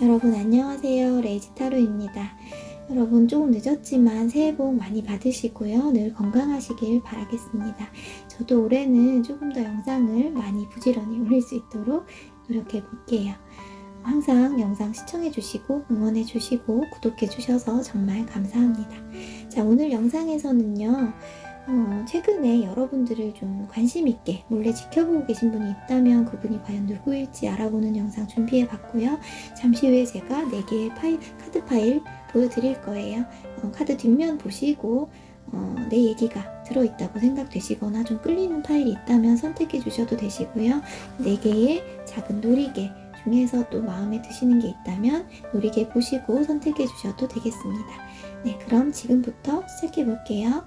여러분 안녕하세요. 레이지타로입니다. 여러분 조금 늦었지만 새해 복 많이 받으시고요. 늘 건강하시길 바라겠습니다. 저도 올해는 조금 더 영상을 많이 부지런히 올릴 수 있도록 노력해 볼게요. 항상 영상 시청해 주시고 응원해 주시고 구독해 주셔서 정말 감사합니다. 자, 오늘 영상에서는요. 최근에 여러분들을 좀 관심 있게 몰래 지켜보고 계신 분이 있다면 그분이 과연 누구일지 알아보는 영상 준비해 봤고요. 잠시 후에 제가 4개의 카드 파일 보여드릴 거예요. 카드 뒷면 보시고 내 얘기가 들어있다고 생각되시거나 좀 끌리는 파일이 있다면 선택해 주셔도 되시고요. 4개의 작은 놀이개 중에서 또 마음에 드시는 게 있다면 놀이개 보시고 선택해 주셔도 되겠습니다. 네, 그럼 지금부터 시작해 볼게요.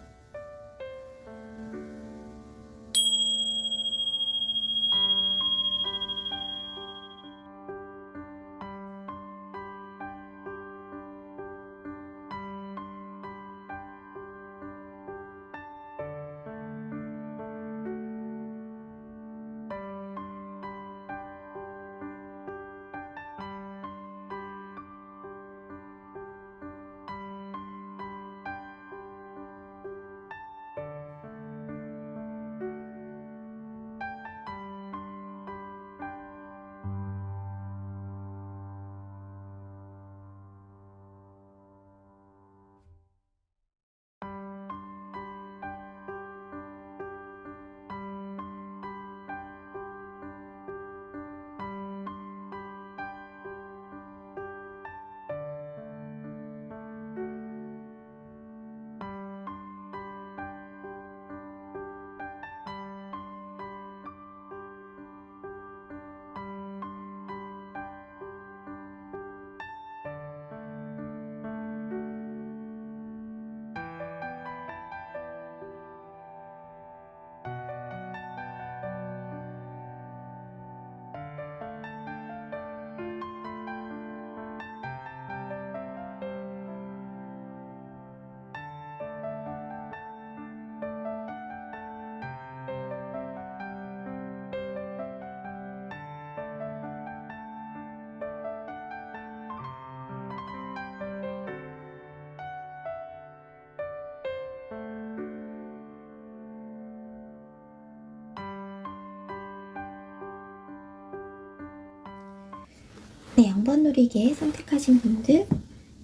네, 0번 놀이개 선택하신 분들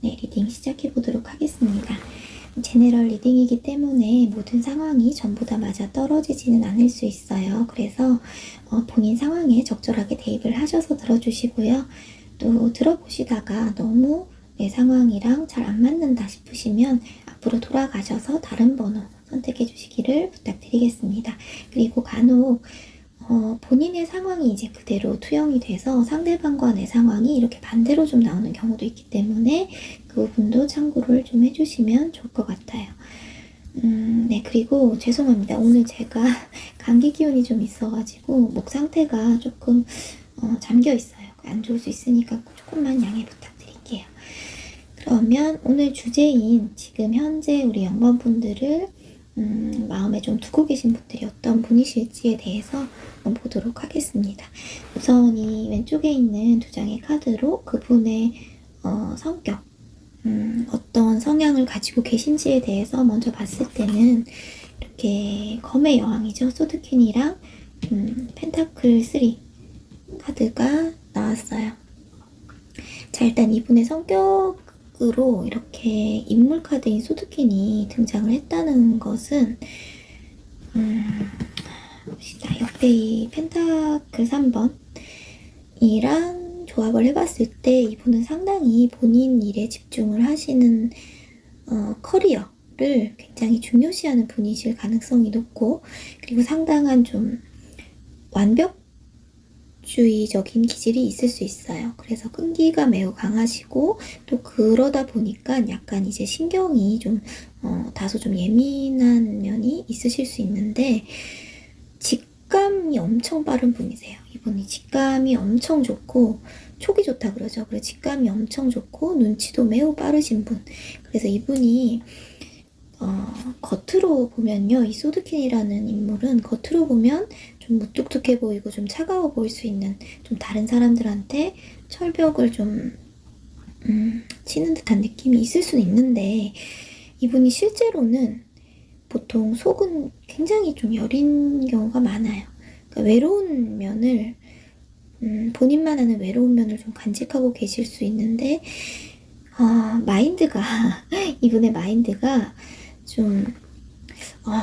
리딩 시작해 보도록 하겠습니다. 제네럴 리딩이기 때문에 모든 상황이 전부 다 맞아 떨어지지는 않을 수 있어요. 그래서 본인 상황에 적절하게 대입을 하셔서 들어주시고요. 또 들어보시다가 너무 내 상황이랑 잘 안 맞는다 싶으시면 앞으로 돌아가셔서 다른 번호 선택해 주시기를 부탁드리겠습니다. 그리고 간혹 본인의 상황이 이제 그대로 투영이 돼서 상대방과 내 상황이 이렇게 반대로 좀 나오는 경우도 있기 때문에 그 부분도 참고를 좀 해주시면 좋을 것 같아요. 네, 그리고 죄송합니다. 오늘 제가 감기 기운이 좀 있어가지고 목 상태가 조금 잠겨 있어요. 안 좋을 수 있으니까 조금만 양해 부탁드릴게요. 그러면 오늘 주제인 지금 현재 우리 0번 분들을 마음에 좀 두고 계신 분들이 어떤 분이실지에 대해서 한번 보도록 하겠습니다. 우선 이 왼쪽에 있는 2장의 카드로 그분의 성격, 어떤 성향을 가지고 계신지에 대해서 먼저 봤을 때는 이렇게 검의 여왕이죠. 소드퀸이랑 펜타클 3 카드가 나왔어요. 자, 일단 이분의 성격으로 이렇게 인물 카드인 소드퀸이 등장을 했다는 것은 봅시다. 역대 이 펜타클 3번이랑 조합을 해봤을 때 이분은 상당히 본인 일에 집중을 하시는 커리어를 굉장히 중요시하는 분이실 가능성이 높고, 그리고 상당한 좀 완벽주의적인 기질이 있을 수 있어요. 그래서 끈기가 매우 강하시고, 또 그러다 보니까 약간 이제 신경이 좀 다소 좀 예민한 면이 있으실 수 있는데, 직감이 엄청 빠른 분이세요. 이분이 직감이 엄청 좋고 촉이 좋다 그러죠. 그래서 직감이 엄청 좋고 눈치도 매우 빠르신 분. 그래서 이분이 겉으로 보면요, 이 소드킨이라는 인물은 겉으로 보면 좀 무뚝뚝해 보이고 좀 차가워 보일 수 있는, 좀 다른 사람들한테 철벽을 좀 치는 듯한 느낌이 있을 수는 있는데, 이분이 실제로는 보통 속은 굉장히 좀 여린 경우가 많아요. 그러니까 외로운 면을, 본인만 아는 외로운 면을 좀 간직하고 계실 수 있는데, 마인드가, 이분의 마인드가 좀,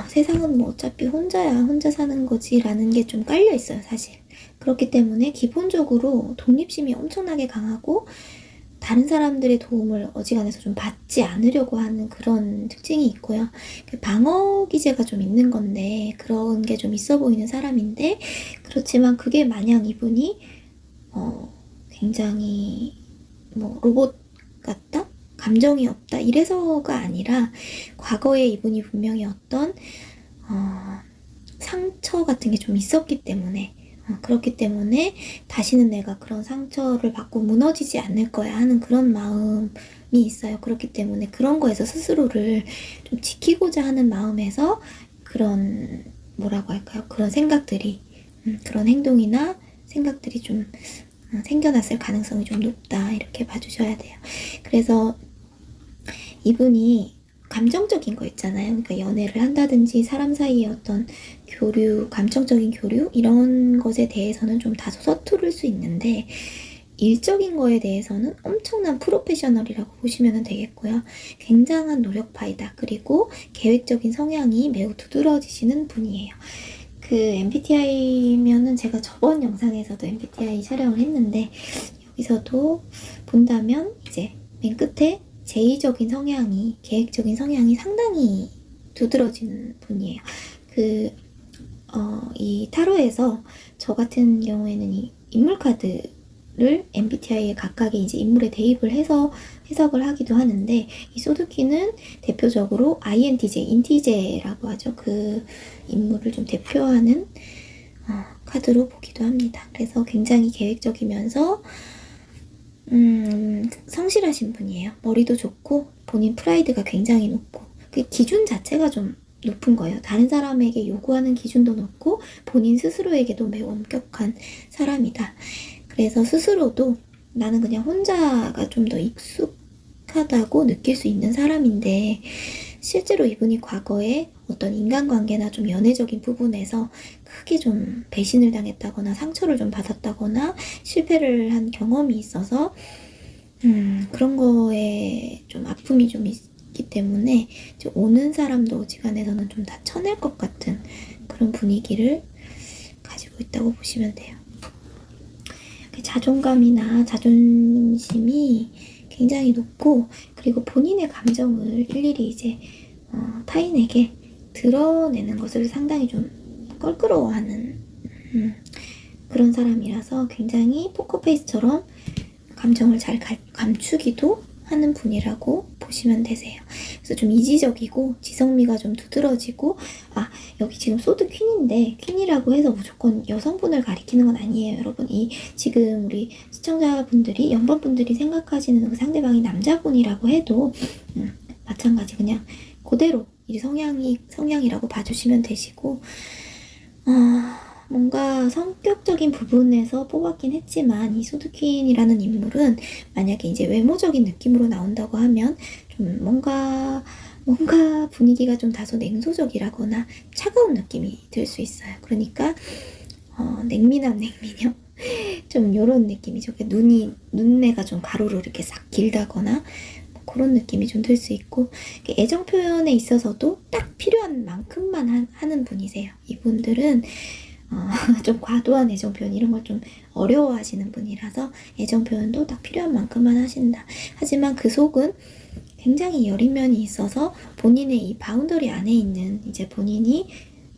세상은 뭐 어차피 혼자 사는 거지 라는 게 좀 깔려 있어요, 사실. 그렇기 때문에 기본적으로 독립심이 엄청나게 강하고, 다른 사람들의 도움을 어지간해서 좀 받지 않으려고 하는 그런 특징이 있고요. 방어 기제가 좀 있는 건데, 그런 게 좀 있어 보이는 사람인데, 그렇지만 그게 마냥 이분이 굉장히 뭐 로봇 같다? 감정이 없다? 이래서가 아니라, 과거에 이분이 분명히 어떤 상처 같은 게 좀 있었기 때문에, 그렇기 때문에 다시는 내가 그런 상처를 받고 무너지지 않을 거야 하는 그런 마음이 있어요. 그렇기 때문에 그런 거에서 스스로를 좀 지키고자 하는 마음에서 그런, 뭐라고 할까요? 그런 생각들이, 그런 행동이나 생각들이 좀 생겨났을 가능성이 좀 높다, 이렇게 봐주셔야 돼요. 그래서 이분이 감정적인 거 있잖아요. 그러니까 연애를 한다든지 사람 사이의 어떤 교류, 감정적인 교류 이런 것에 대해서는 좀 다소 서투를 수 있는데, 일적인 거에 대해서는 엄청난 프로페셔널이라고 보시면 되겠고요. 굉장한 노력파이다. 그리고 계획적인 성향이 매우 두드러지시는 분이에요. 그 MBTI면은 제가 저번 영상에서도 MBTI 촬영을 했는데, 여기서도 본다면 이제 맨 끝에 제의적인 성향이, 계획적인 성향이 상당히 두드러지는 분이에요. 이 타로에서 저 같은 경우에는 이 인물 카드를 MBTI에 각각의 이제 인물에 대입을 해서 해석을 하기도 하는데, 이 소드키는 대표적으로 INTJ, 인티제라고 하죠. 그 인물을 좀 대표하는 카드로 보기도 합니다. 그래서 굉장히 계획적이면서 성실하신 분이에요. 머리도 좋고 본인 프라이드가 굉장히 높고, 그 기준 자체가 좀 높은 거예요. 다른 사람에게 요구하는 기준도 높고 본인 스스로에게도 매우 엄격한 사람이다. 그래서 스스로도 나는 그냥 혼자가 좀 더 익숙하다고 느낄 수 있는 사람인데, 실제로 이분이 과거에 어떤 인간관계나 좀 연애적인 부분에서 크게 좀 배신을 당했다거나 상처를 좀 받았다거나 실패를 한 경험이 있어서 그런 거에 좀 아픔이 좀 있기 때문에 오는 사람도 어지간해서는 좀 다 쳐낼 것 같은 그런 분위기를 가지고 있다고 보시면 돼요. 자존감이나 자존심이 굉장히 높고, 그리고 본인의 감정을 일일이 이제 타인에게 드러내는 것을 상당히 좀 껄끄러워하는 그런 사람이라서 굉장히 포커페이스처럼 감정을 잘 감추기도 하는 분이라고 보시면 되세요. 그래서 좀 이지적이고 지성미가 좀 두드러지고, 여기 지금 소드 퀸인데, 퀸이라고 해서 무조건 여성분을 가리키는 건 아니에요, 여러분. 지금 우리 시청자분들이, 연번분들이 생각하시는 그 상대방이 남자분이라고 해도 마찬가지 그냥 그대로 이 성향이라고 봐주시면 되시고, 뭔가 성격적인 부분에서 뽑았긴 했지만, 이 소드퀸이라는 인물은 만약에 이제 외모적인 느낌으로 나온다고 하면 좀 뭔가 분위기가 좀 다소 냉소적이라거나 차가운 느낌이 들 수 있어요. 그러니까 냉미남 냉미녀 좀 요런 느낌이죠. 눈매가 좀 가로로 이렇게 싹 길다거나 그런 느낌이 좀 들 수 있고, 애정 표현에 있어서도 딱 필요한 만큼만 하는 분이세요. 이분들은 좀 과도한 애정 표현 이런 걸 좀 어려워하시는 분이라서 애정 표현도 딱 필요한 만큼만 하신다. 하지만 그 속은 굉장히 여린 면이 있어서 본인의 이 바운더리 안에 있는, 이제 본인이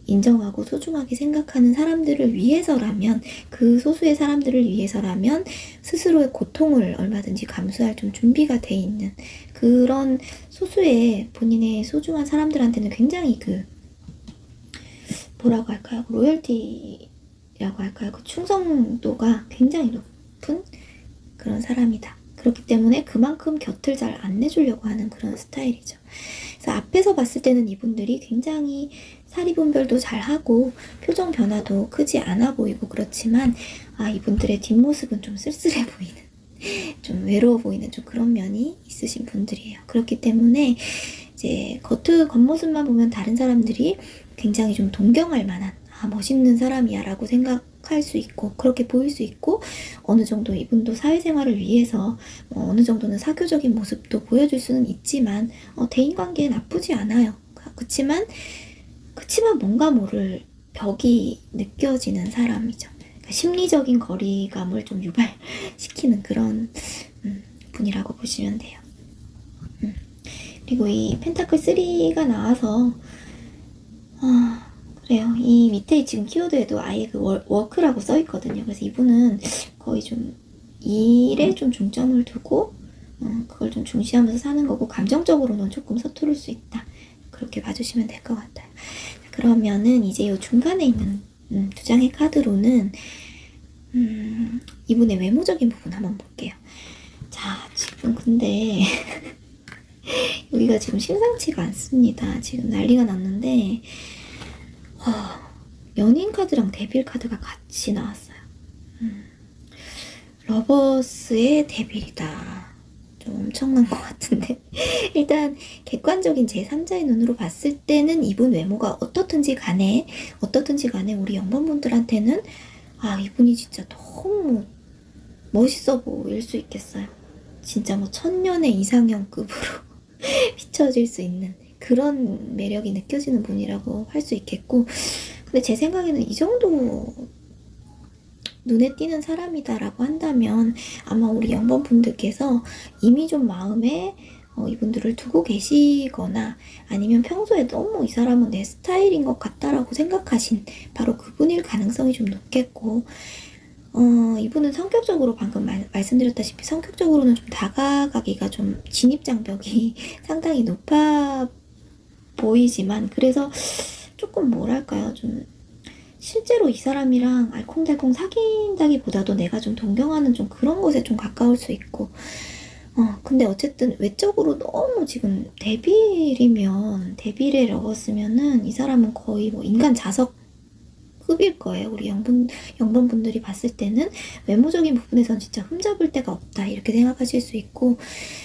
인정하고 소중하게 생각하는 사람들을 위해서라면, 그 소수의 사람들을 위해서라면 스스로의 고통을 얼마든지 감수할 좀 준비가 돼 있는 그런 소수의 본인의 소중한 사람들한테는 굉장히 뭐라고 할까요? 로열티라고 할까요? 그 충성도가 굉장히 높은 그런 사람이다. 그렇기 때문에 그만큼 곁을 잘 안 내주려고 하는 그런 스타일이죠. 그래서 앞에서 봤을 때는 이분들이 굉장히 사리 분별도 잘하고 표정 변화도 크지 않아 보이고 그렇지만, 이분들의 뒷모습은 좀 쓸쓸해 보이는 좀 외로워 보이는 좀 그런 면이 있으신 분들이에요. 그렇기 때문에 이제 겉모습만 보면 다른 사람들이 굉장히 좀 동경할 만한, 아, 멋있는 사람이야 라고 생각할 수 있고, 그렇게 보일 수 있고, 어느 정도 이분도 사회생활을 위해서 어느 정도는 사교적인 모습도 보여줄 수는 있지만, 대인관계에 나쁘지 않아요. 그치만 뭔가 모를 벽이 느껴지는 사람이죠. 그러니까 심리적인 거리감을 좀 유발시키는 그런 분이라고 보시면 돼요. 그리고 이 펜타클 3가 나와서 그래요. 이 밑에 지금 키워드에도 아예 그 워크라고 써있거든요. 그래서 이분은 거의 좀 일에 좀 중점을 두고 그걸 좀 중시하면서 사는 거고, 감정적으로는 조금 서투를 수 있다. 그렇게 봐주시면 될 것 같아요. 그러면은 이제 요 중간에 있는 두 장의 카드로는 이분의 외모적인 부분 한번 볼게요. 자, 지금 근데 여기가 지금 심상치가 않습니다. 지금 난리가 났는데 연인 카드랑 데빌 카드가 같이 나왔어요. 러버스의 데빌이다. 좀 엄청난 것 같은데 일단 객관적인 제3자의 눈으로 봤을 때는 이분 외모가 어떻든지 간에 우리 영번분들한테는 이분이 진짜 너무 멋있어 보일 수 있겠어요. 진짜 뭐 천년의 이상형급으로 비춰질 수 있는 그런 매력이 느껴지는 분이라고 할 수 있겠고, 근데 제 생각에는 이 정도 눈에 띄는 사람이다라고 한다면 아마 우리 영번분들께서 이미 좀 마음에 이분들을 두고 계시거나, 아니면 평소에 너무 이 사람은 내 스타일인 것 같다라고 생각하신 바로 그분일 가능성이 좀 높겠고, 이분은 성격적으로 방금 말씀드렸다시피 성격적으로는 좀 다가가기가 좀 진입장벽이 상당히 높아 보이지만, 그래서 조금 뭐랄까요, 좀 실제로 이 사람이랑 알콩달콩 사귄다기보다도 내가 좀 동경하는 좀 그런 것에 좀 가까울 수 있고, 근데 어쨌든 외적으로 너무 지금 데빌에 러버스면은 이 사람은 거의 뭐 인간 자석급일 거예요. 우리 영번분들이 봤을 때는 외모적인 부분에선 진짜 흠잡을 데가 없다 이렇게 생각하실 수 있고,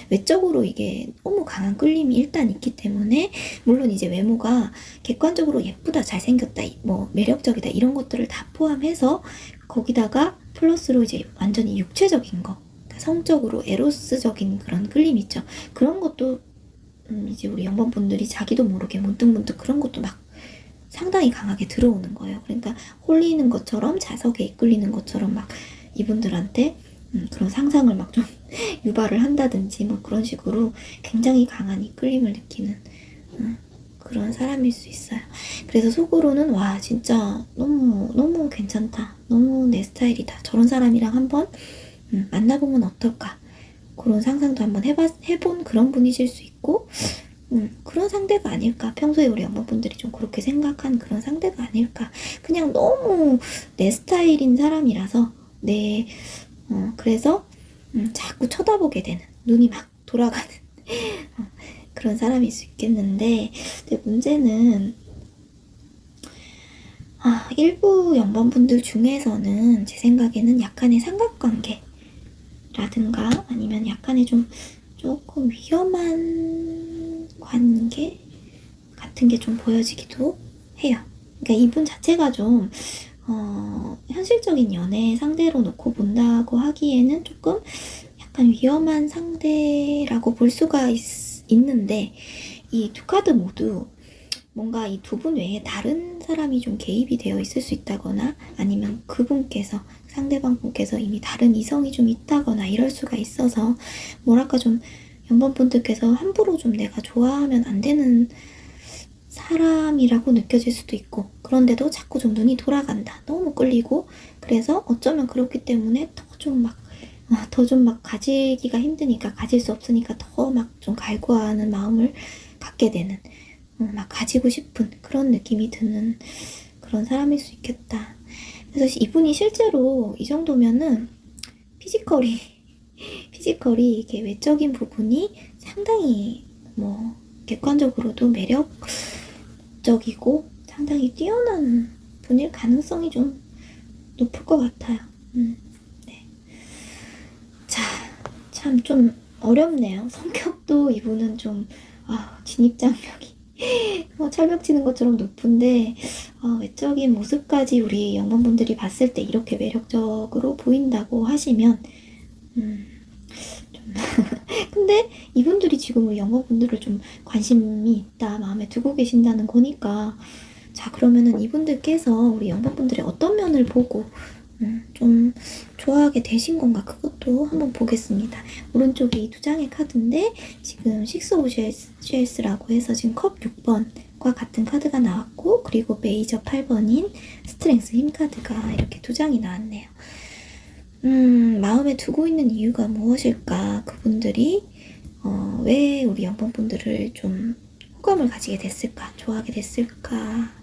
외적으로 이게 너무 강한 끌림이 일단 있기 때문에, 물론 이제 외모가 객관적으로 예쁘다, 잘생겼다, 뭐 매력적이다 이런 것들을 다 포함해서 거기다가 플러스로 이제 완전히 육체적인 거, 성적으로 에로스적인 그런 끌림 있죠. 그런 것도 이제 우리 영번분들이 자기도 모르게 문득문득 그런 것도 막 상당히 강하게 들어오는 거예요. 그러니까 홀리는 것처럼, 자석에 이끌리는 것처럼 막 이분들한테 그런 상상을 막 좀 유발을 한다든지 뭐 그런 식으로 굉장히 강한 이끌림을 느끼는 그런 사람일 수 있어요. 그래서 속으로는 와, 진짜 너무 괜찮다, 너무 내 스타일이다, 저런 사람이랑 한번 만나보면 어떨까, 그런 상상도 한번 해본 그런 분이실 수 있고, 그런 상대가 아닐까. 평소에 우리 엄마분들이 좀 그렇게 생각한 그런 상대가 아닐까. 그냥 너무 내 스타일인 사람이라서, 그래서 자꾸 쳐다보게 되는, 눈이 막 돌아가는 그런 사람일 수 있겠는데, 근데 문제는 일부 영번분들 중에서는 제 생각에는 약간의 삼각관계라든가 아니면 약간의 조금 위험한 관계 같은 게 좀 보여지기도 해요. 그러니까 이분 자체가 좀 현실적인 연애 상대로 놓고 본다고 하기에는 조금 약간 위험한 상대라고 볼 수가 있는데, 이 두 카드 모두 뭔가 이 두 분 외에 다른 사람이 좀 개입이 되어 있을 수 있다거나, 아니면 그분께서, 상대방 분께서 이미 다른 이성이 좀 있다거나 이럴 수가 있어서, 뭐랄까 좀 연번분들께서 함부로 좀 내가 좋아하면 안 되는 사람이라고 느껴질 수도 있고, 그런데도 자꾸 좀 눈이 돌아간다, 너무 끌리고, 그래서 어쩌면 그렇기 때문에 더 좀 막 가지기가 힘드니까, 가질 수 없으니까 더 막 좀 갈구하는 마음을 갖게 되는, 막 가지고 싶은 그런 느낌이 드는 그런 사람일 수 있겠다. 그래서 이분이 실제로 이 정도면은 피지컬이 이게 외적인 부분이 상당히 뭐 객관적으로도 매력적이고 상당히 뛰어난 분일 가능성이 좀 높을 것 같아요. 네. 자, 참 좀 어렵네요. 성격도 이분은 좀 진입장벽이 철벽 치는 것처럼 높은데 외적인 모습까지 우리 영범분들이 봤을 때 이렇게 매력적으로 보인다고 하시면 좀 근데 이분들이 지금 우리 영범분들을 좀 관심이 있다, 마음에 두고 계신다는 거니까 자, 그러면은 이분들께서 우리 영범분들의 어떤 면을 보고 좀 좋아하게 되신 건가, 그것도 한번 보겠습니다. 오른쪽에 이 두 장의 카드인데 지금 식스 오브 쉘스라고 해서 지금 컵 6번과 같은 카드가 나왔고, 그리고 메이저 8번인 스트렝스 힘 카드가 이렇게 두 장이 나왔네요. 마음에 두고 있는 이유가 무엇일까? 그분들이 왜 우리 영범분들을 좀 호감을 가지게 됐을까? 좋아하게 됐을까?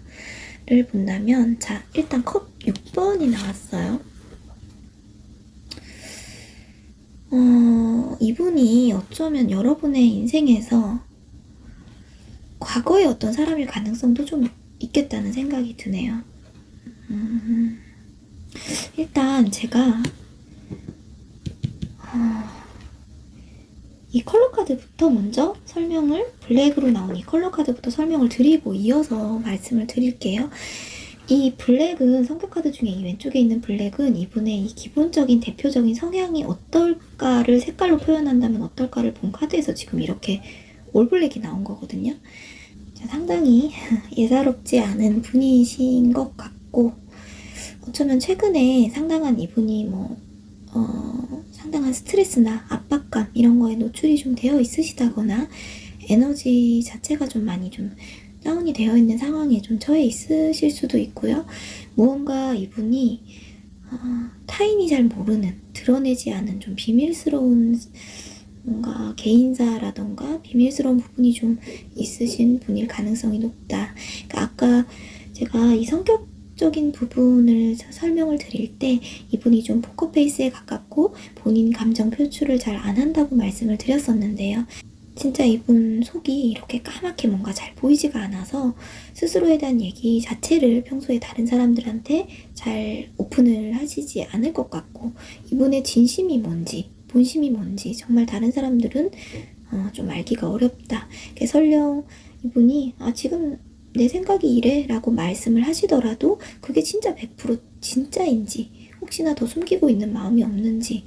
를 본다면, 자, 일단 컵 6번이 나왔어요. 이분이 어쩌면 여러분의 인생에서 과거의 어떤 사람일 가능성도 좀 있겠다는 생각이 드네요. 일단 제가 이 컬러 카드부터 먼저 설명을, 블랙으로 나온 이 컬러 카드부터 설명을 드리고 이어서 말씀을 드릴게요. 이 블랙은, 성격 카드 중에 이 왼쪽에 있는 블랙은 이분의 이 기본적인 대표적인 성향이 어떨까를 색깔로 표현한다면 어떨까를 본 카드에서 지금 이렇게 올블랙이 나온 거거든요. 자, 상당히 예사롭지 않은 분이신 것 같고, 어쩌면 최근에 상당한 이분이 상당한 스트레스나 압박감 이런 거에 노출이 좀 되어 있으시다거나 에너지 자체가 좀 많이 좀 다운이 되어 있는 상황에 좀 처해 있으실 수도 있고요. 무언가 이분이 타인이 잘 모르는, 드러내지 않은 좀 비밀스러운 뭔가 개인사라던가 비밀스러운 부분이 좀 있으신 분일 가능성이 높다. 그러니까 아까 제가 이 성격적인 부분을 설명을 드릴 때 이분이 좀 포커페이스에 가깝고 본인 감정 표출을 잘 안 한다고 말씀을 드렸었는데요. 진짜 이분 속이 이렇게 까맣게 뭔가 잘 보이지가 않아서 스스로에 대한 얘기 자체를 평소에 다른 사람들한테 잘 오픈을 하시지 않을 것 같고, 이분의 진심이 뭔지, 본심이 뭔지 정말 다른 사람들은 좀 알기가 어렵다. 설령 이분이 지금 내 생각이 이래 라고 말씀을 하시더라도 그게 진짜 100% 진짜인지, 혹시나 더 숨기고 있는 마음이 없는지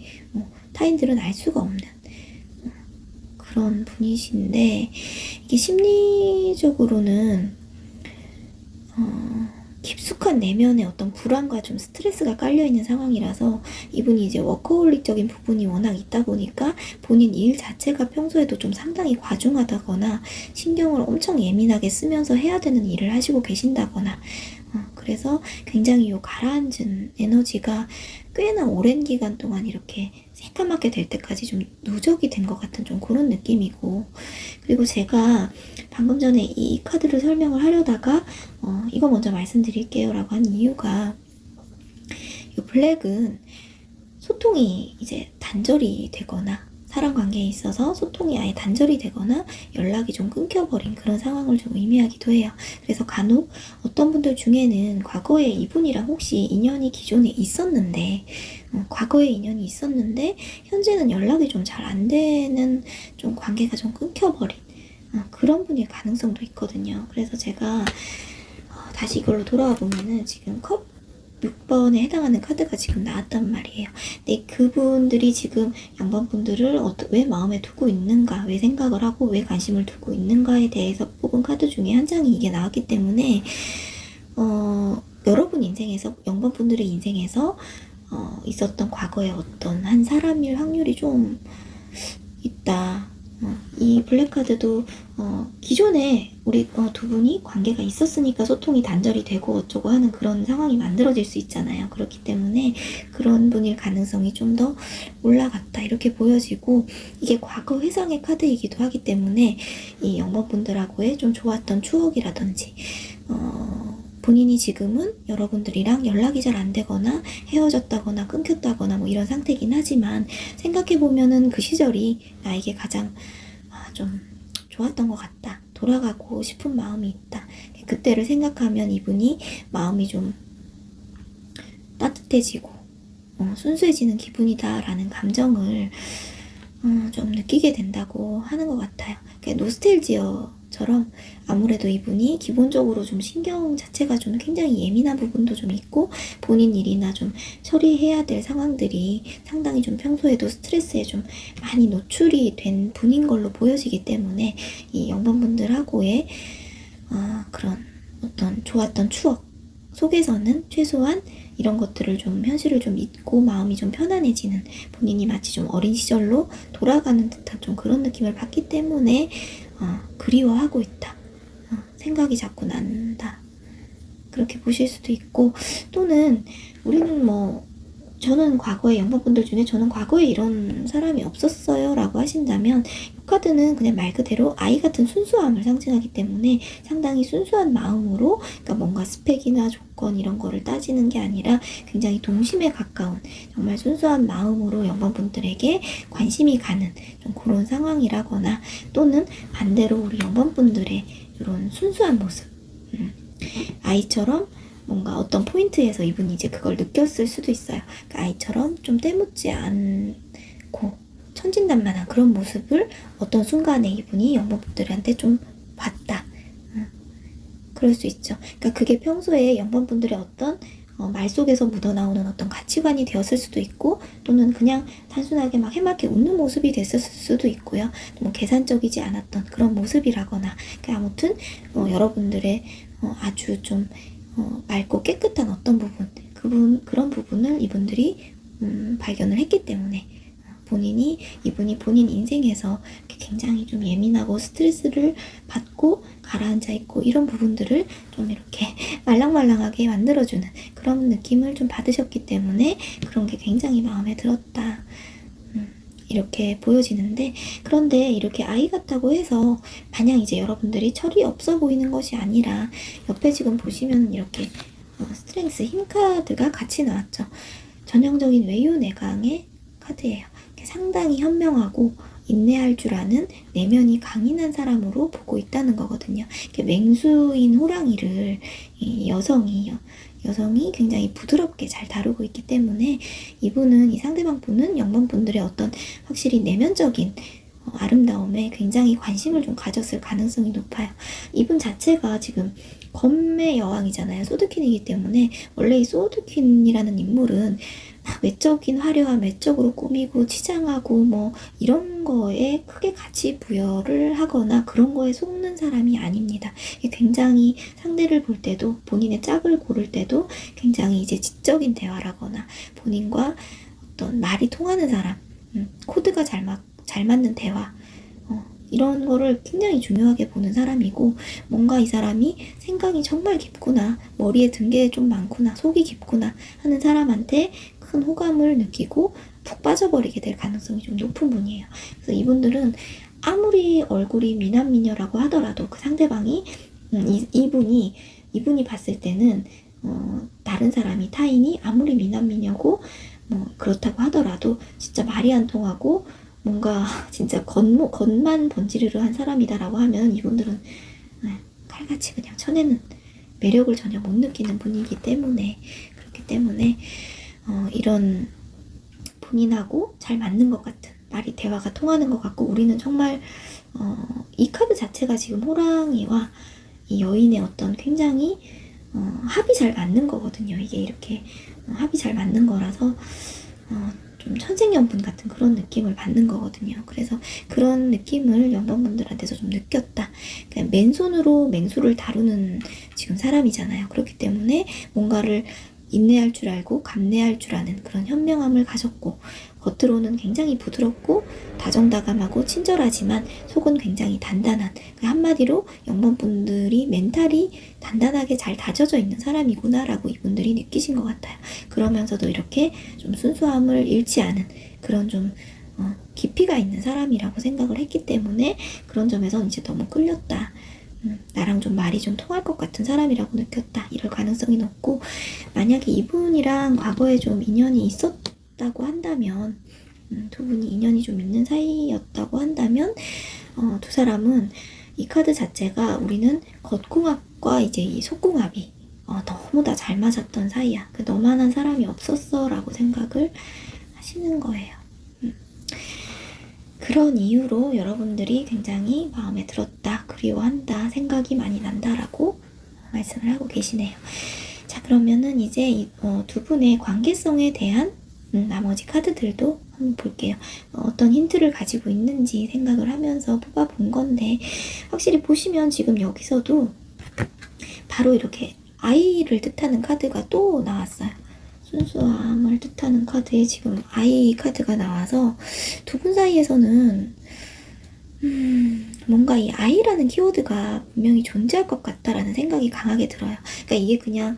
타인들은 알 수가 없는 그런 분이신데, 이게 심리적으로는 깊숙한 내면의 어떤 불안과 좀 스트레스가 깔려있는 상황이라서 이분이 이제 워커홀릭적인 부분이 워낙 있다 보니까 본인 일 자체가 평소에도 좀 상당히 과중하다거나 신경을 엄청 예민하게 쓰면서 해야 되는 일을 하시고 계신다거나 그래서 굉장히 요 가라앉은 에너지가 꽤나 오랜 기간 동안 이렇게 새까맣게 될 때까지 좀 누적이 된 것 같은 좀 그런 느낌이고, 그리고 제가 방금 전에 이 카드를 설명을 하려다가 이거 먼저 말씀드릴게요 라고 한 이유가, 이 블랙은 소통이 이제 단절이 되거나 사람 관계에 있어서 소통이 아예 단절이 되거나 연락이 좀 끊겨버린 그런 상황을 좀 의미하기도 해요. 그래서 간혹 어떤 분들 중에는 과거에 이분이랑 혹시 인연이 기존에 있었는데 과거에 인연이 있었는데 현재는 연락이 좀 잘 안 되는, 좀 관계가 좀 끊겨버린 그런 분일 가능성도 있거든요. 그래서 제가 다시 이걸로 돌아와 보면은 지금 컵 6번에 해당하는 카드가 지금 나왔단 말이에요. 근데 그분들이 지금 양반분들을 왜 마음에 두고 있는가, 왜 생각을 하고 왜 관심을 두고 있는가에 대해서 뽑은 카드 중에 한 장이 이게 나왔기 때문에 여러분 인생에서, 양반분들의 인생에서 있었던 과거의 어떤 한 사람일 확률이 좀 있다. 이 블랙카드도 기존에 우리 두 분이 관계가 있었으니까 소통이 단절이 되고 어쩌고 하는 그런 상황이 만들어질 수 있잖아요. 그렇기 때문에 그런 분일 가능성이 좀 더 올라갔다 이렇게 보여지고, 이게 과거 회상의 카드이기도 하기 때문에 이 영범분들하고의 좀 좋았던 추억이라든지 본인이 지금은 여러분들이랑 연락이 잘 안 되거나 헤어졌다거나 끊겼다거나 뭐 이런 상태긴 하지만 생각해보면은 그 시절이 나에게 가장 좀 좋았던 것 같다, 돌아가고 싶은 마음이 있다, 그때를 생각하면 이분이 마음이 좀 따뜻해지고 순수해지는 기분이다 라는 감정을 좀 느끼게 된다고 하는 것 같아요. 그러니까 노스텔지어처럼 아무래도 이분이 기본적으로 좀 신경 자체가 좀 굉장히 예민한 부분도 좀 있고, 본인 일이나 좀 처리해야 될 상황들이 상당히 좀 평소에도 스트레스에 좀 많이 노출이 된 분인 걸로 보여지기 때문에 이 0번분들하고의 그런 어떤 좋았던 추억 속에서는 최소한 이런 것들을 좀 현실을 좀 잊고 마음이 좀 편안해지는, 본인이 마치 좀 어린 시절로 돌아가는 듯한 좀 그런 느낌을 받기 때문에 그리워하고 있다, 생각이 자꾸 난다, 그렇게 보실 수도 있고, 또는 우리는 저는 과거에 영번분들 중에 저는 과거에 이런 사람이 없었어요 라고 하신다면, 이 카드는 그냥 말 그대로 아이 같은 순수함을 상징하기 때문에 상당히 순수한 마음으로, 그러니까 뭔가 스펙이나 조건 이런 거를 따지는 게 아니라 굉장히 동심에 가까운 정말 순수한 마음으로 영번분들에게 관심이 가는 좀 그런 상황이라거나, 또는 반대로 우리 영번분들의 이런 순수한 모습, 아이처럼 뭔가 어떤 포인트에서 이분이 이제 그걸 느꼈을 수도 있어요. 그러니까 아이처럼 좀 때묻지 않고 천진난만한 그런 모습을 어떤 순간에 이분이 영번분들한테 좀 봤다. 그럴 수 있죠. 그러니까 그게 평소에 영번분들의 어떤 말 속에서 묻어나오는 어떤 가치관이 되었을 수도 있고, 또는 그냥 단순하게 막 해맑게 웃는 모습이 됐을 수도 있고요. 뭐 계산적이지 않았던 그런 모습이라거나, 그러니까 아무튼 여러분들의 아주 좀 맑고 깨끗한 어떤 부분, 그런 부분을 이분들이 발견을 했기 때문에 이분이 본인 인생에서 굉장히 좀 예민하고 스트레스를 받고 가라앉아 있고 이런 부분들을 좀 이렇게 말랑말랑하게 만들어주는 그런 느낌을 좀 받으셨기 때문에 그런 게 굉장히 마음에 들었다, 이렇게 보여지는데, 그런데 이렇게 아이 같다고 해서 마냥 이제 여러분들이 철이 없어 보이는 것이 아니라, 옆에 지금 보시면 이렇게 스트렝스 힘 카드가 같이 나왔죠. 전형적인 외유내강의 카드예요. 상당히 현명하고 인내할 줄 아는 내면이 강인한 사람으로 보고 있다는 거거든요. 맹수인 호랑이를 이 여성이 굉장히 부드럽게 잘 다루고 있기 때문에, 이 상대방 분은 영번분들의 어떤 확실히 내면적인 아름다움에 굉장히 관심을 좀 가졌을 가능성이 높아요. 이분 자체가 지금 검의 여왕이잖아요. 소드퀸이기 때문에 원래 이 소드퀸이라는 인물은 외적인 화려함, 외적으로 꾸미고 치장하고 이런 거에 크게 가치 부여를 하거나 그런 거에 속는 사람이 아닙니다. 굉장히 상대를 볼 때도, 본인의 짝을 고를 때도 굉장히 이제 지적인 대화라거나 본인과 어떤 말이 통하는 사람, 코드가 잘 맞는 대화, 이런 거를 굉장히 중요하게 보는 사람이고, 뭔가 이 사람이 생각이 정말 깊구나, 머리에 든 게 좀 많구나, 속이 깊구나 하는 사람한테 큰 호감을 느끼고 푹 빠져버리게 될 가능성이 좀 높은 분이에요. 그래서 이분들은 아무리 얼굴이 미남미녀라고 하더라도 그 상대방이 이분이 봤을 때는 다른 사람이, 타인이 아무리 미남미녀고 그렇다고 하더라도 진짜 말이 안 통하고 뭔가 진짜 겉만 번지르르한 사람이다라고 하면 이분들은 칼같이 그냥 쳐내는, 매력을 전혀 못 느끼는 분이기 때문에, 그렇기 때문에 이런 본인하고 잘 맞는 것 같은, 말이 대화가 통하는 것 같고, 우리는 정말 이 카드 자체가 지금 호랑이와 이 여인의 어떤 굉장히 합이 잘 맞는 거거든요. 이게 이렇게 합이 잘 맞는 거라서 좀 천생연분 같은 그런 느낌을 받는 거거든요. 그래서 그런 느낌을 영번분들한테서 좀 느꼈다. 그러니까 맨손으로 맹수를 다루는 지금 사람이잖아요. 그렇기 때문에 뭔가를 인내할 줄 알고 감내할 줄 아는 그런 현명함을 가졌고, 겉으로는 굉장히 부드럽고 다정다감하고 친절하지만 속은 굉장히 단단한, 한마디로 영번분들이 멘탈이 단단하게 잘 다져져 있는 사람이구나 라고 이분들이 느끼신 것 같아요. 그러면서도 이렇게 좀 순수함을 잃지 않은 그런 좀 깊이가 있는 사람이라고 생각을 했기 때문에, 그런 점에서 이제 너무 끌렸다, 나랑 좀 말이 좀 통할 것 같은 사람이라고 느꼈다, 이럴 가능성이 높고, 만약에 이분이랑 과거에 좀 인연이 있었다고 한다면, 두 분이 인연이 좀 있는 사이였다고 한다면, 두 사람은 이 카드 자체가, 우리는 겉궁합과 이제 이 속궁합이 너무 다 잘 맞았던 사이야, 너만한 사람이 없었어 라고 생각을 하시는 거예요. 그런 이유로 여러분들이 굉장히 마음에 들었다, 그리워한다, 생각이 많이 난다라고 말씀을 하고 계시네요. 자, 그러면은 이제 두 분의 관계성에 대한 나머지 카드들도 한번 볼게요. 어떤 힌트를 가지고 있는지 생각을 하면서 뽑아본 건데, 확실히 보시면 지금 여기서도 바로 이렇게 아이를 뜻하는 카드가 또 나왔어요. 순수함을 뜻하는 카드에 지금 아이 카드가 나와서 두 분 사이에서는 뭔가 이 아이라는 키워드가 분명히 존재할 것 같다라는 생각이 강하게 들어요. 그러니까 이게 그냥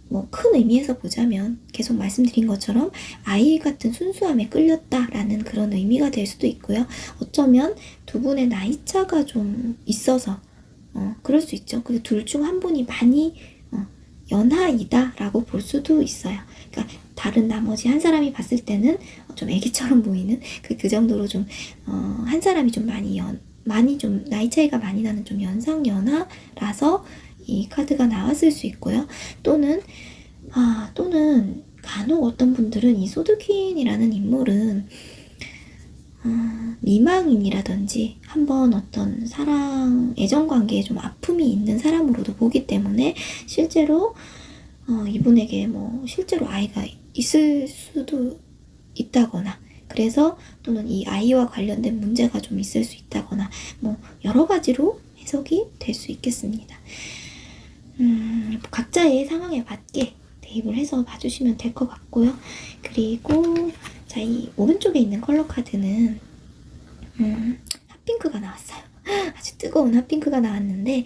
뭐 큰 의미에서 보자면 계속 말씀드린 것처럼 아이 같은 순수함에 끌렸다라는 그런 의미가 될 수도 있고요. 어쩌면 두 분의 나이 차가 좀 있어서 그럴 수 있죠. 근데 둘 중 한 분이 많이 연하이다라고 볼 수도 있어요. 그러니까 다른 나머지 한 사람이 봤을 때는 좀 애기처럼 보이는 그 정도로 좀 한 사람이 좀 많이 좀 나이 차이가 많이 나는 좀 연상연하라서 이 카드가 나왔을 수 있고요. 또는 간혹 어떤 분들은 이 소드퀸이라는 인물은 미망인이라든지 한번 어떤 사랑, 애정관계에 좀 아픔이 있는 사람으로도 보기 때문에 실제로 이분에게 뭐 실제로 아이가 있을 수도 있다거나, 그래서 또는 이 아이와 관련된 문제가 좀 있을 수 있다거나, 뭐 여러 가지로 해석이 될 수 있겠습니다. 각자의 상황에 맞게 대입을 해서 봐주시면 될 것 같고요. 그리고 자, 이 오른쪽에 있는 컬러 카드는 핫핑크가 나왔어요. 아주 뜨거운 핫핑크가 나왔는데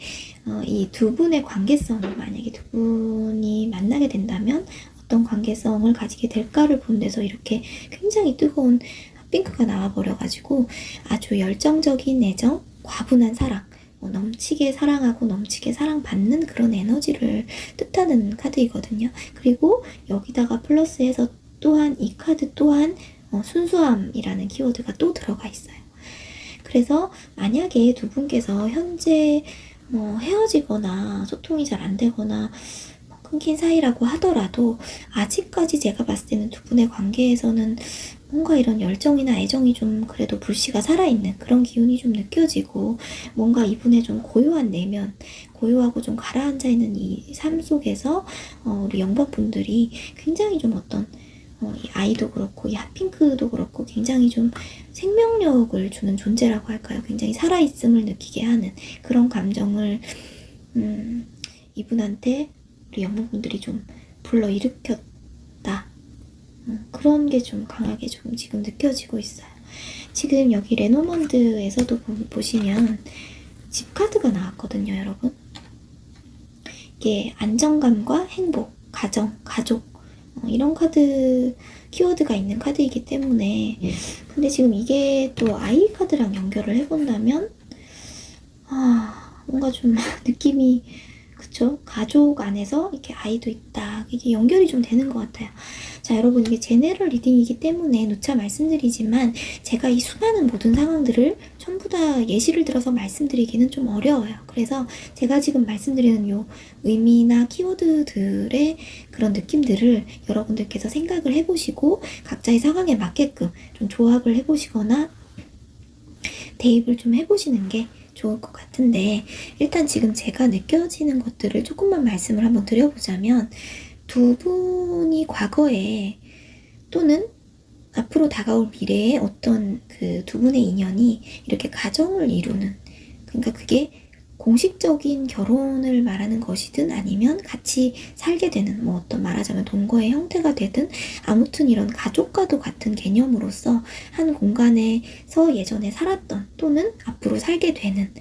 이 두 분의 관계성을 만약에 두 분이 만나게 된다면 어떤 관계성을 가지게 될까를 본 데서 이렇게 굉장히 뜨거운 핫핑크가 나와버려가지고 아주 열정적인 애정, 과분한 사랑, 넘치게 사랑하고 넘치게 사랑받는 그런 에너지를 뜻하는 카드이거든요. 그리고 여기다가 플러스해서 또한 이 카드 또한 순수함이라는 키워드가 또 들어가 있어요. 그래서 만약에 두 분께서 현재 헤어지거나 소통이 잘 안 되거나 끊긴 사이라고 하더라도 아직까지 제가 봤을 때는 두 분의 관계에서는 뭔가 이런 열정이나 애정이 좀 그래도 불씨가 살아있는 그런 기운이 좀 느껴지고, 뭔가 이분의 좀 고요한 내면, 고요하고 좀 가라앉아 있는 이 삶 속에서 우리 영번분들이 굉장히 좀 어떤 이 아이도 그렇고 이 핫핑크도 그렇고 굉장히 좀 생명력을 주는 존재라고 할까요? 굉장히 살아있음을 느끼게 하는 그런 감정을 이분한테 우리 영문분들이 좀 불러일으켰다. 그런 게 좀 강하게 좀 지금 느껴지고 있어요. 지금 여기 레노먼드에서도 보시면 집 카드가 나왔거든요, 여러분. 이게 안정감과 행복, 가정, 가족 이런 카드 키워드가 있는 카드이기 때문에 근데 지금 이게 또 아이 카드랑 연결을 해본다면 뭔가 좀 느낌이 그쵸? 가족 안에서 이렇게 아이도 있다. 이게 연결이 좀 되는 것 같아요. 자, 여러분, 이게 제네럴 리딩이기 때문에 누차 말씀드리지만 제가 이 수많은 모든 상황들을 전부 다 예시를 들어서 말씀드리기는 좀 어려워요. 그래서 제가 지금 말씀드리는 요 의미나 키워드들의 그런 느낌들을 여러분들께서 생각을 해보시고 각자의 상황에 맞게끔 좀 조합을 해보시거나 대입을 좀 해보시는 게 좋을 것 같은데, 일단 지금 제가 느껴지는 것들을 조금만 말씀을 한번 드려보자면 두 분이 과거에 또는 앞으로 다가올 미래에 어떤 그 두 분의 인연이 이렇게 가정을 이루는, 그러니까 그게 공식적인 결혼을 말하는 것이든 아니면 같이 살게 되는 뭐 어떤 말하자면 동거의 형태가 되든 아무튼 이런 가족과도 같은 개념으로서 한 공간에서 예전에 살았던 또는 앞으로 살게 되는,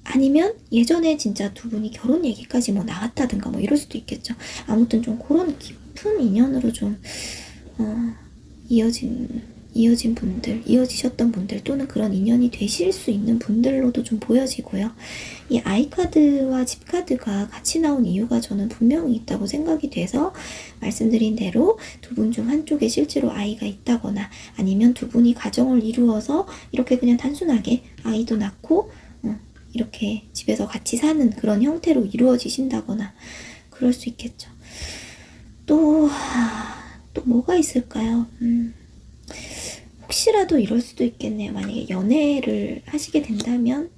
아니면 예전에 진짜 두 분이 결혼 얘기까지 뭐 나왔다든가 뭐 이럴 수도 있겠죠. 아무튼 좀 그런 깊은 인연으로 좀 이어진 분들, 이어지셨던 분들 또는 그런 인연이 되실 수 있는 분들로도 좀 보여지고요. 이 아이카드와 집카드가 같이 나온 이유가 저는 분명히 있다고 생각이 돼서 말씀드린 대로 두 분 중 한쪽에 실제로 아이가 있다거나 아니면 두 분이 가정을 이루어서 이렇게 그냥 단순하게 아이도 낳고 이렇게 집에서 같이 사는 그런 형태로 이루어지신다거나 그럴 수 있겠죠. 또 뭐가 있을까요? 혹시라도 이럴 수도 있겠네요. 만약에 연애를 하시게 된다면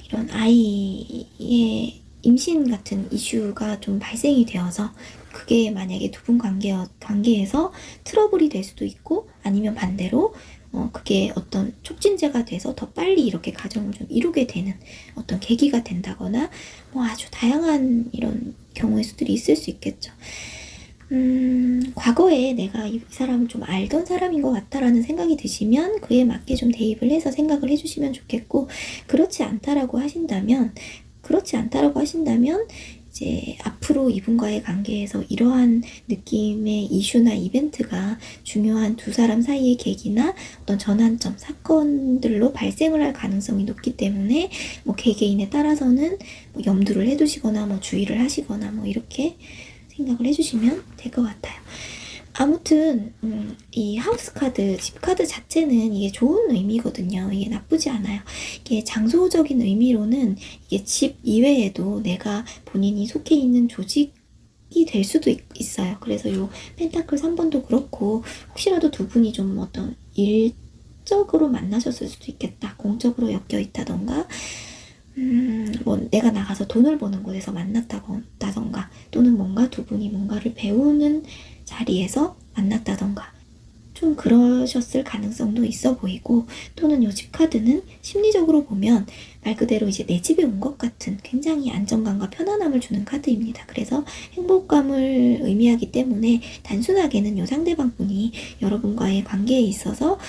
이런 아이의 임신 같은 이슈가 좀 발생이 되어서 그게 만약에 두 분 관계에서 트러블이 될 수도 있고, 아니면 반대로 그게 어떤 촉진제가 돼서 더 빨리 이렇게 가정을 좀 이루게 되는 어떤 계기가 된다거나, 뭐 아주 다양한 이런 경우의 수들이 있을 수 있겠죠. 과거에 내가 이 사람을 좀 알던 사람인 것 같다라는 생각이 드시면 그에 맞게 좀 대입을 해서 생각을 해주시면 좋겠고, 그렇지 않다라고 하신다면 이제 앞으로 이분과의 관계에서 이러한 느낌의 이슈나 이벤트가 중요한 두 사람 사이의 계기나 어떤 전환점, 사건들로 발생을 할 가능성이 높기 때문에 뭐 개개인에 따라서는 뭐 염두를 해두시거나 뭐 주의를 하시거나 뭐 이렇게 생각을 해주시면 될 것 같아요. 아무튼 이 하우스 카드, 집 카드 자체는 이게 좋은 의미거든요. 이게 나쁘지 않아요. 이게 장소적인 의미로는 이게 집 이외에도 내가 본인이 속해 있는 조직이 될 수도 있어요. 그래서 요 펜타클 3번도 그렇고, 혹시라도 두 분이 좀 어떤 일적으로 만나셨을 수도 있겠다. 공적으로 엮여 있다던가, 뭐 내가 나가서 돈을 버는 곳에서 만났다던가, 또는 뭔가 두 분이 뭔가를 배우는 자리에서 만났다던가, 좀 그러셨을 가능성도 있어 보이고, 또는 요 집 카드는 심리적으로 보면 말 그대로 이제 내 집에 온 것 같은 굉장히 안정감과 편안함을 주는 카드입니다. 그래서 행복감을 의미하기 때문에 단순하게는 요 상대방 분이 여러분과의 관계에 있어서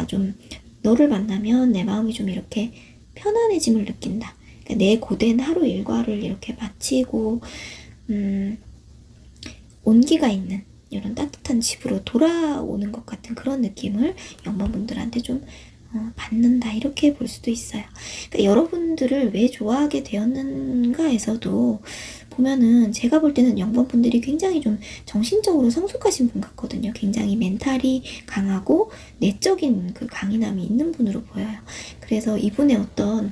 좀 너를 만나면 내 마음이 좀 이렇게 편안해짐을 느낀다. 그러니까 내 고된 하루 일과를 이렇게 마치고 온기가 있는 이런 따뜻한 집으로 돌아오는 것 같은 그런 느낌을 영번분들한테 좀 받는다, 이렇게 볼 수도 있어요. 그러니까 여러분들을 왜 좋아하게 되었는가에서도 보면은 제가 볼 때는 영번분들이 굉장히 좀 정신적으로 성숙하신 분 같거든요. 굉장히 멘탈이 강하고 내적인 그 강인함이 있는 분으로 보여요. 그래서 이분의 어떤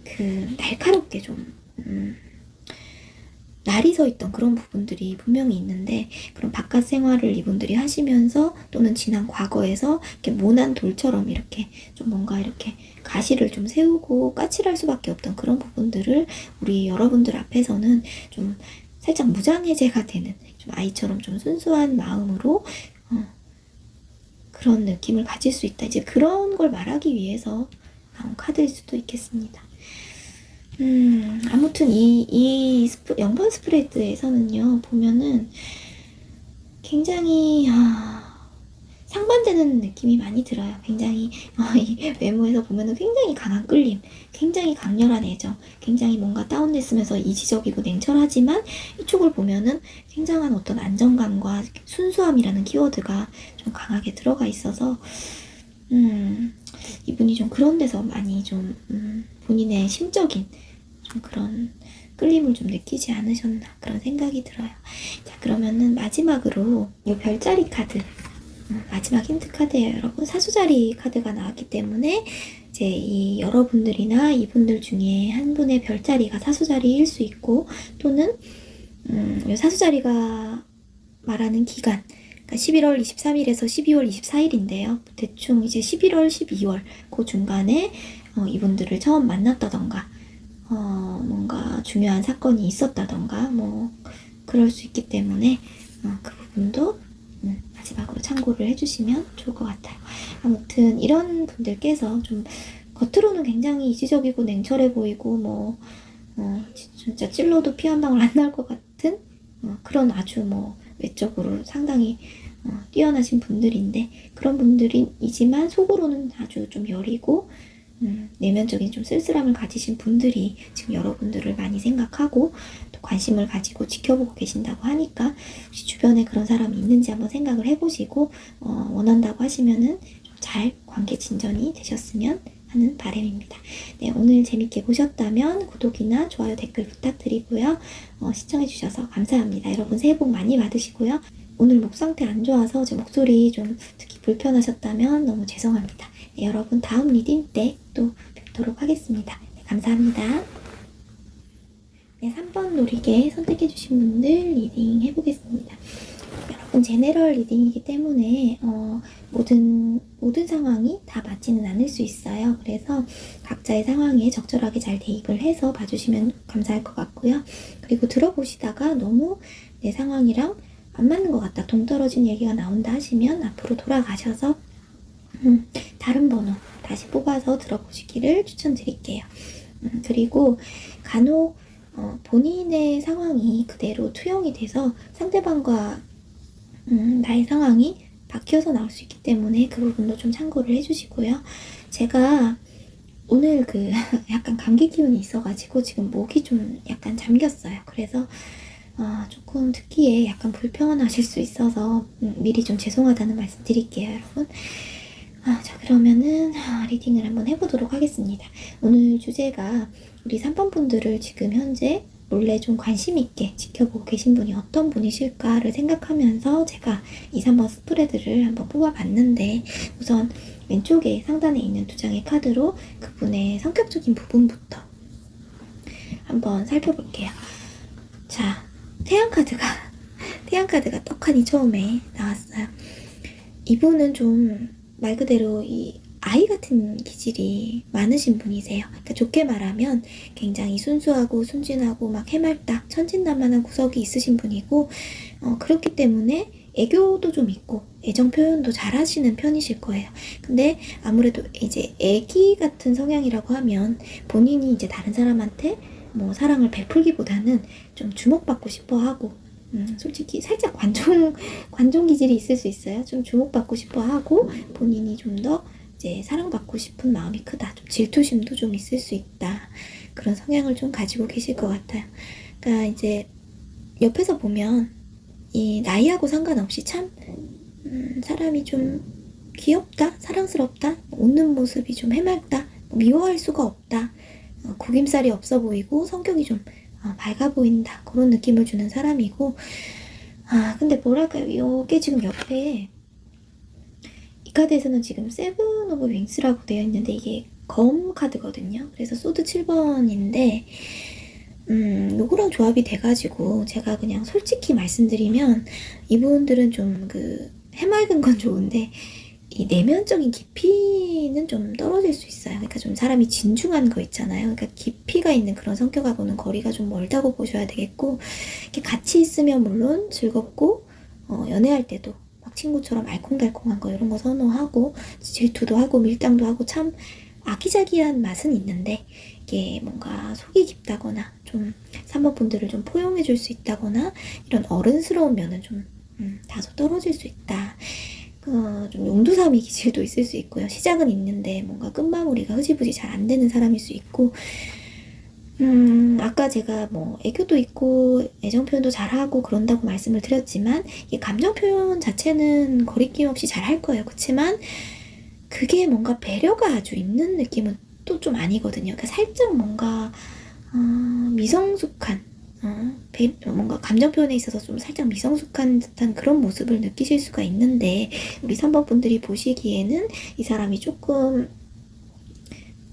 그 날카롭게 좀 날이 서 있던 그런 부분들이 분명히 있는데, 그런 바깥 생활을 이분들이 하시면서 또는 지난 과거에서 이렇게 모난 돌처럼 이렇게 좀 뭔가 이렇게 가시를 좀 세우고 까칠할 수밖에 없던 그런 부분들을 우리 여러분들 앞에서는 좀 살짝 무장해제가 되는, 좀 아이처럼 좀 순수한 마음으로 그런 느낌을 가질 수 있다. 이제 그런 걸 말하기 위해서 나온 카드일 수도 있겠습니다. 아무튼 이 영번 스프레드에서는요, 보면은 굉장히 상반되는 느낌이 많이 들어요. 굉장히 이 외모에서 보면은 굉장히 강한 끌림, 굉장히 강렬한 애정, 굉장히 뭔가 다운됐으면서 이지적이고 냉철하지만, 이쪽을 보면은 굉장한 어떤 안정감과 순수함이라는 키워드가 좀 강하게 들어가 있어서 이분이 좀 그런 데서 많이 좀 본인의 심적인 좀 그런 끌림을 좀 느끼지 않으셨나, 그런 생각이 들어요. 자, 그러면은 마지막으로 이 별자리 카드, 마지막 힌트 카드예요, 여러분. 사수자리 카드가 나왔기 때문에 이제 이 여러분들이나 이분들 중에 한 분의 별자리가 사수자리일 수 있고, 또는 이 사수자리가 말하는 기간, 그러니까 11월 23일에서 12월 24일인데요. 대충 이제 11월, 12월 그 중간에 이분들을 처음 만났다던가, 뭔가 중요한 사건이 있었다던가, 뭐 그럴 수 있기 때문에 그 부분도 마지막으로 참고를 해주시면 좋을 것 같아요. 아무튼 이런 분들께서 좀 겉으로는 굉장히 이지적이고 냉철해 보이고 뭐 진짜 찔러도 피 한 방울 안 나올 것 같은 그런 아주 뭐 외적으로 상당히 뛰어나신 분들인데, 그런 분들이지만 속으로는 아주 좀 여리고 내면적인 좀 쓸쓸함을 가지신 분들이 지금 여러분들을 많이 생각하고 또 관심을 가지고 지켜보고 계신다고 하니까, 혹시 주변에 그런 사람이 있는지 한번 생각을 해보시고 원한다고 하시면은 좀 잘 관계 진전이 되셨으면 하는 바람입니다. 네, 오늘 재밌게 보셨다면 구독이나 좋아요, 댓글 부탁드리고요. 시청해주셔서 감사합니다. 여러분 새해 복 많이 받으시고요. 오늘 목 상태 안 좋아서 제 목소리 좀 특히 불편하셨다면 너무 죄송합니다. 네, 여러분 다음 리딩 때 또 뵙도록 하겠습니다. 네, 감사합니다. 네, 3번 노리개 선택해주신 분들 리딩 해보겠습니다. 여러분 제네럴 리딩이기 때문에 모든 상황이 다 맞지는 않을 수 있어요. 그래서 각자의 상황에 적절하게 잘 대입을 해서 봐주시면 감사할 것 같고요. 그리고 들어보시다가 너무 내 상황이랑 안 맞는 것 같다, 동떨어진 얘기가 나온다 하시면 앞으로 돌아가셔서 다른 번호 다시 뽑아서 들어보시기를 추천드릴게요. 그리고 간혹 본인의 상황이 그대로 투영이 돼서 상대방과 나의 상황이 바뀌어서 나올 수 있기 때문에 그 부분도 좀 참고를 해주시고요. 제가 오늘 약간 감기 기운이 있어가지고 지금 목이 좀 약간 잠겼어요. 그래서 조금 듣기에 약간 불편하실 수 있어서 미리 좀 죄송하다는 말씀 드릴게요, 여러분. 자, 그러면은 리딩을 한번 해보도록 하겠습니다. 오늘 주제가 우리 3번 분들을 지금 현재 몰래 좀 관심 있게 지켜보고 계신 분이 어떤 분이실까를 생각하면서 제가 2, 3번 스프레드를 한번 뽑아봤는데, 우선 왼쪽에 상단에 있는 2장의 카드로 그분의 성격적인 부분부터 한번 살펴볼게요. 자, 태양 카드가 떡하니 처음에 나왔어요. 이분은 좀 말 그대로 이 아이 같은 기질이 많으신 분이세요. 그러니까 좋게 말하면 굉장히 순수하고 순진하고 막 해맑다, 천진난만한 구석이 있으신 분이고, 그렇기 때문에 애교도 좀 있고 애정 표현도 잘 하시는 편이실 거예요. 근데 아무래도 이제 애기 같은 성향이라고 하면 본인이 이제 다른 사람한테 뭐 사랑을 베풀기보다는 좀 주목받고 싶어 하고, 솔직히 살짝 관종 기질이 있을 수 있어요. 좀 주목받고 싶어 하고 본인이 좀 더 이제 사랑받고 싶은 마음이 크다, 좀 질투심도 좀 있을 수 있다, 그런 성향을 좀 가지고 계실 것 같아요. 그러니까 이제 옆에서 보면 이 나이하고 상관없이 참 사람이 좀 귀엽다, 사랑스럽다, 웃는 모습이 좀 해맑다, 미워할 수가 없다, 구김살이 없어 보이고 성격이 좀 밝아 보인다, 그런 느낌을 주는 사람이고, 근데 뭐랄까요, 이게 지금 옆에 이 카드에서는 지금 세븐 오브 윙스라고 되어 있는데 이게 검 카드거든요. 그래서 소드 7번인데 요거랑 조합이 돼가지고 제가 그냥 솔직히 말씀드리면 이분들은 좀 해맑은 건 좋은데 이 내면적인 깊이는 좀 떨어질 수 있어요. 그러니까 좀 사람이 진중한 거 있잖아요. 그러니까 깊이가 있는 그런 성격하고는 거리가 좀 멀다고 보셔야 되겠고, 이렇게 같이 있으면 물론 즐겁고 연애할 때도 막 친구처럼 알콩달콩한 거 이런 거 선호하고 질투도 하고 밀당도 하고 참 아기자기한 맛은 있는데, 이게 뭔가 속이 깊다거나 좀 3번 분들을 좀 포용해 줄 수 있다거나 이런 어른스러운 면은 좀 다소 떨어질 수 있다. 좀 용두사미 기질도 있을 수 있고요. 시작은 있는데 뭔가 끝마무리가 흐지부지 잘 안 되는 사람일 수 있고, 아까 제가 뭐 애교도 있고 애정 표현도 잘하고 그런다고 말씀을 드렸지만, 이 감정 표현 자체는 거리낌 없이 잘 할 거예요. 그렇지만 그게 뭔가 배려가 아주 있는 느낌은 또 좀 아니거든요. 그러니까 살짝 뭔가 미성숙한, 뭔가 감정 표현에 있어서 좀 살짝 미성숙한 듯한 그런 모습을 느끼실 수가 있는데, 우리 3번 분들이 보시기에는 이 사람이 조금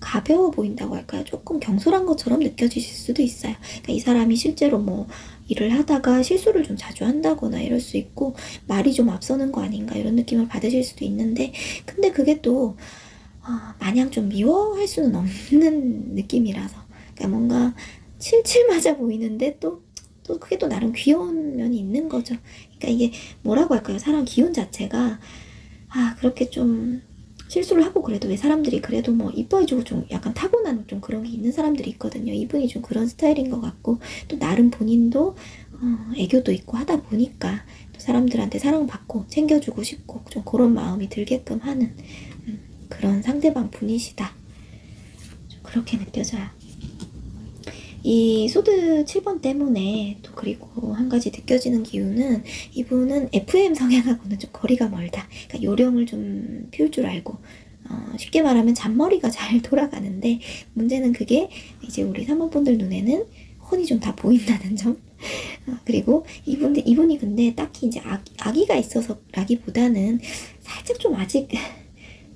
가벼워 보인다고 할까요? 조금 경솔한 것처럼 느껴지실 수도 있어요. 그러니까 이 사람이 실제로 뭐 일을 하다가 실수를 좀 자주 한다거나 이럴 수 있고, 말이 좀 앞서는 거 아닌가 이런 느낌을 받으실 수도 있는데, 근데 그게 또 마냥 좀 미워할 수는 없는 느낌이라서, 그러니까 뭔가 칠칠 맞아 보이는데 또 그게 또 나름 귀여운 면이 있는 거죠. 그러니까 이게 뭐라고 할까요? 사람 기운 자체가 그렇게 좀 실수를 하고 그래도 왜 사람들이 그래도 뭐 이뻐해주고 좀 약간 타고난 좀 그런 게 있는 사람들이 있거든요. 이분이 좀 그런 스타일인 것 같고, 또 나름 본인도 애교도 있고 하다 보니까 또 사람들한테 사랑받고 챙겨주고 싶고 좀 그런 마음이 들게끔 하는 그런 상대방 분이시다, 좀 그렇게 느껴져요. 이 소드 7번 때문에 또 그리고 한 가지 느껴지는 기운은, 이분은 FM 성향하고는 좀 거리가 멀다. 그러니까 요령을 좀 피울 줄 알고, 쉽게 말하면 잔머리가 잘 돌아가는데, 문제는 그게 이제 우리 3번 분들 눈에는 혼이 좀 다 보인다는 점. 그리고 이분이 근데 딱히 이제 아기가 있어서라기보다는 살짝 좀 아직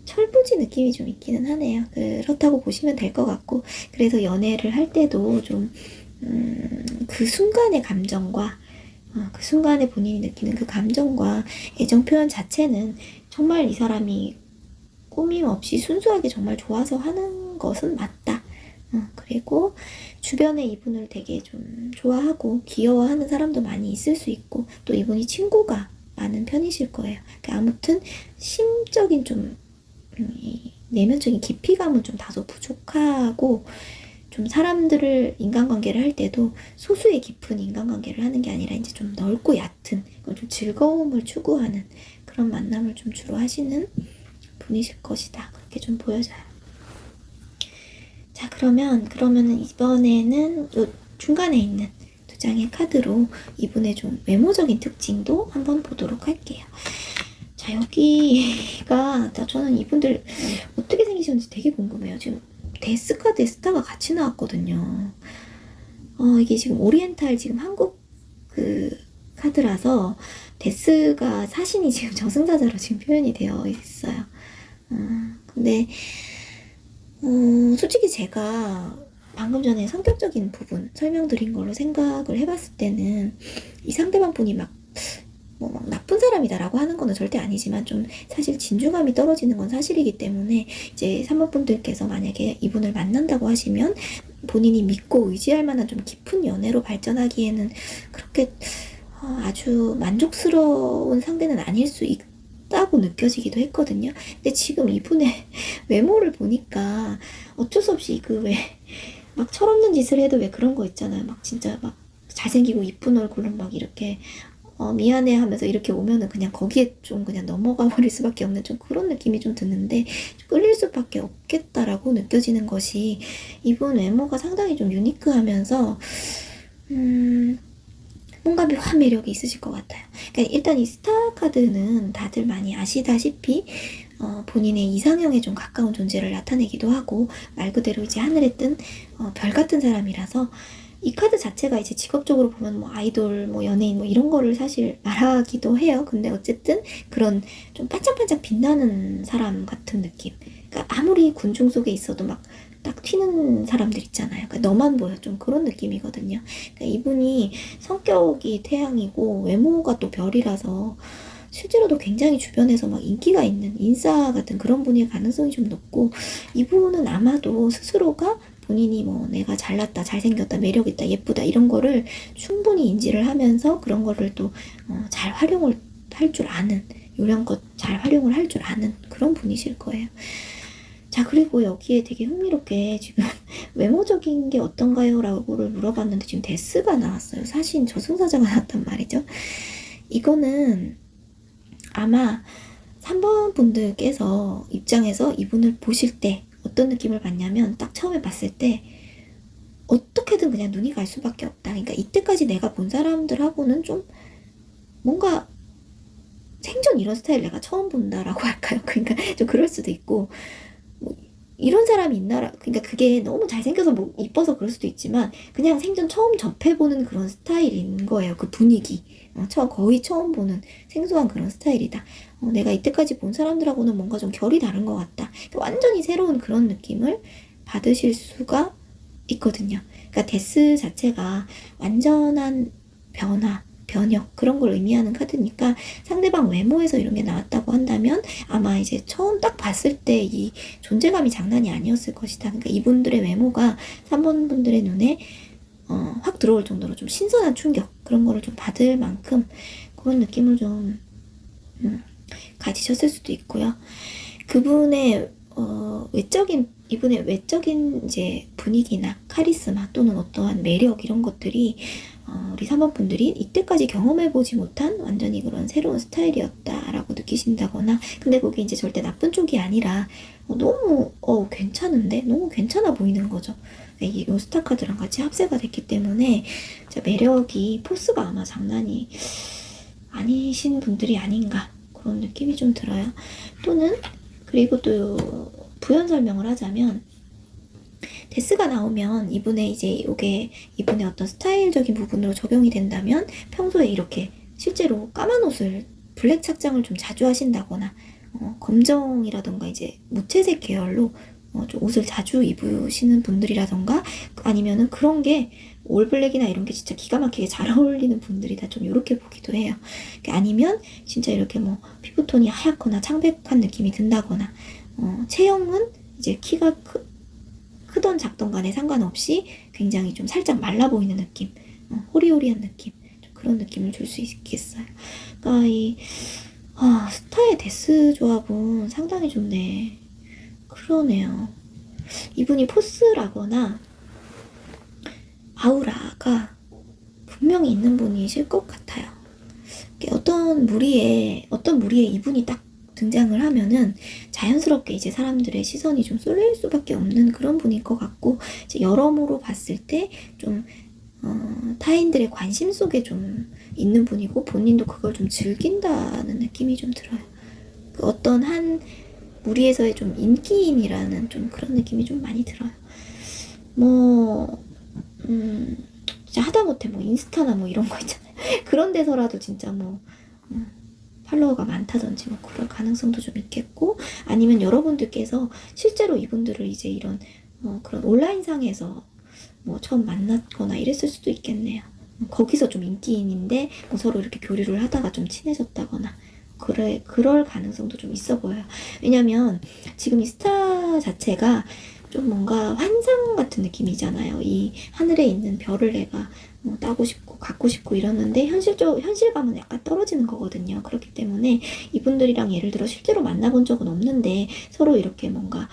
철부지 느낌이 좀 있기는 하네요. 그렇다고 보시면 될 것 같고, 그래서 연애를 할 때도 좀 그 순간의 감정과 그 순간에 본인이 느끼는 그 감정과 애정 표현 자체는 정말 이 사람이 꾸밈 없이 순수하게 정말 좋아서 하는 것은 맞다. 그리고 주변에 이분을 되게 좀 좋아하고 귀여워하는 사람도 많이 있을 수 있고, 또 이분이 친구가 많은 편이실 거예요. 그러니까 아무튼 심적인 좀 내면적인 깊이감은 좀 다소 부족하고, 좀 사람들을 인간관계를 할 때도 소수의 깊은 인간관계를 하는 게 아니라 이제 좀 넓고 얕은, 좀 즐거움을 추구하는 그런 만남을 좀 주로 하시는 분이실 것이다. 그렇게 좀 보여져요. 자, 그러면은 이번에는 요 중간에 있는 두 장의 카드로 이분의 좀 외모적인 특징도 한번 보도록 할게요. 자, 여기가 저는 이분들 어떻게 생기셨는지 되게 궁금해요. 지금 데스 카드에 스타가 같이 나왔거든요. 이게 지금 오리엔탈 지금 한국 그 카드라서 데스가 사신이 지금 저승사자로 지금 표현이 되어 있어요. 근데 솔직히 제가 방금 전에 성격적인 부분 설명드린 걸로 생각을 해봤을 때는 이 상대방 분이 막 나쁜 사람이다라고 하는 거는 절대 아니지만, 좀 사실 진중함이 떨어지는 건 사실이기 때문에, 이제 3번 분들께서 만약에 이분을 만난다고 하시면 본인이 믿고 의지할 만한 좀 깊은 연애로 발전하기에는 그렇게 아주 만족스러운 상대는 아닐 수 있다고 느껴지기도 했거든요. 근데 지금 이분의 외모를 보니까 어쩔 수 없이 막 철없는 짓을 해도 왜 그런 거 있잖아요. 막 진짜 막 잘생기고 이쁜 얼굴은 막 이렇게 미안해 하면서 이렇게 오면은 그냥 거기에 좀 그냥 넘어가 버릴 수밖에 없는 좀 그런 느낌이 좀 드는데, 끌릴 수밖에 없겠다라고 느껴지는 것이, 이분 외모가 상당히 좀 유니크하면서 뭔가 묘한 매력이 있으실 것 같아요. 그러니까 일단 이 스타 카드는 다들 많이 아시다시피 본인의 이상형에 좀 가까운 존재를 나타내기도 하고, 말 그대로 이제 하늘에 뜬 별 같은 사람이라서, 이 카드 자체가 이제 직업적으로 보면 뭐 아이돌, 뭐 연예인, 뭐 이런 거를 사실 말하기도 해요. 근데 어쨌든 그런 좀 반짝반짝 빛나는 사람 같은 느낌. 그러니까 아무리 군중 속에 있어도 막 딱 튀는 사람들 있잖아요. 그러니까 너만 보여, 좀 그런 느낌이거든요. 그러니까 이분이 성격이 태양이고 외모가 또 별이라서 실제로도 굉장히 주변에서 막 인기가 있는 인싸 같은 그런 분일 가능성이 좀 높고, 이분은 아마도 스스로가 본인이 뭐 내가 잘났다, 잘생겼다, 매력있다, 예쁘다 이런 거를 충분히 인지를 하면서 그런 거를 또 잘 활용을 할 줄 아는, 요령껏 잘 활용을 할 줄 아는 그런 분이실 거예요. 자, 그리고 여기에 되게 흥미롭게 지금 외모적인 게 어떤가요? 라고를 물어봤는데 지금 데스가 나왔어요. 사신 저승사자가 나왔단 말이죠. 이거는 아마 3번 분들께서 입장에서 이분을 보실 때 어떤 느낌을 받냐면, 딱 처음에 봤을 때 어떻게든 그냥 눈이 갈 수밖에 없다. 그러니까 이때까지 내가 본 사람들하고는 좀 뭔가 생전 이런 스타일 내가 처음 본다라고 할까요? 그러니까 좀 그럴 수도 있고, 뭐 이런 사람이 있나, 그러니까 그게 너무 잘생겨서 뭐 이뻐서 그럴 수도 있지만 그냥 생전 처음 접해보는 그런 스타일인 거예요. 그 분위기. 거의 처음 보는 생소한 그런 스타일이다. 내가 이때까지 본 사람들하고는 뭔가 좀 결이 다른 것 같다. 완전히 새로운 그런 느낌을 받으실 수가 있거든요. 그러니까 데스 자체가 완전한 변화, 변혁, 그런 걸 의미하는 카드니까, 상대방 외모에서 이런 게 나왔다고 한다면 아마 이제 처음 딱 봤을 때 이 존재감이 장난이 아니었을 것이다. 그러니까 이분들의 외모가 3번 분들의 눈에 확 들어올 정도로 좀 신선한 충격, 그런 거를 좀 받을 만큼 그런 느낌을 좀 가지셨을 수도 있고요. 그분의 이분의 외적인 이제 분위기나 카리스마 또는 어떠한 매력, 이런 것들이 우리 3번 분들이 이때까지 경험해보지 못한 완전히 그런 새로운 스타일이었다라고 느끼신다거나, 근데 그게 이제 절대 나쁜 쪽이 아니라 너무 괜찮은데? 너무 괜찮아 보이는 거죠. 이 스타 카드랑 같이 합세가 됐기 때문에 매력이, 포스가 아마 장난이 아니신 분들이 아닌가, 그런 느낌이 좀 들어요. 또는 그리고 또 부연 설명을 하자면, 데스가 나오면 이분의 이분의 어떤 스타일적인 부분으로 적용이 된다면, 평소에 이렇게 실제로 까만 옷을, 블랙 착장을 좀 자주 하신다거나, 검정이라던가 이제 무채색 계열로 좀 옷을 자주 입으시는 분들이라던가 아니면은 그런 게 올블랙이나 이런 게 진짜 기가 막히게 잘 어울리는 분들이다. 좀 이렇게 보기도 해요. 아니면 진짜 이렇게 뭐 피부톤이 하얗거나 창백한 느낌이 든다거나 체형은 이제 키가 크던 작던 간에 상관없이 굉장히 좀 살짝 말라 보이는 느낌, 호리호리한 느낌, 좀 그런 느낌을 줄 수 있겠어요. 그러니까 스타의 데스 조합은 상당히 좋네. 그러네요. 이분이 포스라거나 아우라가 분명히 있는 분이실 것 같아요. 어떤 무리에 이분이 딱 등장을 하면은 자연스럽게 이제 사람들의 시선이 좀 쏠릴 수밖에 없는 그런 분일 것 같고, 이제 여러모로 봤을 때 좀 타인들의 관심 속에 좀 있는 분이고 본인도 그걸 좀 즐긴다는 느낌이 좀 들어요. 어떤 한 무리에서의 좀 인기인이라는 좀 그런 느낌이 좀 많이 들어요. 진짜 하다못해 뭐 인스타나 뭐 이런 거 있잖아요. 그런 데서라도 진짜 팔로워가 많다든지 뭐 그럴 가능성도 좀 있겠고, 아니면 여러분들께서 실제로 이분들을 이제 이런 그런 온라인상에서 처음 만났거나 이랬을 수도 있겠네요. 거기서 좀 인기인인데 서로 이렇게 교류를 하다가 좀 친해졌다거나 그럴 가능성도 좀 있어 보여요. 왜냐면 지금 이 스타 자체가 좀 뭔가 환상 같은 느낌이잖아요. 이 하늘에 있는 별을 내가 따고 싶고 갖고 싶고 이러는데 현실감은 약간 떨어지는 거거든요. 그렇기 때문에 이분들이랑 예를 들어 실제로 만나본 적은 없는데 서로 이렇게 뭔가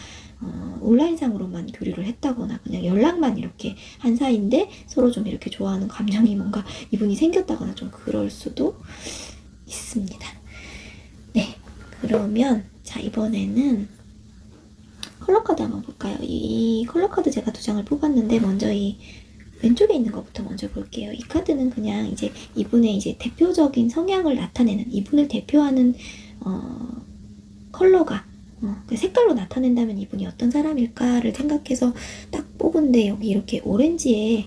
온라인상으로만 교류를 했다거나 그냥 연락만 이렇게 한 사이인데 서로 좀 이렇게 좋아하는 감정이 뭔가 이분이 생겼다거나 좀 그럴 수도 있습니다. 네, 그러면 자 이번에는 컬러 카드 한번 볼까요? 이 컬러 카드 제가 2장을 뽑았는데 먼저 이 왼쪽에 있는 것부터 먼저 볼게요. 이 카드는 그냥 이제 이분의 이제 대표적인 성향을 나타내는, 이분을 대표하는 컬러가 그 색깔로 나타낸다면 이분이 어떤 사람일까를 생각해서 딱 뽑은데, 여기 이렇게 오렌지에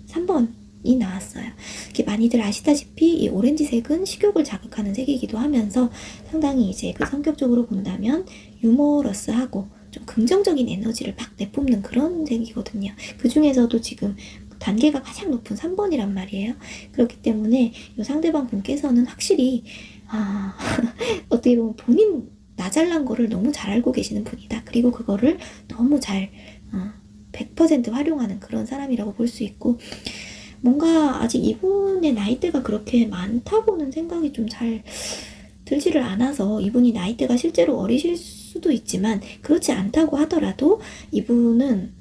3번이 나왔어요. 이렇게 많이들 아시다시피 이 오렌지색은 식욕을 자극하는 색이기도 하면서 상당히 이제 그 성격적으로 본다면 유머러스하고 좀 긍정적인 에너지를 막 내뿜는 그런 색이거든요. 그 중에서도 지금 단계가 가장 높은 3번이란 말이에요. 그렇기 때문에 이 상대방 분께서는 확실히 어떻게 보면 본인 나 잘난 거를 너무 잘 알고 계시는 분이다. 그리고 그거를 너무 잘 100% 활용하는 그런 사람이라고 볼 수 있고, 뭔가 아직 이분의 나이대가 그렇게 많다고는 생각이 좀 잘 들지를 않아서, 이분이 나이대가 실제로 어리실 수도 있지만 그렇지 않다고 하더라도 이분은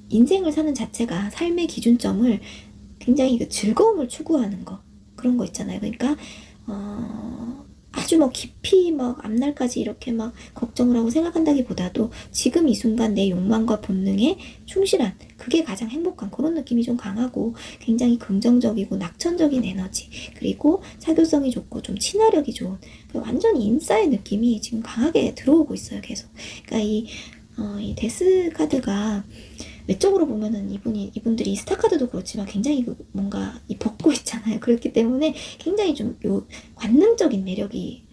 인생을 사는 자체가 삶의 기준점을 굉장히 그 즐거움을 추구하는 거, 그런 거 있잖아요. 그러니까 아주 깊이 앞날까지 이렇게 걱정을 하고 생각한다기보다도 지금 이 순간 내 욕망과 본능에 충실한, 그게 가장 행복한 그런 느낌이 좀 강하고, 굉장히 긍정적이고 낙천적인 에너지, 그리고 사교성이 좋고 좀 친화력이 좋은 완전히 인싸의 느낌이 지금 강하게 들어오고 있어요. 계속. 그러니까 이 데스 카드가 외적으로 보면은 이분들이 스타 카드도 그렇지만 굉장히 뭔가 벗고 있잖아요. 그렇기 때문에 굉장히 좀 관능적인 매력이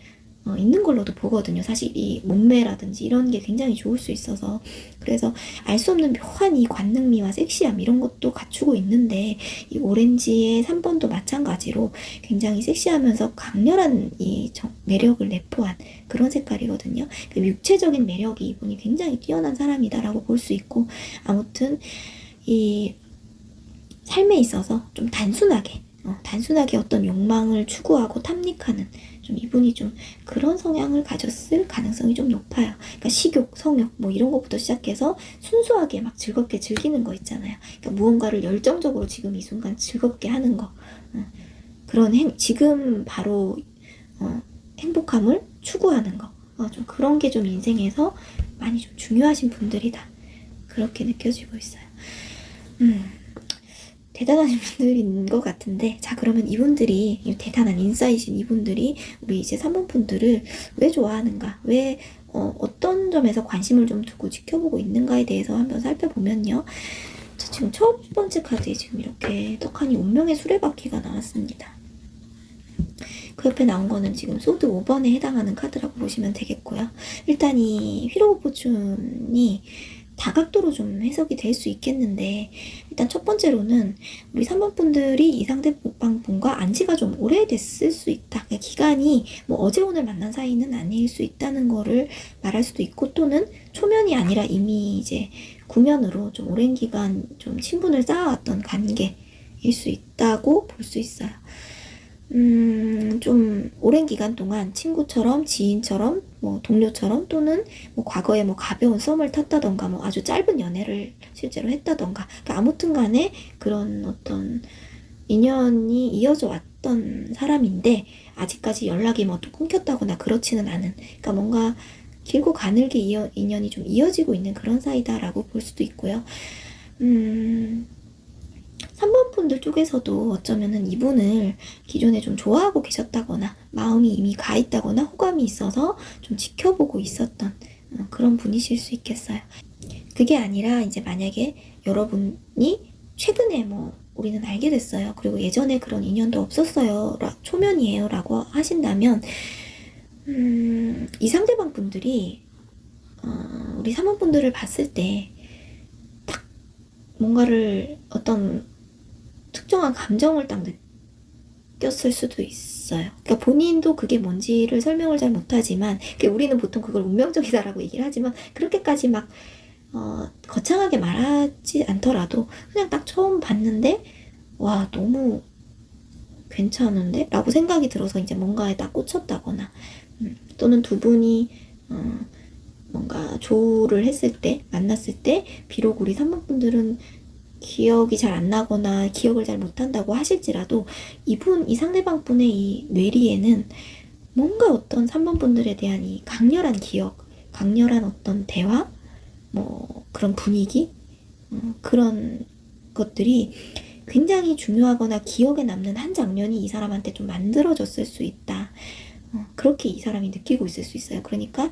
있는 걸로도 보거든요. 사실 이 몸매라든지 이런 게 굉장히 좋을 수 있어서, 그래서 알 수 없는 묘한 이 관능미와 섹시함 이런 것도 갖추고 있는데, 이 오렌지의 3번도 마찬가지로 굉장히 섹시하면서 강렬한 이 매력을 내포한 그런 색깔이거든요. 그 육체적인 매력이 이분이 굉장히 뛰어난 사람이다라고 볼 수 있고, 아무튼 이 삶에 있어서 좀 단순하게 어떤 욕망을 추구하고 탐닉하는, 좀 이분이 좀 그런 성향을 가졌을 가능성이 좀 높아요. 그러니까 식욕, 성욕 이런 것부터 시작해서 순수하게 즐겁게 즐기는 거 있잖아요. 그러니까 무언가를 열정적으로 지금 이 순간 즐겁게 하는 거, 그런 지금 바로 행복함을 추구하는 거, 좀 그런 게 좀 인생에서 많이 좀 중요하신 분들이다, 그렇게 느껴지고 있어요. 대단하신 분들인 것 같은데, 자 그러면 이분들이, 대단한 인싸이신 이분들이 우리 이제 3번 분들을 왜 좋아하는가, 왜 어떤 점에서 관심을 좀 두고 지켜보고 있는가에 대해서 한번 살펴보면요. 자, 지금 첫 번째 카드에 지금 이렇게 떡하니 운명의 수레바퀴가 나왔습니다. 그 옆에 나온 거는 지금 소드 5번에 해당하는 카드라고 보시면 되겠고요. 일단 이 휠 오브 포춘이 다각도로 좀 해석이 될 수 있겠는데, 일단 첫 번째로는 우리 3번 분들이 이 상대방분과 안지가 좀 오래됐을 수 있다. 그러니까 기간이 뭐 어제 오늘 만난 사이는 아닐 수 있다는 거를 말할 수도 있고, 또는 초면이 아니라 이미 이제 구면으로 좀 오랜 기간 좀 친분을 쌓아왔던 관계일 수 있다고 볼 수 있어요. 좀 오랜 기간 동안 친구처럼, 지인처럼, 뭐 동료처럼, 또는 뭐 과거에 뭐 가벼운 썸을 탔다던가, 뭐 아주 짧은 연애를 실제로 했다던가, 그러니까 아무튼 간에 그런 어떤 인연이 이어져 왔던 사람인데, 아직까지 연락이 뭐 또 끊겼다거나 그렇지는 않은, 그러니까 뭔가 길고 가늘게 인연이 좀 이어지고 있는 그런 사이다라고 볼 수도 있고요. 3번 분들 쪽에서도 어쩌면은 이분을 기존에 좀 좋아하고 계셨다거나 마음이 이미 가 있다거나 호감이 있어서 좀 지켜보고 있었던 그런 분이실 수 있겠어요. 그게 아니라 이제 만약에 여러분이 최근에 뭐 우리는 알게 됐어요. 그리고 예전에 그런 인연도 없었어요. 초면이에요. 라고 하신다면 이 상대방 분들이 우리 3번 분들을 봤을 때 딱 뭔가를 어떤 특정한 감정을 딱 느꼈을 수도 있어요. 그러니까 본인도 그게 뭔지를 설명을 잘 못하지만, 우리는 보통 그걸 운명적이다라고 얘기를 하지만, 그렇게까지 막 거창하게 말하지 않더라도 그냥 딱 처음 봤는데 와 너무 괜찮은데? 라고 생각이 들어서 이제 뭔가에 딱 꽂혔다거나, 또는 두 분이 뭔가 조우를 했을 때, 만났을 때, 비록 우리 3번 분들은 기억이 잘 안 나거나 기억을 잘 못한다고 하실지라도 이 상대방 분의 이 뇌리에는 뭔가 어떤 3번 분들에 대한 이 강렬한 기억, 강렬한 어떤 대화, 뭐 그런 분위기, 그런 것들이 굉장히 중요하거나 기억에 남는 한 장면이 이 사람한테 좀 만들어졌을 수 있다. 그렇게 이 사람이 느끼고 있을 수 있어요. 그러니까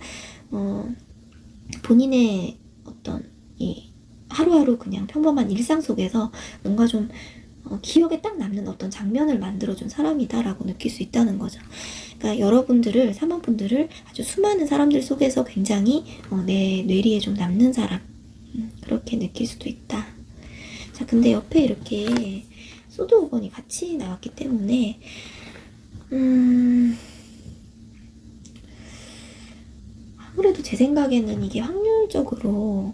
본인의 어떤 이 하루하루 그냥 평범한 일상 속에서 뭔가 좀 기억에 딱 남는 어떤 장면을 만들어준 사람이다라고 느낄 수 있다는 거죠. 그러니까 여러분들을, 3번 분들을 아주 수많은 사람들 속에서 굉장히 내 뇌리에 좀 남는 사람, 그렇게 느낄 수도 있다. 자, 근데 옆에 이렇게 소드 5번이 같이 나왔기 때문에 아무래도 제 생각에는 이게 확률적으로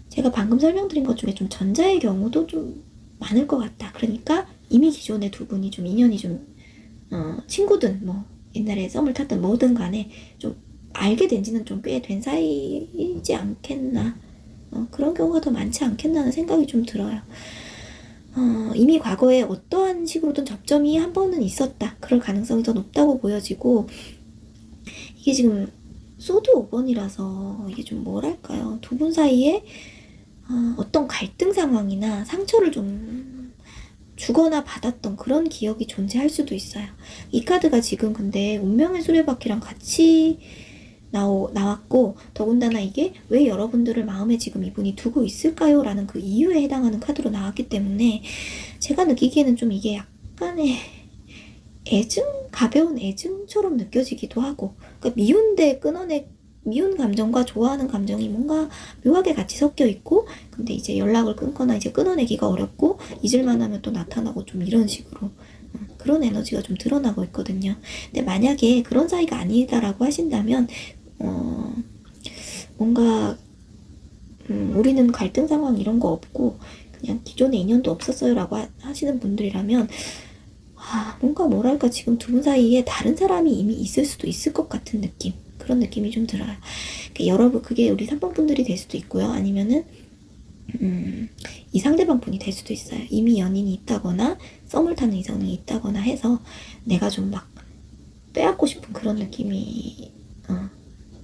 제가 방금 설명드린 것 중에 좀 전자의 경우도 좀 많을 것 같다. 그러니까 이미 기존에 두 분이 좀 인연이 좀 친구든 뭐 옛날에 썸을 탔든 뭐든 간에 좀 알게 된 지는 좀 꽤 된 사이이지 않겠나. 그런 경우가 더 많지 않겠나는 생각이 좀 들어요. 이미 과거에 어떠한 식으로든 접점이 한 번은 있었다. 그럴 가능성이 더 높다고 보여지고, 이게 지금 소드 5번이라서 이게 좀 뭐랄까요. 두 분 사이에 어떤 갈등 상황이나 상처를 좀 주거나 받았던 그런 기억이 존재할 수도 있어요. 이 카드가 지금 근데 운명의 수레바퀴랑 같이 나왔고, 더군다나 이게 왜 여러분들을 마음에 지금 이분이 두고 있을까요? 라는 그 이유에 해당하는 카드로 나왔기 때문에 제가 느끼기에는 좀 이게 약간의 가벼운 애증처럼 느껴지기도 하고, 그러니까 미운 감정과 좋아하는 감정이 뭔가 묘하게 같이 섞여 있고, 근데 이제 연락을 끊거나 이제 끊어내기가 어렵고, 잊을만 하면 또 나타나고 좀 이런 식으로 그런 에너지가 좀 드러나고 있거든요. 근데 만약에 그런 사이가 아니다라고 하신다면 뭔가 우리는 갈등 상황 이런 거 없고 그냥 기존에 인연도 없었어요 라고 하시는 분들이라면 뭔가 뭐랄까 지금 두 분 사이에 다른 사람이 이미 있을 수도 있을 것 같은 느낌, 그런 느낌이 좀 들어요. 여러분, 그게 우리 3번 분들이 될 수도 있고요. 아니면은 이 상대방 분이 될 수도 있어요. 이미 연인이 있다거나 썸을 타는 이성이 있다거나 해서 내가 좀 막 빼앗고 싶은 그런 느낌이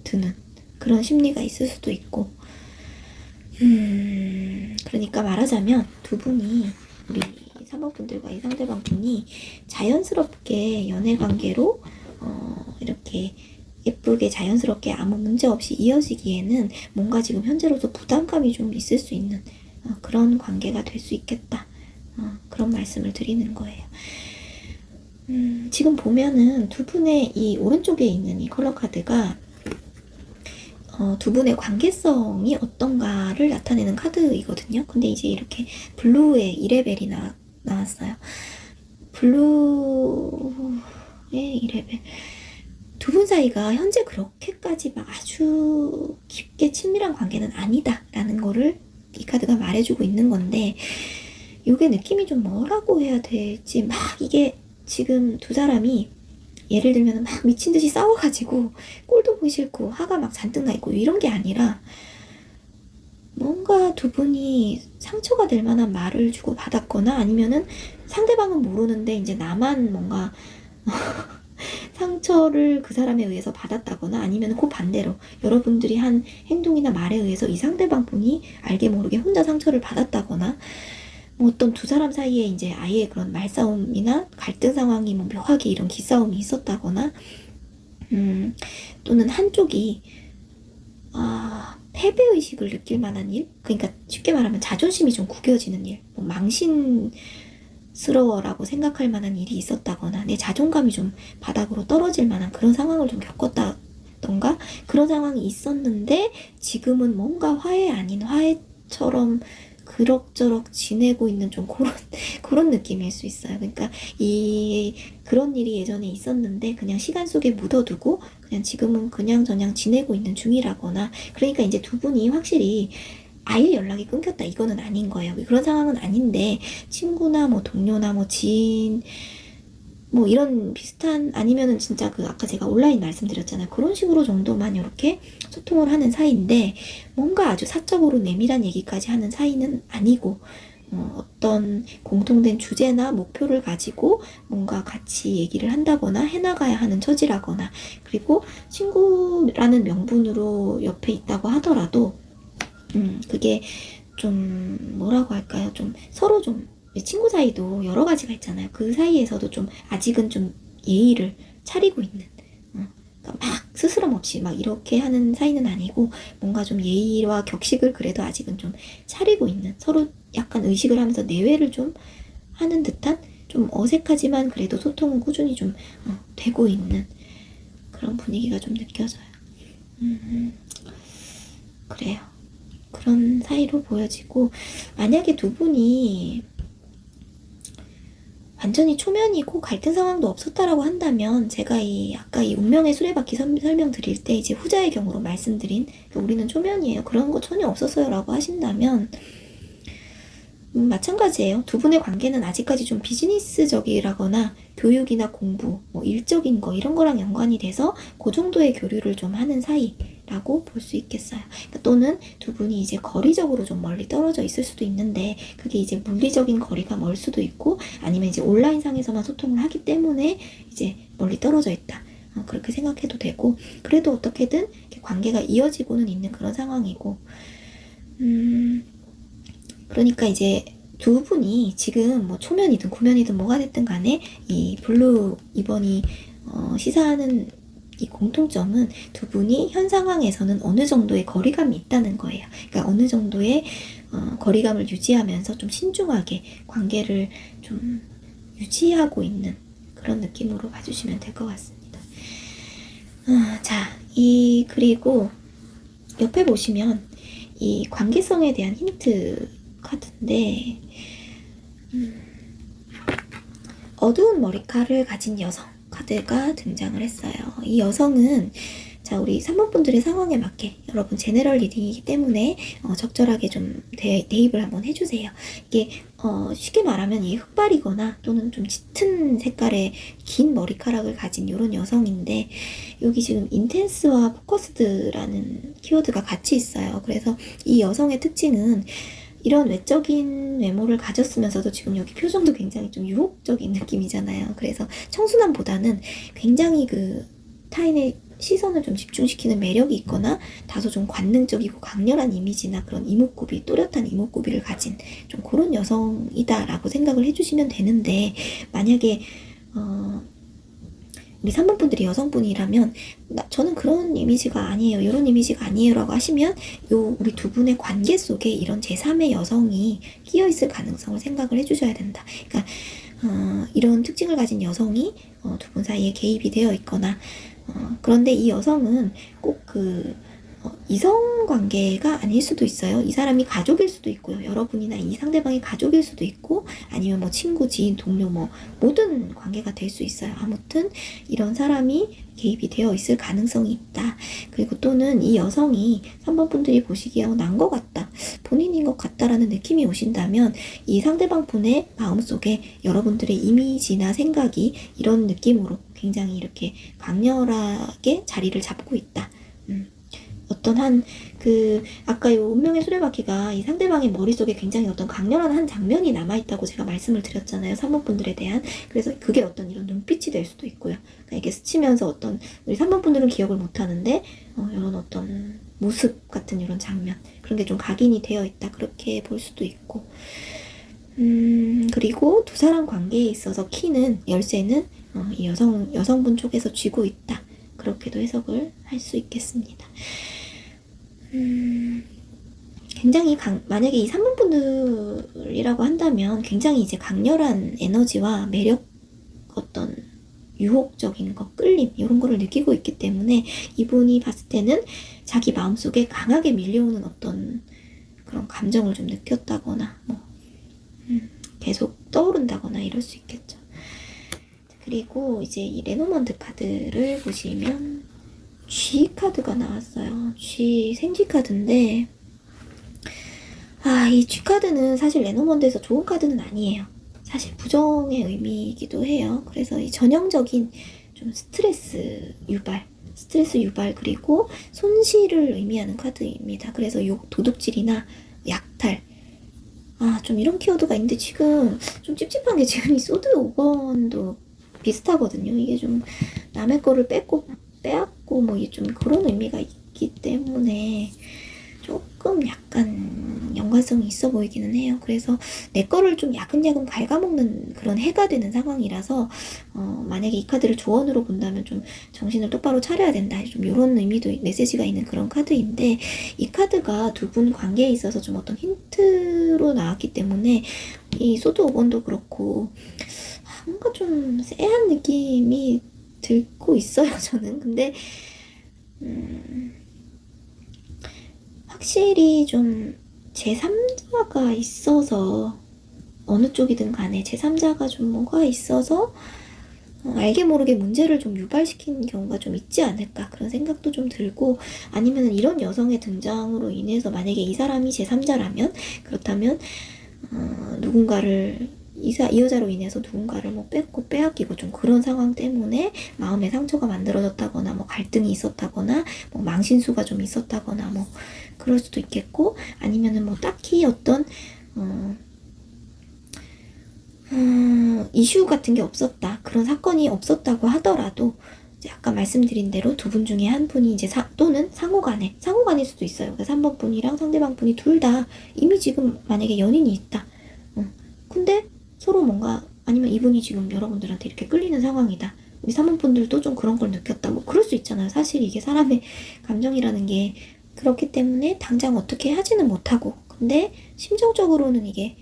드는 그런 심리가 있을 수도 있고, 그러니까 말하자면 두 분이, 우리 3번 분들과 이 상대방 분이 자연스럽게 연애 관계로 이렇게 예쁘게 자연스럽게 아무 문제 없이 이어지기에는 뭔가 지금 현재로서 부담감이 좀 있을 수 있는 그런 관계가 될 수 있겠다. 그런 말씀을 드리는 거예요. 지금 보면은 두 분의 이 오른쪽에 있는 이 컬러 카드가 두 분의 관계성이 어떤가를 나타내는 카드이거든요. 근데 이제 이렇게 블루의 2레벨이 나왔어요. 블루의 2레벨. 두 분 사이가 현재 그렇게까지 막 아주 깊게 친밀한 관계는 아니다라는 거를 이 카드가 말해주고 있는 건데, 요게 느낌이 좀 뭐라고 해야 될지, 막 이게 지금 두 사람이 예를 들면 막 미친 듯이 싸워가지고 꼴도 보기 싫고 화가 막 잔뜩 나 있고 이런 게 아니라, 뭔가 두 분이 상처가 될 만한 말을 주고 받았거나, 아니면은 상대방은 모르는데 이제 나만 뭔가 상처를 그 사람에 의해서 받았다거나, 아니면 그 반대로 여러분들이 한 행동이나 말에 의해서 이 상대방 분이 알게 모르게 혼자 상처를 받았다거나, 뭐 어떤 두 사람 사이에 이제 아예 그런 말싸움이나 갈등 상황이 뭐 묘하게 이런 기싸움이 있었다거나, 또는 한쪽이 패배의식을 느낄 만한 일? 그러니까 쉽게 말하면 자존심이 좀 구겨지는 일, 뭐 망신스러워라고 생각할 만한 일이 있었다거나, 내 자존감이 좀 바닥으로 떨어질 만한 그런 상황을 좀 겪었다던가, 그런 상황이 있었는데 지금은 뭔가 화해 아닌 화해처럼 그럭저럭 지내고 있는 좀 그런 느낌일 수 있어요. 그러니까 그런 일이 예전에 있었는데 그냥 시간 속에 묻어두고 그냥 지금은 그냥저냥 지내고 있는 중이라거나, 그러니까 이제 두 분이 확실히 아예 연락이 끊겼다 이거는 아닌 거예요. 그런 상황은 아닌데, 친구나 뭐 동료나 뭐 지인 뭐 이런 비슷한, 아니면은 진짜 그 아까 제가 온라인 말씀드렸잖아요. 그런 식으로 정도만 이렇게 소통을 하는 사이인데, 뭔가 아주 사적으로 내밀한 얘기까지 하는 사이는 아니고, 어떤 공통된 주제나 목표를 가지고 뭔가 같이 얘기를 한다거나 해나가야 하는 처지라거나, 그리고 친구라는 명분으로 옆에 있다고 하더라도 그게 좀 뭐라고 할까요? 좀 서로 좀, 친구 사이도 여러 가지가 있잖아요. 그 사이에서도 좀 아직은 좀 예의를 차리고 있는, 그러니까 막 스스럼 없이 막 이렇게 하는 사이는 아니고, 뭔가 좀 예의와 격식을 그래도 아직은 좀 차리고 있는, 서로 약간 의식을 하면서 내외를 좀 하는 듯한, 좀 어색하지만 그래도 소통은 꾸준히 좀 되고 있는 그런 분위기가 좀 느껴져요. 그래요. 그런 사이로 보여지고, 만약에 두 분이 완전히 초면이고 갈등 상황도 없었다라고 한다면, 제가 아까 이 운명의 수레바퀴 설명드릴 때 이제 후자의 경우로 말씀드린 우리는 초면이에요, 그런 거 전혀 없었어요 라고 하신다면, 마찬가지예요. 두 분의 관계는 아직까지 좀 비즈니스적이라거나 교육이나 공부, 뭐 일적인 거 이런 거랑 연관이 돼서 그 정도의 교류를 좀 하는 사이라고 볼 수 있겠어요. 그러니까 또는 두 분이 이제 거리적으로 좀 멀리 떨어져 있을 수도 있는데, 그게 이제 물리적인 거리가 멀 수도 있고, 아니면 이제 온라인상에서만 소통을 하기 때문에 이제 멀리 떨어져 있다, 그렇게 생각해도 되고, 그래도 어떻게든 관계가 이어지고는 있는 그런 상황이고, 그러니까 이제 두 분이 지금 뭐 초면이든 구면이든 뭐가 됐든 간에 이 블루 2번이 시사하는 이 공통점은, 두 분이 현 상황에서는 어느 정도의 거리감이 있다는 거예요. 그러니까 어느 정도의 거리감을 유지하면서 좀 신중하게 관계를 좀 유지하고 있는 그런 느낌으로 봐주시면 될 것 같습니다. 자, 그리고 옆에 보시면 이 관계성에 대한 힌트 카드인데, 어두운 머리카락을 가진 여성 카드가 등장을 했어요. 이 여성은, 자, 우리 3번 분들의 상황에 맞게, 여러분 제너럴 리딩이기 때문에 적절하게 좀 대입을 한번 해주세요. 이게 쉽게 말하면 이 흑발이거나 또는 좀 짙은 색깔의 긴 머리카락을 가진 이런 여성인데, 여기 지금 인텐스와 포커스드라는 키워드가 같이 있어요. 그래서 이 여성의 특징은 이런 외적인 외모를 가졌으면서도 지금 여기 표정도 굉장히 좀 유혹적인 느낌이잖아요. 그래서 청순함보다는 굉장히 그 타인의 시선을 좀 집중시키는 매력이 있거나, 다소 좀 관능적이고 강렬한 이미지나 그런 이목구비, 또렷한 이목구비를 가진 좀 그런 여성이다라고 생각을 해주시면 되는데, 만약에 우리 3번 분들이 여성분이라면 저는 그런 이미지가 아니에요, 이런 이미지가 아니에요 라고 하시면, 우리 두 분의 관계 속에 이런 제3의 여성이 끼어있을 가능성을 생각을 해주셔야 된다. 그러니까 이런 특징을 가진 여성이 두 분 사이에 개입이 되어 있거나 그런데 이 여성은 꼭 이성 관계가 아닐 수도 있어요. 이 사람이 가족일 수도 있고요. 여러분이나 이 상대방이 가족일 수도 있고 아니면 뭐 친구, 지인, 동료 뭐 모든 관계가 될 수 있어요. 아무튼 이런 사람이 개입이 되어 있을 가능성이 있다. 그리고 또는 이 여성이 3번 분들이 보시기에 난 것 같다. 본인인 것 같다라는 느낌이 오신다면 이 상대방 분의 마음속에 여러분들의 이미지나 생각이 이런 느낌으로 굉장히 이렇게 강렬하게 자리를 잡고 있다. 어떤 아까 이 운명의 수레바퀴가 이 상대방의 머릿속에 굉장히 어떤 강렬한 한 장면이 남아있다고 제가 말씀을 드렸잖아요. 3번 분들에 대한. 그래서 그게 어떤 이런 눈빛이 될 수도 있고요. 그러니까 이게 스치면서 우리 3번 분들은 기억을 못 하는데, 이런 어떤 모습 같은 이런 장면. 그런 게 좀 각인이 되어 있다. 그렇게 볼 수도 있고. 그리고 두 사람 관계에 있어서 열쇠는 이 여성분 쪽에서 쥐고 있다. 그렇게도 해석을 할 수 있겠습니다. 굉장히 만약에 이 3번 분들이라고 한다면 굉장히 이제 강렬한 에너지와 매력, 어떤 유혹적인 거, 끌림 이런 거를 느끼고 있기 때문에 이분이 봤을 때는 자기 마음속에 강하게 밀려오는 어떤 그런 감정을 좀 느꼈다거나 계속 떠오른다거나 이럴 수 있겠죠. 그리고 이제 이 레노먼드 카드를 보시면 G 카드가 나왔어요. 생쥐 카드인데 이 G 카드는 사실 레노먼드에서 좋은 카드는 아니에요. 사실 부정의 의미이기도 해요. 그래서 이 전형적인 좀 스트레스 유발 그리고 손실을 의미하는 카드입니다. 그래서 도둑질이나 약탈 좀 이런 키워드가 있는데 지금 좀 찝찝한 게 지금 이 소드 5번도 비슷하거든요. 이게 좀 남의 거를 빼앗고 뭐 이게 좀 그런 의미가 있기 때문에 조금 약간 연관성이 있어 보이기는 해요. 그래서 내 거를 좀 야금야금 갉아먹는 그런 해가 되는 상황이라서 만약에 이 카드를 조언으로 본다면 좀 정신을 똑바로 차려야 된다. 좀 이런 의미도 메시지가 있는 그런 카드인데 이 카드가 두 분 관계에 있어서 좀 어떤 힌트로 나왔기 때문에 이 소드 5번도 그렇고 뭔가 좀 쎄한 느낌이 들고 있어요, 저는. 근데 확실히 좀 제3자가 있어서 어느 쪽이든 간에 제3자가 좀 뭐가 있어서 알게 모르게 문제를 좀 유발시킨 경우가 좀 있지 않을까 그런 생각도 좀 들고 아니면 이런 여성의 등장으로 인해서 만약에 이 사람이 제3자라면 그렇다면 누군가를 이 여자로 인해서 누군가를 뭐 뺏고 빼앗기고 좀 그런 상황 때문에 마음의 상처가 만들어졌다거나 뭐 갈등이 있었다거나 뭐 망신수가 좀 있었다거나 뭐 그럴 수도 있겠고 아니면은 뭐 딱히 어떤 이슈 같은 게 없었다 그런 사건이 없었다고 하더라도 이제 아까 말씀드린 대로 두 분 중에 한 분이 이제 또는 상호간일 수도 있어요. 그러니까 3번 분이랑 상대방 분이 둘 다 이미 지금 만약에 연인이 있다. 근데 서로 뭔가 아니면 이분이 지금 여러분들한테 이렇게 끌리는 상황이다. 우리 3번 분들도 좀 그런 걸 느꼈다. 뭐 그럴 수 있잖아요. 사실 이게 사람의 감정이라는 게 그렇기 때문에 당장 어떻게 하지는 못하고 근데 심정적으로는 이게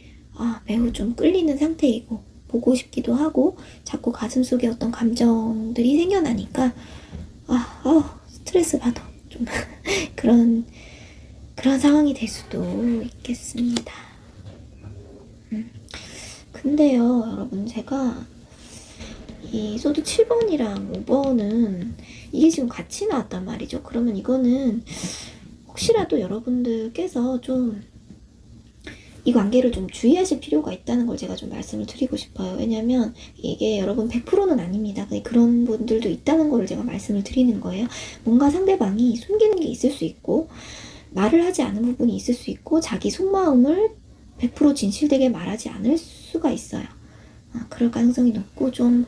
매우 좀 끌리는 상태이고 보고 싶기도 하고 자꾸 가슴속에 어떤 감정들이 생겨나니까 스트레스 받아 좀 그런 상황이 될 수도 있겠습니다. 근데요 여러분 제가 이 소드 7번이랑 5번은 이게 지금 같이 나왔단 말이죠. 그러면 이거는 혹시라도 여러분들께서 좀 이 관계를 좀 주의하실 필요가 있다는 걸 제가 좀 말씀을 드리고 싶어요. 왜냐면 이게 여러분 100%는 아닙니다. 그런 분들도 있다는 걸 제가 말씀을 드리는 거예요. 뭔가 상대방이 숨기는 게 있을 수 있고 말을 하지 않은 부분이 있을 수 있고 자기 속마음을 100% 진실되게 말하지 않을 수가 있어요. 그럴 가능성이 높고 좀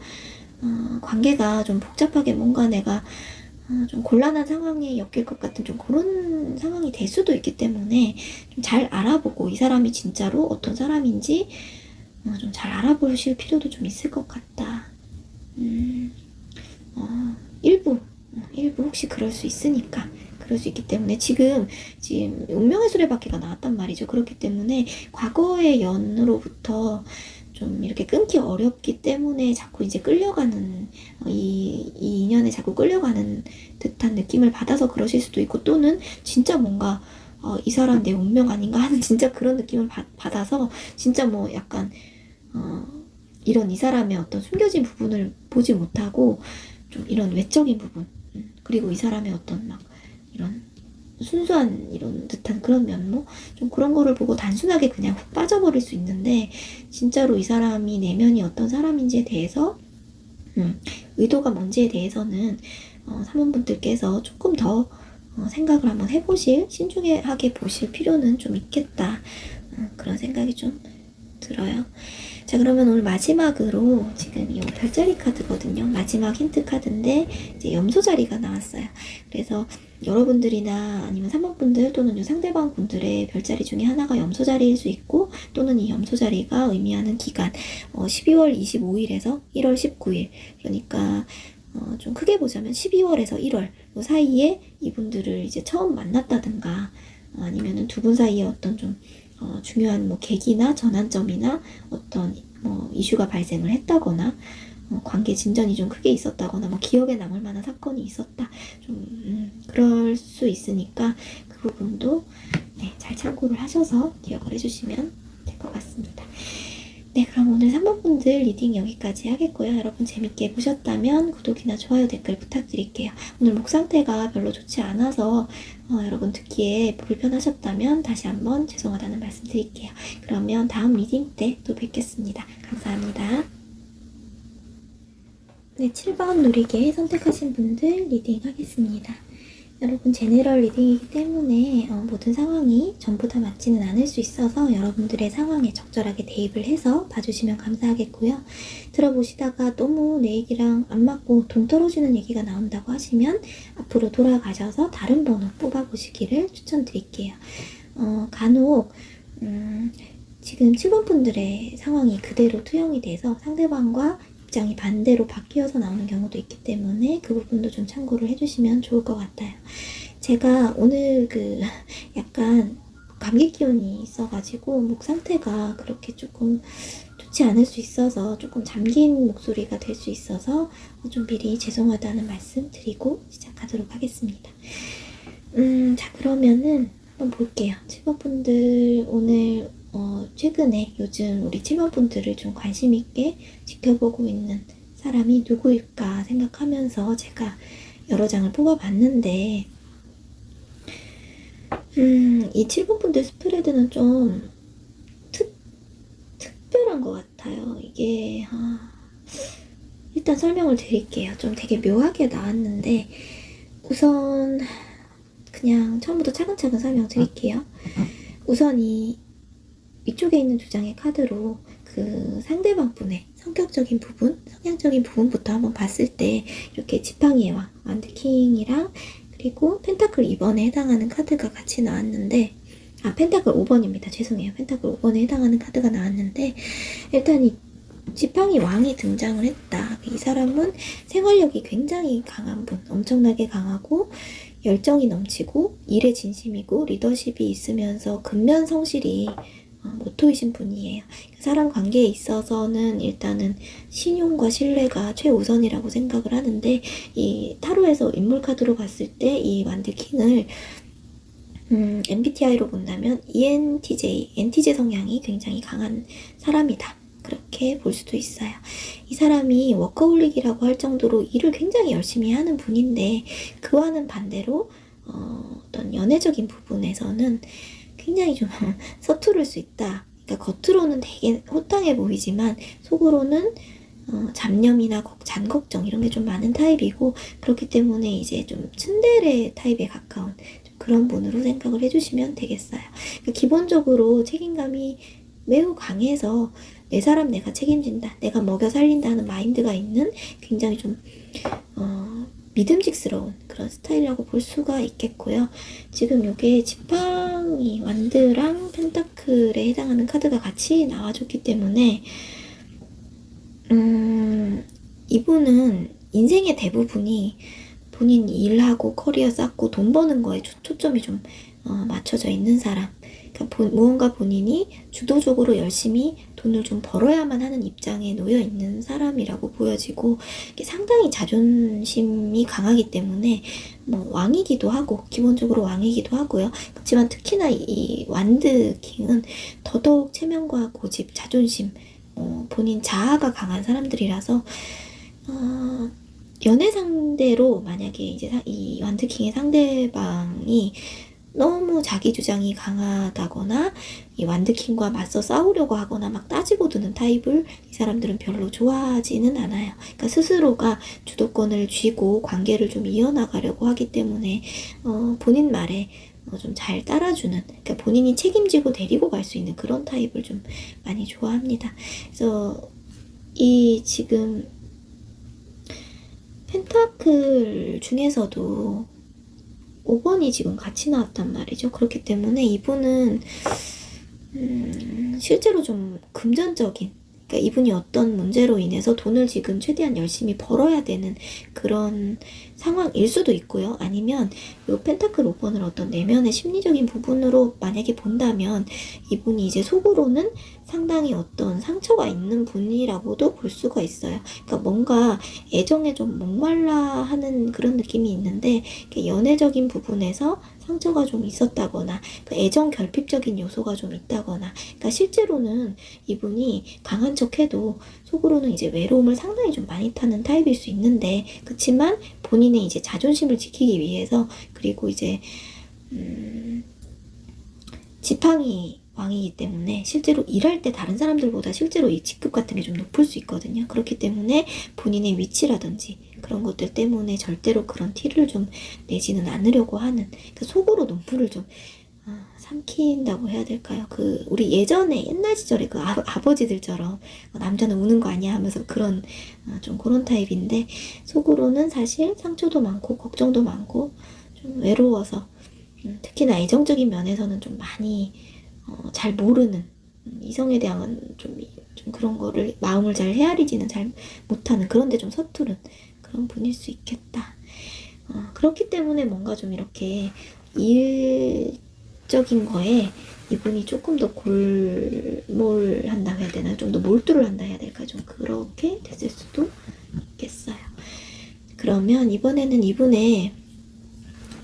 관계가 좀 복잡하게 뭔가 내가 좀 곤란한 상황에 엮일 것 같은 좀 그런 상황이 될 수도 있기 때문에 좀 잘 알아보고 이 사람이 진짜로 어떤 사람인지 좀 잘 알아보실 필요도 좀 있을 것 같다. 일부 혹시 그럴 수 있으니까 그럴 수 있기 때문에 지금 운명의 수레바퀴가 나왔단 말이죠. 그렇기 때문에 과거의 연으로부터 좀 이렇게 끊기 어렵기 때문에 자꾸 이제 끌려가는, 이 인연에 자꾸 끌려가는 듯한 느낌을 받아서 그러실 수도 있고, 또는 진짜 뭔가 이 사람 내 운명 아닌가 하는 진짜 그런 느낌을 받아서 진짜 뭐 약간 이런 이 사람의 어떤 숨겨진 부분을 보지 못하고 좀 이런 외적인 부분, 그리고 이 사람의 어떤 막 이런 순수한 이런 듯한 그런 면모, 좀 그런 거를 보고 단순하게 그냥 훅 빠져버릴 수 있는데, 진짜로 이 사람이 내면이 어떤 사람인지에 대해서 의도가 뭔지에 대해서는 사모분들께서 조금 더 생각을 한번 해보실, 신중하게 보실 필요는 좀 있겠다, 그런 생각이 좀 들어요. 자, 그러면 오늘 마지막으로 지금 이 별자리 카드거든요. 마지막 힌트 카드인데 이제 염소 자리가 나왔어요. 그래서 여러분들이나 아니면 사모분들 또는 상대방 분들의 별자리 중에 하나가 염소 자리일 수 있고, 또는 이 염소 자리가 의미하는 기간 12월 25일에서 1월 19일, 그러니까 좀 크게 보자면 12월에서 1월 그 사이에 이분들을 이제 처음 만났다든가, 아니면은 두 분 사이에 어떤 좀 중요한 뭐 계기나 전환점이나 어떤 뭐 이슈가 발생을 했다거나, 관계 진전이 좀 크게 있었다거나, 뭐 기억에 남을 만한 사건이 있었다, 좀 그럴 수 있으니까 그 부분도 네, 잘 참고를 하셔서 기억을 해주시면 될 것 같습니다. 네, 그럼 오늘 3번분들 리딩 여기까지 하겠고요. 여러분 재밌게 보셨다면 구독이나 좋아요, 댓글 부탁드릴게요. 오늘 목 상태가 별로 좋지 않아서 여러분 듣기에 불편하셨다면 다시 한번 죄송하다는 말씀 드릴게요. 그러면 다음 리딩 때 또 뵙겠습니다. 감사합니다. 네, 7번 누리개 선택하신 분들 리딩 하겠습니다. 여러분 제너럴 리딩이기 때문에 모든 상황이 전부 다 맞지는 않을 수 있어서 여러분들의 상황에 적절하게 대입을 해서 봐주시면 감사하겠고요. 들어보시다가 너무 내 얘기랑 안 맞고 동떨어지는 얘기가 나온다고 하시면 앞으로 돌아가셔서 다른 번호 뽑아보시기를 추천드릴게요. 간혹 지금 7번 분들의 상황이 그대로 투영이 돼서 상대방과 입장이 반대로 바뀌어서 나오는 경우도 있기 때문에 그 부분도 좀 참고를 해주시면 좋을 것 같아요. 제가 오늘 약간 감기 기운이 있어가지고 목 상태가 그렇게 조금 좋지 않을 수 있어서 조금 잠긴 목소리가 될 수 있어서 좀 미리 죄송하다는 말씀 드리고 시작하도록 하겠습니다. 자, 그러면은 한번 볼게요. 7번 분들 오늘 최근에 요즘 우리 7번 분들을 좀 관심 있게 지켜보고 있는 사람이 누구일까 생각하면서 제가 여러 장을 뽑아봤는데, 이 7번 분들 스프레드는 좀 특별한 것 같아요. 이게 일단 설명을 드릴게요. 좀 되게 묘하게 나왔는데 우선 그냥 처음부터 차근차근 설명드릴게요. 우선 이 위쪽에 있는 두 장의 카드로 그 상대방 분의 성격적인 부분, 성향적인 부분부터 한번 봤을 때 이렇게 지팡이의 왕, 완드킹이랑 그리고 펜타클 2번에 해당하는 카드가 같이 나왔는데, 펜타클 5번입니다. 죄송해요. 펜타클 5번에 해당하는 카드가 나왔는데, 일단 이 지팡이 왕이 등장을 했다. 이 사람은 생활력이 굉장히 강한 분, 엄청나게 강하고 열정이 넘치고 일에 진심이고 리더십이 있으면서 근면 성실이 모토이신 분이에요. 사람 관계에 있어서는 일단은 신용과 신뢰가 최우선이라고 생각을 하는데, 이 타로에서 인물 카드로 봤을 때 이 완드킹을 MBTI로 본다면 ENTJ, NTJ 성향이 굉장히 강한 사람이다, 그렇게 볼 수도 있어요. 이 사람이 워커홀릭이라고 할 정도로 일을 굉장히 열심히 하는 분인데, 그와는 반대로 어떤 연애적인 부분에서는 굉장히 좀 서투를 수 있다. 그러니까 겉으로는 되게 호탕해 보이지만 속으로는 잡념이나 잔걱정 이런 게 좀 많은 타입이고, 그렇기 때문에 이제 좀 츤데레 타입에 가까운 그런 분으로 생각을 해주시면 되겠어요. 그러니까 기본적으로 책임감이 매우 강해서 내 사람 내가 책임진다, 내가 먹여 살린다는 마인드가 있는 굉장히 좀 믿음직스러운 그런 스타일이라고 볼 수가 있겠고요. 지금 이게 지팡이 완드랑 펜타클에 해당하는 카드가 같이 나와줬기 때문에 이분은 인생의 대부분이 본인 일하고 커리어 쌓고 돈 버는 거에 초점이 좀 맞춰져 있는 사람. 그러니까 무언가 본인이 주도적으로 열심히 돈을 좀 벌어야만 하는 입장에 놓여 있는 사람이라고 보여지고, 상당히 자존심이 강하기 때문에 뭐 왕이기도 하고, 기본적으로 왕이기도 하고요. 그렇지만 특히나 이 완드 킹은 더더욱 체면과 고집, 자존심, 본인 자아가 강한 사람들이라서 연애 상대로 만약에 이제 이 완드킹의 상대방이 너무 자기 주장이 강하다거나 이 완드킹과 맞서 싸우려고 하거나 막 따지고 드는 타입을 이 사람들은 별로 좋아하지는 않아요. 그러니까 스스로가 주도권을 쥐고 관계를 좀 이어나가려고 하기 때문에 본인 말에 좀 잘 따라주는, 그러니까 본인이 책임지고 데리고 갈 수 있는 그런 타입을 좀 많이 좋아합니다. 그래서 이 지금 펜타클 중에서도 5번이 지금 같이 나왔단 말이죠. 그렇기 때문에 이분은 실제로 좀 금전적인, 그러니까 이분이 어떤 문제로 인해서 돈을 지금 최대한 열심히 벌어야 되는 그런 상황일 수도 있고요. 아니면 이 펜타클 5번을 어떤 내면의 심리적인 부분으로 만약에 본다면 이분이 이제 속으로는 상당히 어떤 상처가 있는 분이라고도 볼 수가 있어요. 그러니까 뭔가 애정에 좀 목말라 하는 그런 느낌이 있는데, 연애적인 부분에서 상처가 좀 있었다거나 애정 결핍적인 요소가 좀 있다거나, 그러니까 실제로는 이분이 강한 척해도 속으로는 이제 외로움을 상당히 좀 많이 타는 타입일 수 있는데, 그렇지만 본인의 이제 자존심을 지키기 위해서, 그리고 이제 지팡이 왕이기 때문에 실제로 일할 때 다른 사람들보다 실제로 이 직급 같은 게 좀 높을 수 있거든요. 그렇기 때문에 본인의 위치라든지 그런 것들 때문에 절대로 그런 티를 좀 내지는 않으려고 하는, 그러니까 속으로 눈물을 좀 삼킨다고 해야 될까요? 우리 예전에 옛날 시절에 아버지들처럼 남자는 우는 거 아니야 하면서 그런 좀 그런 타입인데, 속으로는 사실 상처도 많고 걱정도 많고 좀 외로워서 특히나 애정적인 면에서는 좀 많이 잘 모르는, 이성에 대한 좀 그런 거를 마음을 잘 헤아리지는 잘 못하는, 그런데 좀 서투른 그런 분일 수 있겠다. 그렇기 때문에 뭔가 좀 이렇게 일적인 거에 이분이 조금 더 골몰한다 해야 되나, 좀 더 몰두를 한다 해야 될까, 좀 그렇게 됐을 수도 있겠어요. 그러면 이번에는 이분의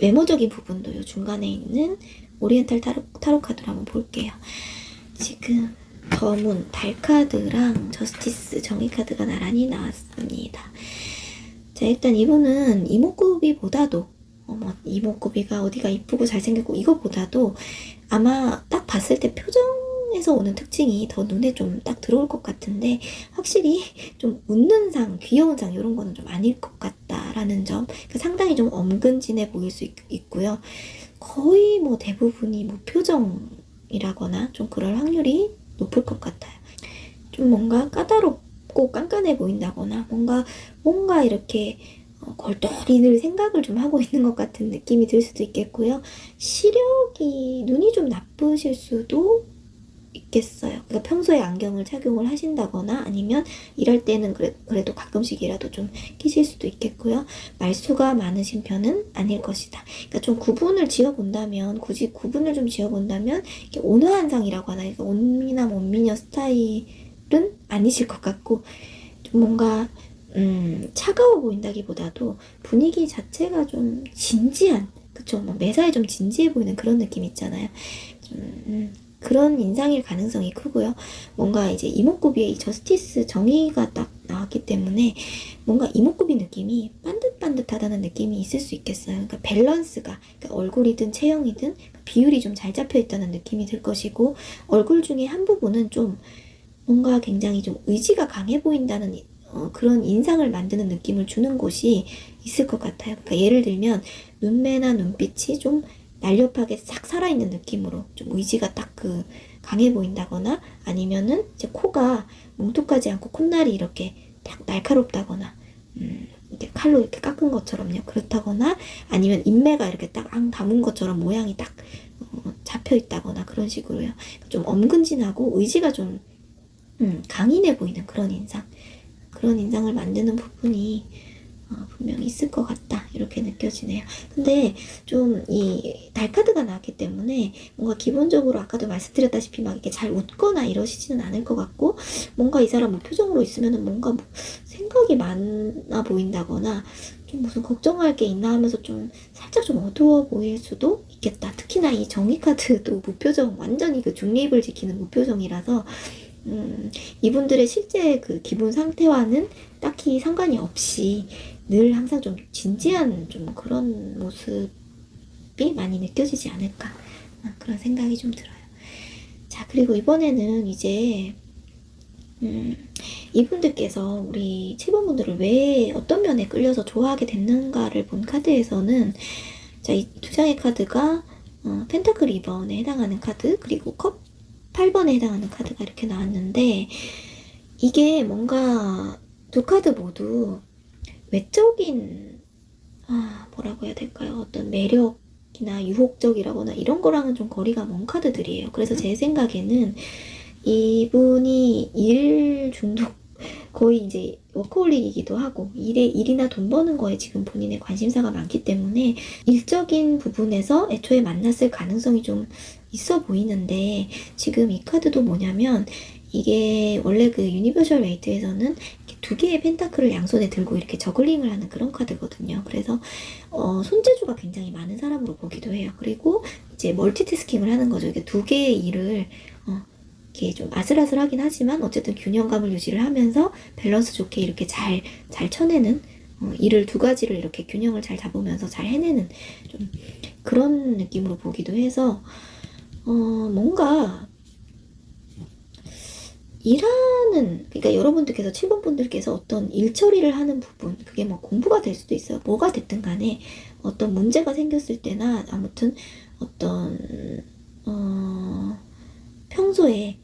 외모적인 부분도 요 중간에 있는 오리엔탈 타로 카드를 한번 볼게요. 지금 검은 달 카드랑 저스티스 정의 카드가 나란히 나왔습니다. 자, 일단 이분은 이목구비보다도 이목구비가 어디가 이쁘고 잘생겼고 이거보다도 아마 딱 봤을 때 표정에서 오는 특징이 더 눈에 좀 딱 들어올 것 같은데, 확실히 좀 웃는 상, 귀여운 상 이런 거는 좀 아닐 것 같다라는 점. 그러니까 상당히 좀 엄근진해 보일 수 있고요. 거의 뭐 대부분이 무표정이라거나 좀 그럴 확률이 높을 것 같아요. 좀 뭔가 까다롭고 깐깐해 보인다거나 뭔가 이렇게 골똘히 생각을 좀 하고 있는 것 같은 느낌이 들 수도 있겠고요. 눈이 좀 나쁘실 수도 있겠어요. 그러니까 평소에 안경을 착용을 하신다거나 아니면 일할 때는 그래도 가끔씩이라도 좀 끼실 수도 있겠고요. 말수가 많으신 편은 아닐 것이다. 그러니까 좀 구분을 지어본다면, 굳이 구분을 좀 지어본다면 이렇게 온화한 상이라고 하나, 그러니까 온미남, 온미녀 스타일은 아니실 것 같고, 좀 뭔가 차가워 보인다기보다도 분위기 자체가 좀 진지한, 그쵸? 뭐 매사에 좀 진지해 보이는 그런 느낌 있잖아요. 좀 그런 인상일 가능성이 크고요. 뭔가 이제 이목구비에 이 저스티스 정의가 딱 나왔기 때문에 뭔가 이목구비 느낌이 반듯반듯하다는 느낌이 있을 수 있겠어요. 그러니까 밸런스가, 그러니까 얼굴이든 체형이든 비율이 좀 잘 잡혀 있다는 느낌이 들 것이고, 얼굴 중에 한 부분은 좀 뭔가 굉장히 좀 의지가 강해 보인다는 그런 인상을 만드는 느낌을 주는 곳이 있을 것 같아요. 그러니까 예를 들면 눈매나 눈빛이 좀 날렵하게 싹 살아있는 느낌으로 좀 의지가 딱 강해 보인다거나, 아니면은 이제 코가 뭉툭하지 않고 콧날이 이렇게 딱 날카롭다거나, 이렇게 칼로 이렇게 깎은 것처럼요. 그렇다거나, 아니면 인매가 이렇게 딱 앙 담은 것처럼 모양이 딱 잡혀 있다거나, 그런 식으로요. 좀 엄근진하고 의지가 좀 강인해 보이는 그런 인상을 만드는 부분이 분명히 있을 것 같다 이렇게 느껴지네요. 근데 좀 이 달카드가 나왔기 때문에 뭔가 기본적으로 아까도 말씀드렸다시피 막 이렇게 잘 웃거나 이러시지는 않을 것 같고, 뭔가 이 사람 무표정으로 있으면은 뭔가 뭐 생각이 많아 보인다거나 좀 무슨 걱정할 게 있나 하면서 좀 살짝 좀 어두워 보일 수도 있겠다. 특히나 이 정의카드도 무표정, 완전히 그 중립을 지키는 무표정이라서 이분들의 실제 그 기분 상태와는 딱히 상관이 없이 늘 항상 좀 진지한 좀 그런 모습이 많이 느껴지지 않을까, 그런 생각이 좀 들어요. 자, 그리고 이번에는 이제 이분들께서 우리 7번분들을 왜 어떤 면에 끌려서 좋아하게 됐는가를 본 카드에서는, 자, 이 두 장의 카드가 펜타클 2번에 해당하는 카드, 그리고 컵 8번에 해당하는 카드가 이렇게 나왔는데, 이게 뭔가 두 카드 모두 외적인, 뭐라고 해야 될까요? 어떤 매력이나 유혹적이라거나 이런 거랑은 좀 거리가 먼 카드들이에요. 그래서 제 생각에는 이분이 일 중독, 거의 이제 워커홀릭이기도 하고, 일이나 돈 버는 거에 지금 본인의 관심사가 많기 때문에 일적인 부분에서 애초에 만났을 가능성이 좀 있어 보이는데, 지금 이 카드도 뭐냐면, 이게 원래 그 유니버셜 웨이트에서는 이렇게 두 개의 펜타클을 양손에 들고 이렇게 저글링을 하는 그런 카드거든요. 그래서 손재주가 굉장히 많은 사람으로 보기도 해요. 그리고 이제 멀티태스킹을 하는 거죠. 이게 두 개의 일을 이렇게 좀 아슬아슬하긴 하지만 어쨌든 균형감을 유지를 하면서 밸런스 좋게 이렇게 잘 쳐내는, 일을 두 가지를 이렇게 균형을 잘 잡으면서 잘 해내는 좀 그런 느낌으로 보기도 해서 뭔가 그러니까 여러분들께서 7번 분들께서 어떤 일 처리를 하는 부분, 그게 뭐 공부가 될 수도 있어요. 뭐가 됐든 간에 어떤 문제가 생겼을 때나 아무튼 어떤 평소에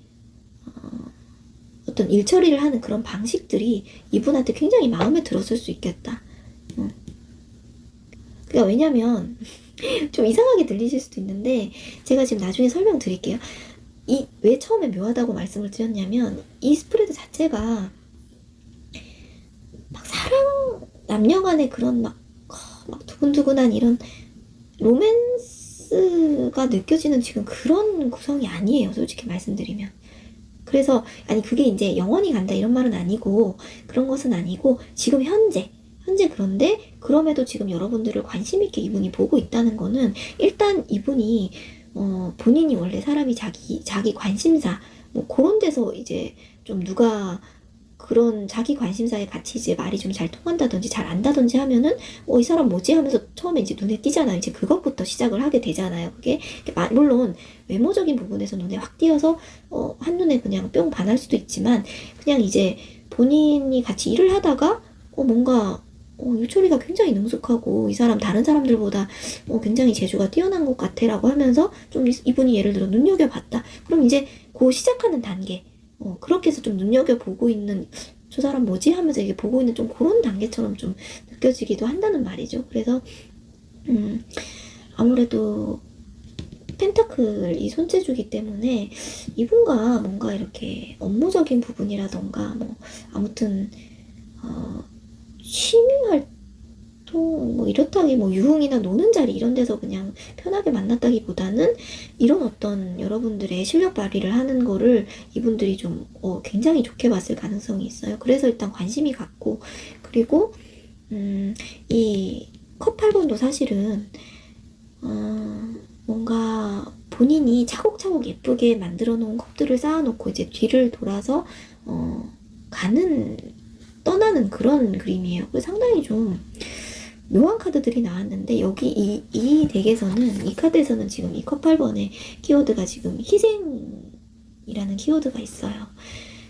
어떤 일 처리를 하는 그런 방식들이 이분한테 굉장히 마음에 들었을 수 있겠다. 그러니까 왜냐면 좀 이상하게 들리실 수도 있는데, 제가 지금 나중에 설명드릴게요. 왜 처음에 묘하다고 말씀을 드렸냐면, 이 스프레드 자체가 막 남녀 간의 그런 막 두근두근한 이런 로맨스가 느껴지는 지금 그런 구성이 아니에요, 솔직히 말씀드리면. 그래서 그게 이제 영원히 간다 이런 말은 아니고, 그런 것은 아니고, 지금 현재 그런데 그럼에도 지금 여러분들을 관심 있게 이분이 보고 있다는 거는, 일단 이분이 본인이 원래 사람이 자기 관심사 뭐 그런 데서 이제 좀 누가 그런 자기 관심사에 같이 이제 말이 좀 잘 통한다든지 잘 안다든지 하면은 이 사람 뭐지 하면서 처음에 이제 눈에 띄잖아요. 이제 그것부터 시작을 하게 되잖아요. 그게 물론 외모적인 부분에서 눈에 확 띄어서 한눈에 그냥 뿅 반할 수도 있지만, 그냥 이제 본인이 같이 일을 하다가 뭔가 유철이가 굉장히 능숙하고 이 사람 다른 사람들보다 굉장히 재주가 뛰어난 것 같아 라고 하면서 좀 이분이 예를 들어 눈여겨봤다. 그럼 이제 그 시작하는 단계, 그렇게 해서 좀 눈여겨보고 있는, 저 사람 뭐지? 하면서 이게 보고 있는 좀 그런 단계처럼 좀 느껴지기도 한다는 말이죠. 그래서 아무래도 펜타클 이 손재주기 때문에 이분과 뭔가 이렇게 업무적인 부분이라던가 뭐 아무튼 취미활동 뭐 이렇다기 뭐 유흥이나 노는 자리 이런 데서 그냥 편하게 만났다기보다는 이런 어떤 여러분들의 실력 발휘를 하는 거를 이분들이 좀 굉장히 좋게 봤을 가능성이 있어요. 그래서 일단 관심이 갔고, 그리고 이 컵 8번도 사실은 뭔가 본인이 차곡차곡 예쁘게 만들어 놓은 컵들을 쌓아놓고 이제 뒤를 돌아서 떠나는 그런 그림이에요. 상당히 좀 묘한 카드들이 나왔는데, 여기 이 덱에서는, 이 카드에서는 지금 이 컵 8번의 키워드가 지금 희생이라는 키워드가 있어요.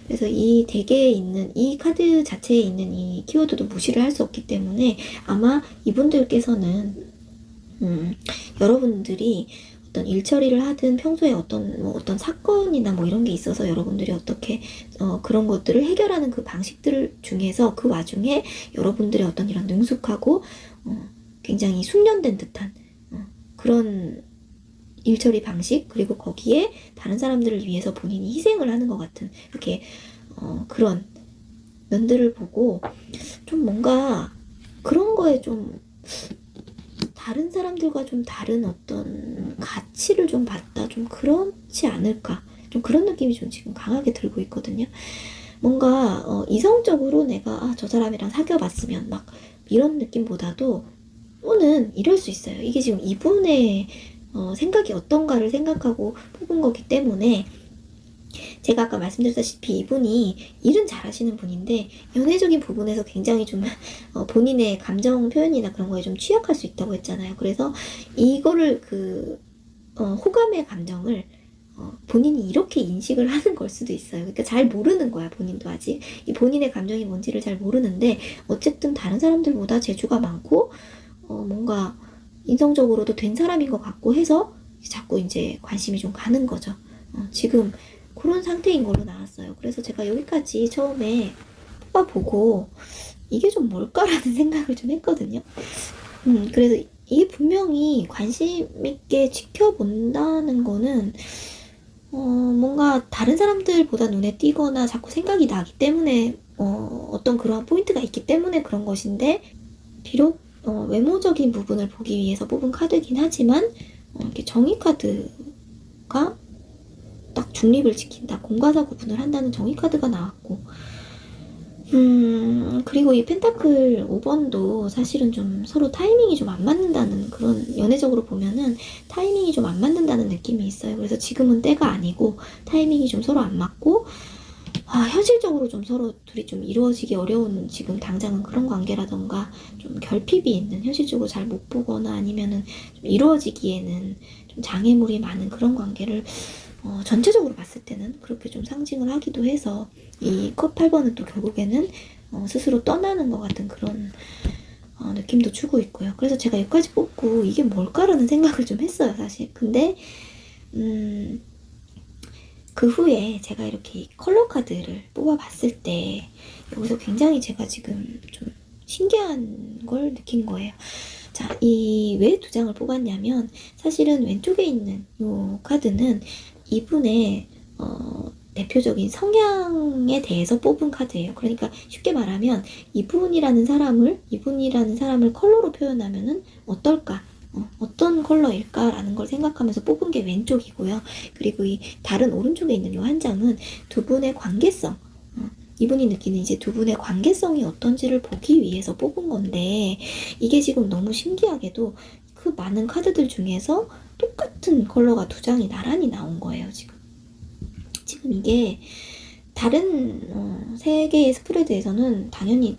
그래서 이 덱에 있는, 이 카드 자체에 있는 이 키워드도 무시를 할 수 없기 때문에 아마 이분들께서는 여러분들이 어떤 일 처리를 하든 평소에 어떤 사건이나 뭐 이런 게 있어서 여러분들이 어떻게 그런 것들을 해결하는 그 방식들 중에서 그 와중에 여러분들의 어떤 이런 능숙하고 굉장히 숙련된 듯한 그런 일 처리 방식, 그리고 거기에 다른 사람들을 위해서 본인이 희생을 하는 것 같은 이렇게 그런 면들을 보고 좀 뭔가 그런 거에 좀 다른 사람들과 좀 다른 어떤 가치를 좀 받다 좀 그렇지 않을까, 좀 그런 느낌이 좀 지금 강하게 들고 있거든요. 뭔가 이성적으로 내가 저 사람이랑 사귀어봤으면 막 이런 느낌보다도 또는 이럴 수 있어요. 이게 지금 이분의 생각이 어떤가를 생각하고 뽑은 거기 때문에, 제가 아까 말씀드렸다시피 이분이 일은 잘하시는 분인데 연애적인 부분에서 굉장히 좀 본인의 감정 표현이나 그런 거에 좀 취약할 수 있다고 했잖아요. 그래서 이거를 호감의 감정을 본인이 이렇게 인식을 하는 걸 수도 있어요. 그러니까 잘 모르는 거야, 본인도 아직. 이 본인의 감정이 뭔지를 잘 모르는데, 어쨌든 다른 사람들보다 재주가 많고, 뭔가 인성적으로도 된 사람인 것 같고 해서 자꾸 이제 관심이 좀 가는 거죠. 지금 그런 상태인 걸로 나왔어요. 그래서 제가 여기까지 처음에 뽑아보고, 이게 좀 뭘까라는 생각을 좀 했거든요. 그래서 이게 분명히 관심 있게 지켜본다는 거는, 뭔가 다른 사람들보다 눈에 띄거나 자꾸 생각이 나기 때문에, 어떤 그러한 포인트가 있기 때문에 그런 것인데, 비록 외모적인 부분을 보기 위해서 뽑은 카드긴 하지만, 이렇게 정의 카드가 딱 중립을 지킨다, 공과사 구분을 한다는 정의 카드가 나왔고, 그리고 이 펜타클 5번도 사실은 좀 서로 타이밍이 좀 안 맞는다는, 그런 연애적으로 보면은 타이밍이 좀 안 맞는다는 느낌이 있어요. 그래서 지금은 때가 아니고 타이밍이 좀 서로 안 맞고, 현실적으로 좀 서로 둘이 좀 이루어지기 어려운 지금 당장은 그런 관계라던가, 좀 결핍이 있는, 현실적으로 잘 못 보거나 아니면은 좀 이루어지기에는 좀 장애물이 많은 그런 관계를 전체적으로 봤을 때는 그렇게 좀 상징을 하기도 해서, 이 컵 8번은 또 결국에는 스스로 떠나는 것 같은 그런 느낌도 주고 있고요. 그래서 제가 여기까지 뽑고 이게 뭘까라는 생각을 좀 했어요, 사실. 근데 그 후에 제가 이렇게 컬러 카드를 뽑아봤을 때 여기서 굉장히 제가 지금 좀 신기한 걸 느낀 거예요. 자, 이 왜 두 장을 뽑았냐면, 사실은 왼쪽에 있는 이 카드는 이분의 대표적인 성향에 대해서 뽑은 카드예요. 그러니까 쉽게 말하면 이분이라는 사람을 컬러로 표현하면은 어떨까? 어떤 컬러일까라는 걸 생각하면서 뽑은 게 왼쪽이고요. 그리고 이 다른 오른쪽에 있는 이 한 장은 두 분의 관계성, 이분이 느끼는 이제 두 분의 관계성이 어떤지를 보기 위해서 뽑은 건데, 이게 지금 너무 신기하게도 그 많은 카드들 중에서 똑같은 컬러가 두 장이 나란히 나온 거예요, 지금 이게 다른 세 개의 스프레드에서는 당연히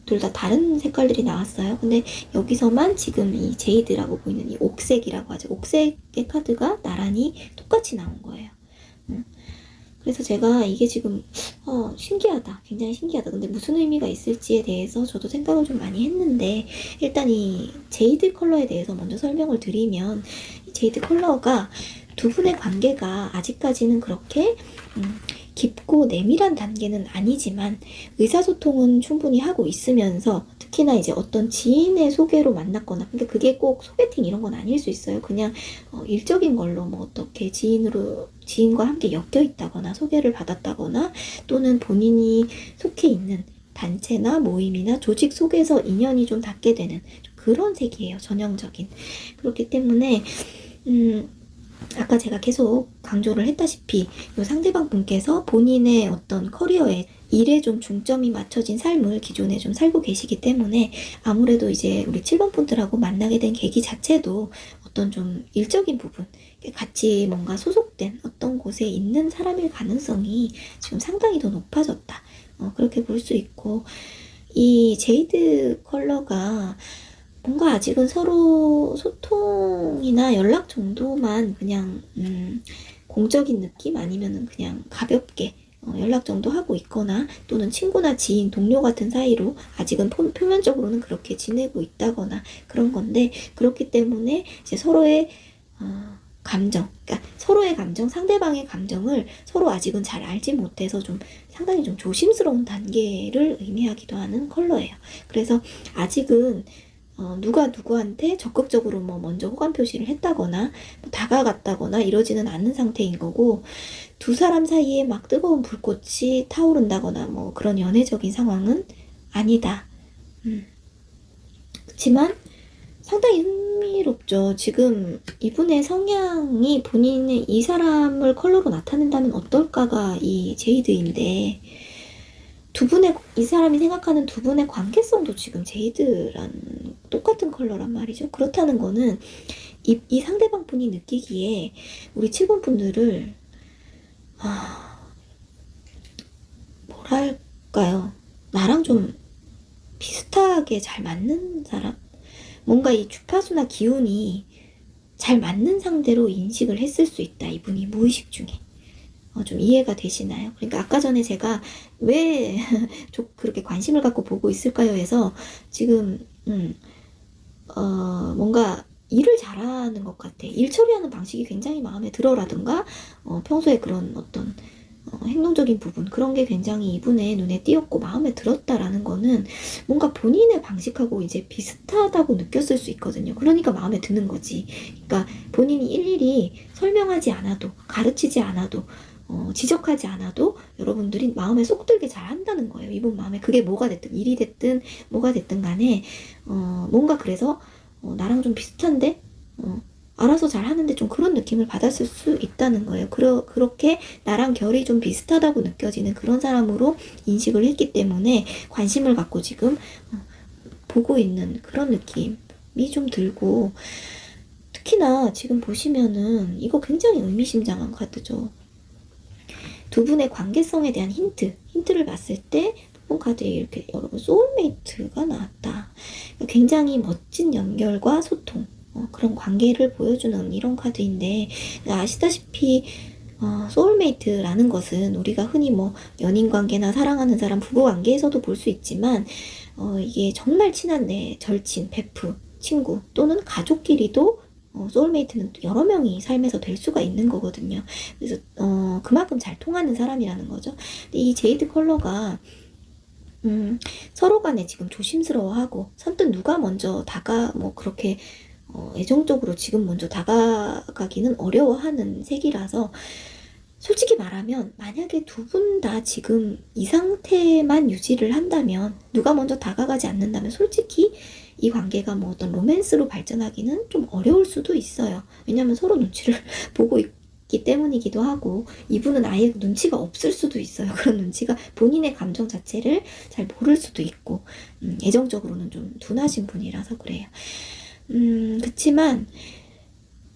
둘 다 다른 색깔들이 나왔어요. 근데 여기서만 지금 이 제이드라고 보이는 이 옥색이라고 하죠. 옥색의 카드가 나란히 똑같이 나온 거예요. 그래서 제가 이게 지금 신기하다, 굉장히 신기하다. 근데 무슨 의미가 있을지에 대해서 저도 생각을 좀 많이 했는데, 일단 이 제이드 컬러에 대해서 먼저 설명을 드리면, 이 제이드 컬러가 두 분의 관계가 아직까지는 그렇게 깊고 내밀한 단계는 아니지만 의사소통은 충분히 하고 있으면서, 특히나 이제 어떤 지인의 소개로 만났거나, 근데 그게 꼭 소개팅 이런 건 아닐 수 있어요. 그냥 일적인 걸로 뭐 어떻게 지인과 함께 엮여 있다거나 소개를 받았다거나, 또는 본인이 속해 있는 단체나 모임이나 조직 속에서 인연이 좀 닿게 되는 그런 색이에요, 전형적인. 그렇기 때문에 아까 제가 계속 강조를 했다시피 이 상대방 분께서 본인의 어떤 커리어에, 일에 좀 중점이 맞춰진 삶을 기존에 좀 살고 계시기 때문에, 아무래도 이제 우리 7번 분들하고 만나게 된 계기 자체도 어떤 좀 일적인 부분, 같이 뭔가 소속된 어떤 곳에 있는 사람일 가능성이 지금 상당히 더 높아졌다, 그렇게 볼 수 있고, 이 제이드 컬러가 뭔가 아직은 서로 소통이나 연락 정도만 그냥 공적인 느낌, 아니면은 그냥 가볍게 연락 정도 하고 있거나, 또는 친구나 지인, 동료 같은 사이로 아직은 표면적으로는 그렇게 지내고 있다거나 그런 건데, 그렇기 때문에 이제 서로의 감정, 그러니까 서로의 감정, 상대방의 감정을 서로 아직은 잘 알지 못해서 좀 상당히 좀 조심스러운 단계를 의미하기도 하는 컬러예요. 그래서 아직은 누가 누구한테 적극적으로 뭐 먼저 호감 표시를 했다거나 뭐 다가갔다거나 이러지는 않는 상태인 거고, 두 사람 사이에 막 뜨거운 불꽃이 타오른다거나 뭐 그런 연애적인 상황은 아니다. 그치만 상당히 흥미롭죠. 지금 이분의 성향이 본인의 이 사람을 컬러로 나타낸다면 어떨까가 이 제이드인데, 이 사람이 생각하는 두 분의 관계성도 지금 제이드랑 똑같은 컬러란 말이죠. 그렇다는 거는 이 상대방 분이 느끼기에 우리 7번 분들을, 뭐랄까요. 나랑 좀 비슷하게 잘 맞는 사람? 뭔가 이 주파수나 기운이 잘 맞는 상대로 인식을 했을 수 있다. 이분이 무의식 중에. 좀 이해가 되시나요? 그러니까 아까 전에 제가 왜 그렇게 관심을 갖고 보고 있을까요? 해서 지금 뭔가 일을 잘하는 것 같아. 일 처리하는 방식이 굉장히 마음에 들어라든가 평소에 그런 어떤 행동적인 부분, 그런 게 굉장히 이분의 눈에 띄었고 마음에 들었다라는 거는 뭔가 본인의 방식하고 이제 비슷하다고 느꼈을 수 있거든요. 그러니까 마음에 드는 거지. 그러니까 본인이 일일이 설명하지 않아도, 가르치지 않아도, 지적하지 않아도 여러분들이 마음에 쏙 들게 잘 한다는 거예요. 이분 마음에. 그게 뭐가 됐든, 일이 됐든 뭐가 됐든 간에 뭔가 그래서 나랑 좀 비슷한데 알아서 잘 하는데 좀 그런 느낌을 받았을 수 있다는 거예요. 그렇게 나랑 결이 좀 비슷하다고 느껴지는 그런 사람으로 인식을 했기 때문에 관심을 갖고 지금 보고 있는 그런 느낌이 좀 들고, 특히나 지금 보시면은 이거 굉장히 의미심장한 카드죠. 두 분의 관계성에 대한 힌트를 봤을 때 폰 카드에 이렇게 여러분 소울메이트가 나왔다. 굉장히 멋진 연결과 소통, 그런 관계를 보여주는 이런 카드인데, 아시다시피 소울메이트라는 것은 우리가 흔히 뭐 연인 관계나 사랑하는 사람, 부부 관계에서도 볼 수 있지만 이게 정말 친한 내 절친, 베프, 친구 또는 가족끼리도 소울메이트는 여러 명이 삶에서 될 수가 있는 거거든요. 그래서 그만큼 잘 통하는 사람이라는 거죠. 근데 이 제이드 컬러가 서로 간에 지금 조심스러워하고 선뜻 누가 먼저 뭐 그렇게 애정적으로 지금 먼저 다가가기는 어려워하는 색이라서, 솔직히 말하면 만약에 두 분 다 지금 이 상태만 유지를 한다면, 누가 먼저 다가가지 않는다면 솔직히 이 관계가 뭐 어떤 로맨스로 발전하기는 좀 어려울 수도 있어요. 왜냐면 서로 눈치를 보고 있기 때문이기도 하고, 이분은 아예 눈치가 없을 수도 있어요. 그런 눈치가, 본인의 감정 자체를 잘 모를 수도 있고, 애정적으로는 좀 둔하신 분이라서 그래요. 그치만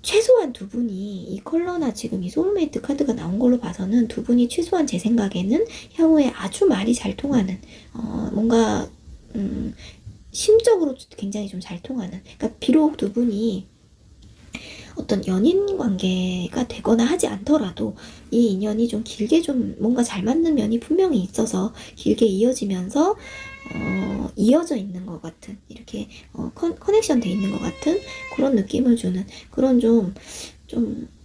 최소한 두 분이 이 컬러나 지금 이 소울메이트 카드가 나온 걸로 봐서는 두 분이 최소한 제 생각에는 향후에 아주 말이 잘 통하는, 뭔가 심적으로 굉장히 좀 잘 통하는, 그러니까 비록 두 분이 어떤 연인 관계가 되거나 하지 않더라도 이 인연이 좀 길게 좀 뭔가 잘 맞는 면이 분명히 있어서 길게 이어지면서 이어져 있는 것 같은, 이렇게 커넥션 돼 있는 것 같은 그런 느낌을 주는, 그런 좀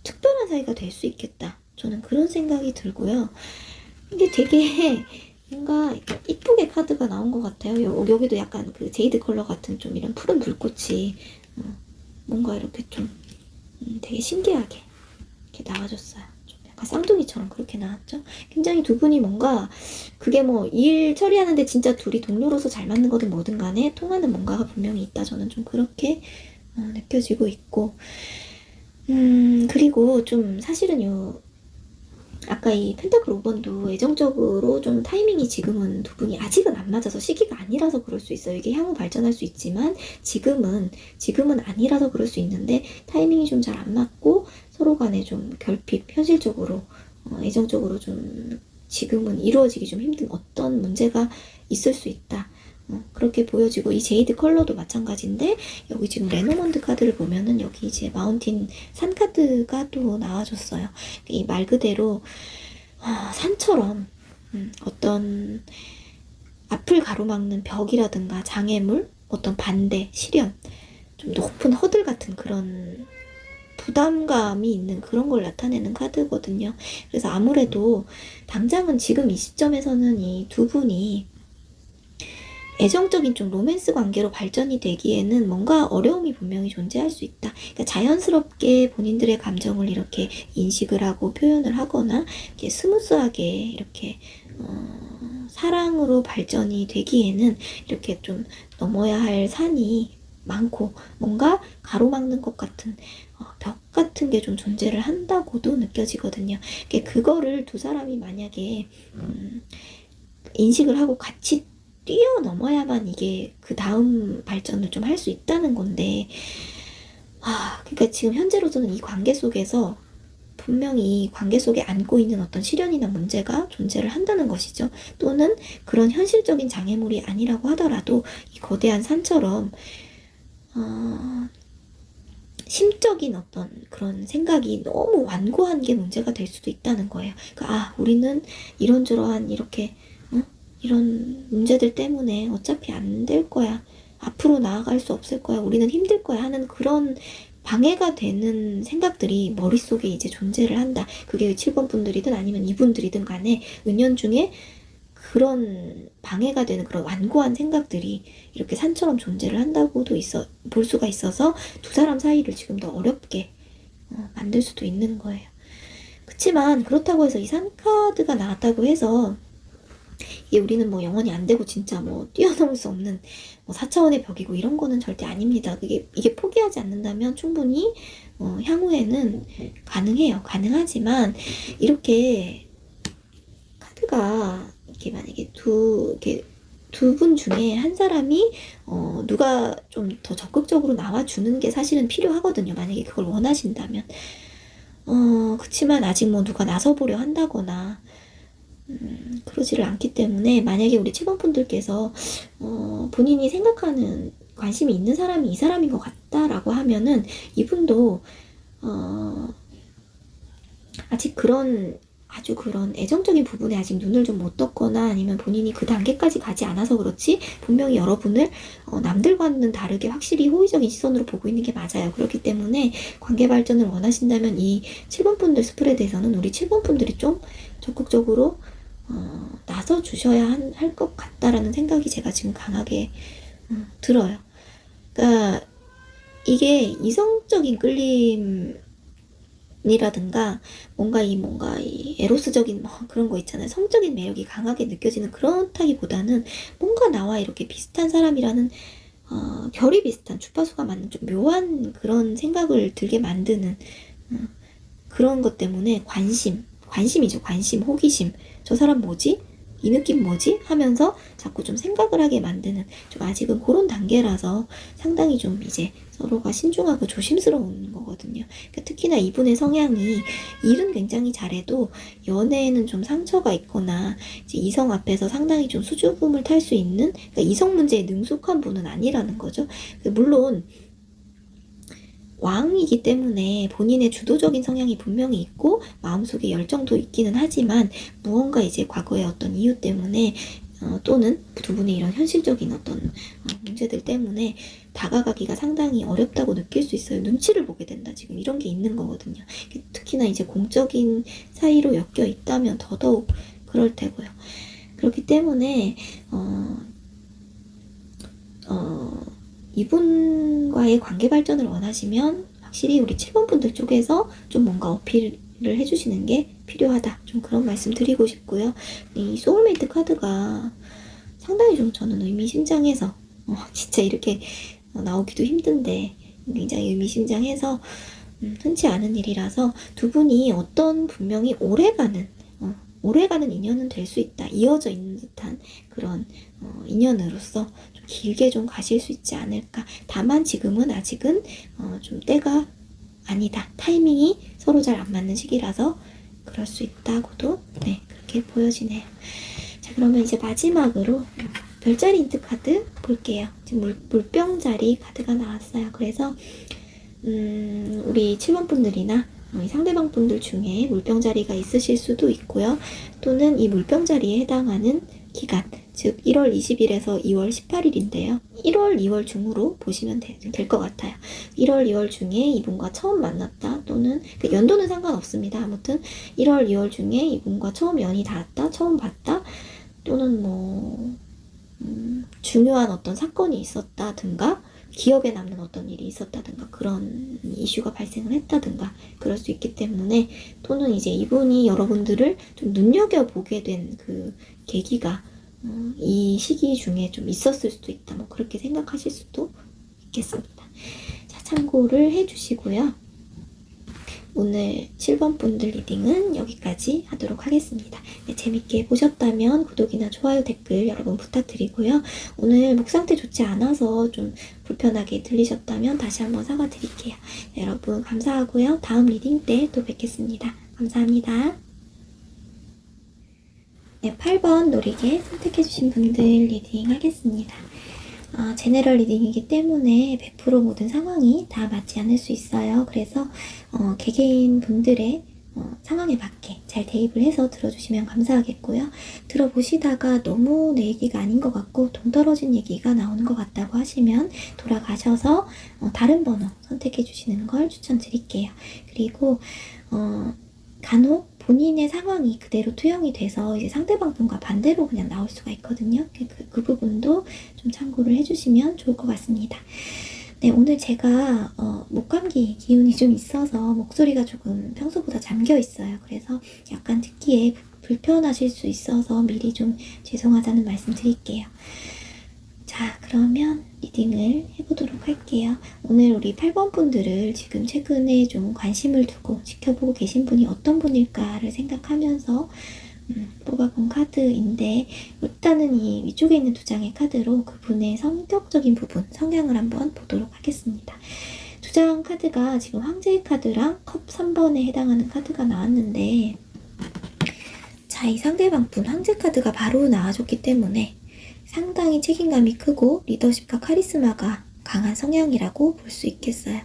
특별한 사이가 될 수 있겠다. 저는 그런 생각이 들고요. 이게 되게 뭔가 이쁘게 카드가 나온 것 같아요. 여기도 약간 그 제이드 컬러 같은 좀 이런 푸른 불꽃이 뭔가 이렇게 좀 되게 신기하게 이렇게 나와줬어요. 좀 약간 쌍둥이처럼 그렇게 나왔죠. 굉장히 두 분이 뭔가, 그게 뭐 일 처리하는데 진짜 둘이 동료로서 잘 맞는 거든 뭐든 간에 통하는 뭔가가 분명히 있다. 저는 좀 그렇게 느껴지고 있고, 그리고 좀 사실은 아까 이 펜타클 5번도 애정적으로 좀 타이밍이 지금은 두 분이 아직은 안 맞아서, 시기가 아니라서 그럴 수 있어요. 이게 향후 발전할 수 있지만 지금은 아니라서 그럴 수 있는데, 타이밍이 좀 잘 안 맞고 서로 간에 좀 결핍, 현실적으로 애정적으로 좀 지금은 이루어지기 좀 힘든 어떤 문제가 있을 수 있다. 그렇게 보여지고, 이 제이드 컬러도 마찬가지인데, 여기 지금 레노먼드 카드를 보면은 여기 이제 마운틴 산 카드가 또 나와줬어요. 이 말 그대로 산처럼 어떤 앞을 가로막는 벽이라든가 장애물, 어떤 반대, 시련, 좀 높은 허들 같은 그런 부담감이 있는 그런 걸 나타내는 카드거든요. 그래서 아무래도 당장은 지금 이 시점에서는 이 두 분이 애정적인 좀 로맨스 관계로 발전이 되기에는 뭔가 어려움이 분명히 존재할 수 있다. 그러니까 자연스럽게 본인들의 감정을 이렇게 인식을 하고 표현을 하거나 이렇게 스무스하게 이렇게 사랑으로 발전이 되기에는 이렇게 좀 넘어야 할 산이 많고 뭔가 가로막는 것 같은 벽 같은 게 좀 존재를 한다고도 느껴지거든요. 그거를 두 사람이 만약에 인식을 하고 같이 뛰어넘어야만 이게 그 다음 발전을 좀 할 수 있다는 건데, 그러니까 지금 현재로서는 이 관계 속에서 분명히 이 관계 속에 안고 있는 어떤 시련이나 문제가 존재를 한다는 것이죠. 또는 그런 현실적인 장애물이 아니라고 하더라도 이 거대한 산처럼 심적인 어떤 그런 생각이 너무 완고한 게 문제가 될 수도 있다는 거예요. 그러니까 우리는 이런저런 이렇게 이런 문제들 때문에 어차피 안 될 거야. 앞으로 나아갈 수 없을 거야. 우리는 힘들 거야 하는 그런 방해가 되는 생각들이 머릿속에 이제 존재를 한다. 그게 7번 분들이든 아니면 이분들이든 간에 은연중에 그런 방해가 되는 그런 완고한 생각들이 이렇게 산처럼 존재를 한다고도 볼 수가 있어서 두 사람 사이를 지금 더 어렵게 만들 수도 있는 거예요. 그치만 그렇다고 해서 이 산 카드가 나왔다고 해서 이게 우리는 뭐 영원히 안 되고 진짜 뭐 뛰어넘을 수 없는 뭐 4차원의 벽이고 이런 거는 절대 아닙니다. 이게 포기하지 않는다면 충분히 향후에는 가능해요. 가능하지만 이렇게 카드가 이렇게 만약에 두 분 중에 한 사람이 누가 좀 더 적극적으로 나와주는 게 사실은 필요하거든요. 만약에 그걸 원하신다면. 그치만 아직 뭐 누가 나서보려 한다거나 그러지를 않기 때문에 만약에 우리 7번 분들께서 본인이 생각하는 관심이 있는 사람이 이 사람인 것 같다라고 하면은 이분도 아직 아주 그런 애정적인 부분에 아직 눈을 좀 못 떴거나 아니면 본인이 그 단계까지 가지 않아서 그렇지 분명히 여러분을 남들과는 다르게 확실히 호의적인 시선으로 보고 있는 게 맞아요. 그렇기 때문에 관계 발전을 원하신다면 이 7번 분들 스프레드에서는 우리 7번 분들이 좀 적극적으로 나서 주셔야 할 것 같다라는 생각이 제가 지금 강하게 들어요. 그러니까 이게 이성적인 끌림이라든가 뭔가 이 에로스적인 뭐 그런 거 있잖아요. 성적인 매력이 강하게 느껴지는 그렇다기보다는 뭔가 나와 이렇게 비슷한 사람이라는 결이 비슷한 주파수가 맞는 좀 묘한 그런 생각을 들게 만드는 그런 것 때문에 관심이죠. 관심, 호기심. 저 사람 뭐지? 이 느낌 뭐지? 하면서 자꾸 좀 생각을 하게 만드는 좀 아직은 그런 단계라서 상당히 좀 이제 서로가 신중하고 조심스러운 거거든요. 그러니까 특히나 이분의 성향이 일은 굉장히 잘해도 연애에는 좀 상처가 있거나 이제 이성 앞에서 상당히 좀 수줍음을 탈 수 있는 그러니까 이성 문제에 능숙한 분은 아니라는 거죠. 물론 왕이기 때문에 본인의 주도적인 성향이 분명히 있고 마음속에 열정도 있기는 하지만 무언가 이제 과거의 어떤 이유 때문에 또는 두 분의 이런 현실적인 어떤 문제들 때문에 다가가기가 상당히 어렵다고 느낄 수 있어요. 눈치를 보게 된다. 지금 이런 게 있는 거거든요. 특히나 이제 공적인 사이로 엮여 있다면 더더욱 그럴 테고요. 그렇기 때문에 이분과의 관계 발전을 원하시면 확실히 우리 7번 분들 쪽에서 좀 뭔가 어필을 해주시는 게 필요하다. 좀 그런 말씀 드리고 싶고요. 이 소울메이트 카드가 상당히 좀 저는 의미심장해서 진짜 이렇게 나오기도 힘든데 굉장히 의미심장해서 흔치 않은 일이라서 두 분이 어떤 분명히 오래가는 인연은 될 수 있다. 이어져 있는 듯한 그런 인연으로서 좀 길게 좀 가실 수 있지 않을까. 다만 지금은 아직은 좀 때가 아니다. 타이밍이 서로 잘 안 맞는 시기라서 그럴 수 있다고도 그렇게 보여지네요. 자, 그러면 이제 마지막으로 별자리 힌트 카드 볼게요. 지금 물병자리 카드가 나왔어요. 그래서 우리 7번 분들이나 상대방 분들 중에 물병자리가 있으실 수도 있고요. 또는 이 물병자리에 해당하는 기간, 즉 1월 20일에서 2월 18일인데요. 1월, 2월 중으로 보시면 될 것 같아요. 1월, 2월 중에 이분과 처음 만났다 또는 연도는 상관없습니다. 아무튼 1월, 2월 중에 이분과 처음 연이 닿았다, 처음 봤다 또는 뭐 중요한 어떤 사건이 있었다든가 기억에 남는 어떤 일이 있었다든가 그런 이슈가 발생을 했다든가 그럴 수 있기 때문에 또는 이제 이분이 여러분들을 좀 눈여겨보게 된 그 계기가 이 시기 중에 좀 있었을 수도 있다. 뭐 그렇게 생각하실 수도 있겠습니다. 자, 참고를 해주시고요. 오늘 7번 분들 리딩은 여기까지 하도록 하겠습니다. 네, 재밌게 보셨다면 구독이나 좋아요, 댓글 여러분 부탁드리고요. 오늘 목 상태 좋지 않아서 좀 불편하게 들리셨다면 다시 한번 사과드릴게요. 네, 여러분 감사하고요. 다음 리딩 때 또 뵙겠습니다. 감사합니다. 네, 8번 노리개 선택해주신 분들 리딩 하겠습니다. 제너럴 리딩이기 때문에 100% 모든 상황이 다 맞지 않을 수 있어요. 그래서 개개인 분들의 상황에 맞게 잘 대입을 해서 들어주시면 감사하겠고요. 들어보시다가 너무 내 얘기가 아닌 것 같고 동떨어진 얘기가 나오는 것 같다고 하시면 돌아가셔서 다른 번호 선택해 주시는 걸 추천드릴게요. 그리고 간혹 본인의 상황이 그대로 투영이 돼서 이제 상대방 분과 반대로 그냥 나올 수가 있거든요. 그 부분도 좀 참고를 해주시면 좋을 것 같습니다. 네, 오늘 제가 목감기 기운이 좀 있어서 목소리가 조금 평소보다 잠겨 있어요. 그래서 약간 듣기에 불편하실 수 있어서 미리 좀 죄송하다는 말씀 드릴게요. 자, 그러면 리딩을 해보도록 할게요. 오늘 우리 8번 분들을 지금 최근에 좀 관심을 두고 지켜보고 계신 분이 어떤 분일까를 생각하면서 뽑아본 카드인데, 일단은 이 위쪽에 있는 두 장의 카드로 그분의 성격적인 부분, 성향을 한번 보도록 하겠습니다. 두 장 카드가 지금 황제의 카드랑 컵 3번에 해당하는 카드가 나왔는데, 자, 이 상대방 분 황제 카드가 바로 나와줬기 때문에 상당히 책임감이 크고 리더십과 카리스마가 강한 성향이라고 볼 수 있겠어요.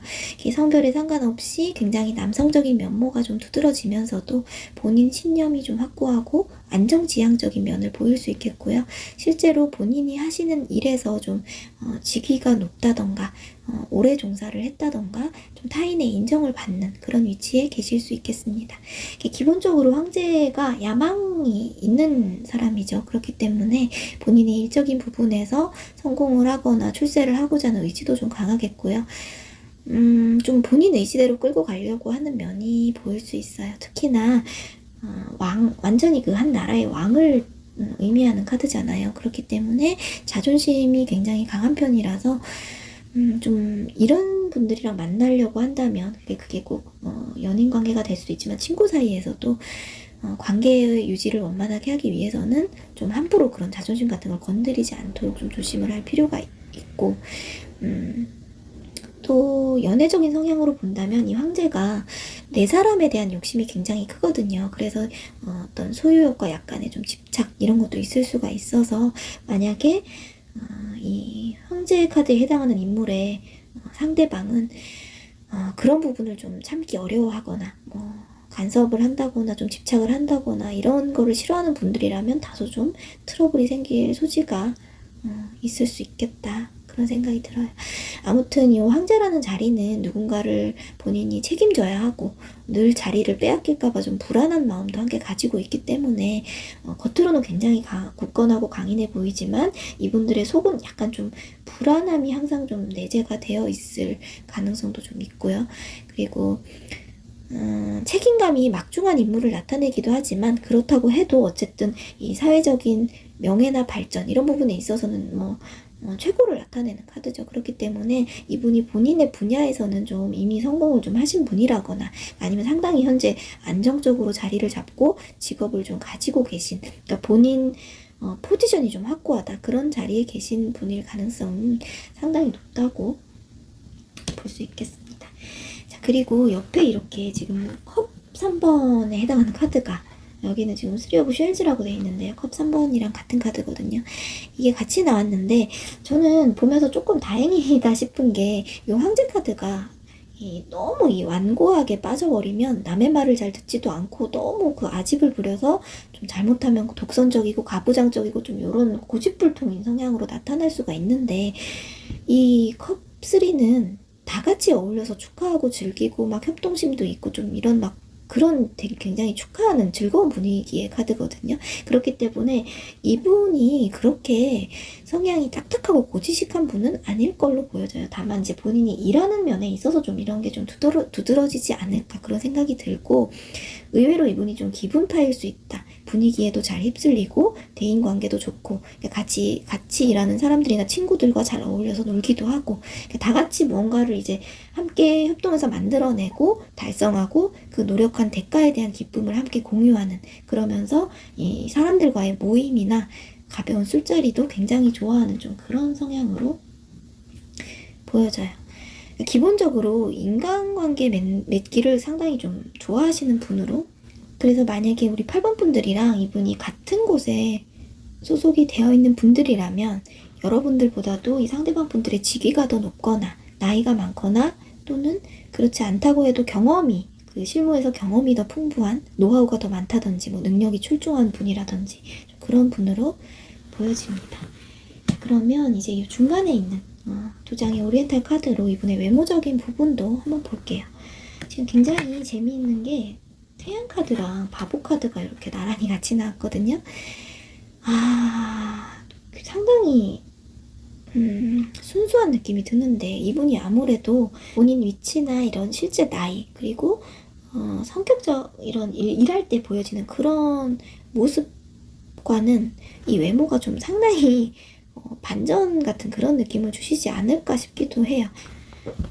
성별에 상관없이 굉장히 남성적인 면모가 좀 두드러지면서도 본인 신념이 좀 확고하고 안정지향적인 면을 보일 수 있겠고요. 실제로 본인이 하시는 일에서 좀 직위가 높다던가 오래 종사를 했다던가 좀 타인의 인정을 받는 그런 위치에 계실 수 있겠습니다. 기본적으로 황제가 야망이 있는 사람이죠. 그렇기 때문에 본인의 일적인 부분에서 성공을 하거나 출세를 하고자 하는 의지도 좀 강하겠고요. 좀 본인 의지대로 끌고 가려고 하는 면이 보일 수 있어요. 특히나 완전히 그 한 나라의 왕을 의미하는 카드잖아요. 그렇기 때문에 자존심이 굉장히 강한 편이라서 좀 이런 분들이랑 만나려고 한다면 그게 꼭 연인 관계가 될 수도 있지만 친구 사이에서도 관계의 유지를 원만하게 하기 위해서는 좀 함부로 그런 자존심 같은 걸 건드리지 않도록 좀 조심을 할 필요가 있고, 또 연애적인 성향으로 본다면 이 황제가 내 사람에 대한 욕심이 굉장히 크거든요. 그래서 어떤 소유욕과 약간의 좀 집착 이런 것도 있을 수가 있어서, 만약에 이 황제 카드에 해당하는 인물의 상대방은 그런 부분을 좀 참기 어려워하거나 간섭을 한다거나 좀 집착을 한다거나 이런 거를 싫어하는 분들이라면 다소 좀 트러블이 생길 소지가 있을 수 있겠다, 그런 생각이 들어요. 아무튼 이 황제라는 자리는 누군가를 본인이 책임져야 하고 늘 자리를 빼앗길까봐 좀 불안한 마음도 함께 가지고 있기 때문에 겉으로는 굉장히 굳건하고 강인해 보이지만 이분들의 속은 약간 좀 불안함이 항상 좀 내재가 되어 있을 가능성도 좀 있고요. 그리고 책임감이 막중한 인물을 나타내기도 하지만, 그렇다고 해도 어쨌든 이 사회적인 명예나 발전 이런 부분에 있어서는 최고를 나타내는 카드죠. 그렇기 때문에 이분이 본인의 분야에서는 좀 이미 성공을 좀 하신 분이라거나 아니면 상당히 현재 안정적으로 자리를 잡고 직업을 좀 가지고 계신, 그러니까 본인 포지션이 좀 확고하다, 그런 자리에 계신 분일 가능성이 상당히 높다고 볼 수 있겠습니다. 자, 그리고 옆에 이렇게 지금 컵 3번에 해당하는 카드가, 여기는 지금 3 of Shales라고 되어 있는데요. 컵 3번이랑 같은 카드거든요. 이게 같이 나왔는데 저는 보면서 조금 다행이다 싶은 게, 이 황제 카드가 너무 완고하게 빠져버리면 남의 말을 잘 듣지도 않고 너무 그 아집을 부려서 좀 잘못하면 독선적이고 가부장적이고 좀 이런 고집불통인 성향으로 나타날 수가 있는데, 이 컵 3는 다 같이 어울려서 축하하고 즐기고 막 협동심도 있고 좀 이런 막 그런 되게 굉장히 축하하는 즐거운 분위기의 카드거든요. 그렇기 때문에 이분이 그렇게 성향이 딱딱하고 고지식한 분은 아닐 걸로 보여져요. 다만 이제 본인이 일하는 면에 있어서 좀 이런 게 좀 두드러지지 않을까, 그런 생각이 들고, 의외로 이분이 좀 기분파일 수 있다, 분위기에도 잘 휩쓸리고 대인관계도 좋고 같이 일하는 사람들이나 친구들과 잘 어울려서 놀기도 하고 다 같이 무언가를 이제 함께 협동해서 만들어내고 달성하고 그 노력한 대가에 대한 기쁨을 함께 공유하는, 그러면서 이 사람들과의 모임이나 가벼운 술자리도 굉장히 좋아하는 좀 그런 성향으로 보여져요. 기본적으로 인간관계 맺기를 상당히 좀 좋아하시는 분으로, 그래서 만약에 우리 8번 분들이랑 이분이 같은 곳에 소속이 되어 있는 분들이라면 여러분들보다도 이 상대방 분들의 직위가 더 높거나 나이가 많거나 또는 그렇지 않다고 해도 경험이, 그 실무에서 경험이 더 풍부한, 노하우가 더 많다든지 뭐 능력이 출중한 분이라든지 그런 분으로 보여집니다. 그러면 이제 이 중간에 있는 두 장의 오리엔탈 카드로 이분의 외모적인 부분도 한번 볼게요. 지금 굉장히 재미있는 게 태양 카드랑 바보 카드가 이렇게 나란히 같이 나왔거든요. 상당히 순수한 느낌이 드는데, 이분이 아무래도 본인 위치나 이런 실제 나이, 그리고 성격적 이런 일할 때 보여지는 그런 모습과는 이 외모가 좀 상당히 반전 같은 그런 느낌을 주시지 않을까 싶기도 해요.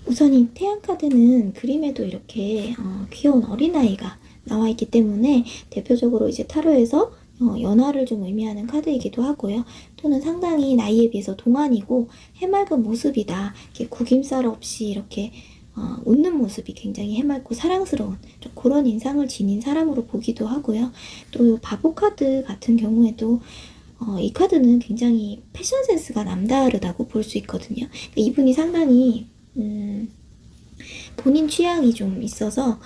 우선 이 태양 카드는 그림에도 이렇게 귀여운 어린아이가 나와 있기 때문에 대표적으로 이제 타로에서 연하를 좀 의미하는 카드이기도 하고요. 또는 상당히 나이에 비해서 동안이고 해맑은 모습이다. 이렇게 구김살 없이 이렇게 웃는 모습이 굉장히 해맑고 사랑스러운 좀 그런 인상을 지닌 사람으로 보기도 하고요. 또 바보 카드 같은 경우에도 이 카드는 굉장히 패션 센스가 남다르다고 볼 수 있거든요. 그러니까 이분이 상당히 본인 취향이 좀 있어서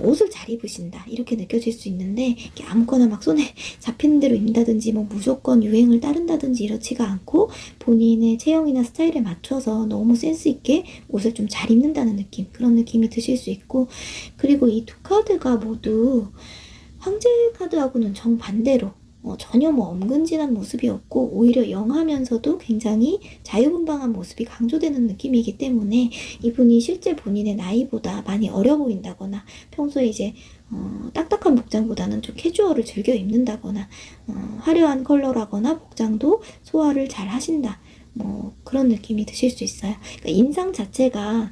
옷을 잘 입으신다 이렇게 느껴질 수 있는데, 아무거나 막 손에 잡히는 대로 입는다든지 뭐 무조건 유행을 따른다든지 이렇지가 않고 본인의 체형이나 스타일에 맞춰서 너무 센스 있게 옷을 좀 잘 입는다는 느낌, 그런 느낌이 드실 수 있고, 그리고 이 두 카드가 모두 황제 카드하고는 정반대로 전혀 뭐 엄근진한 모습이 없고 오히려 영하면서도 굉장히 자유분방한 모습이 강조되는 느낌이기 때문에 이분이 실제 본인의 나이보다 많이 어려 보인다거나 평소에 이제 딱딱한 복장보다는 좀 캐주얼을 즐겨 입는다거나 화려한 컬러라거나 복장도 소화를 잘 하신다, 뭐 그런 느낌이 드실 수 있어요. 그러니까 인상 자체가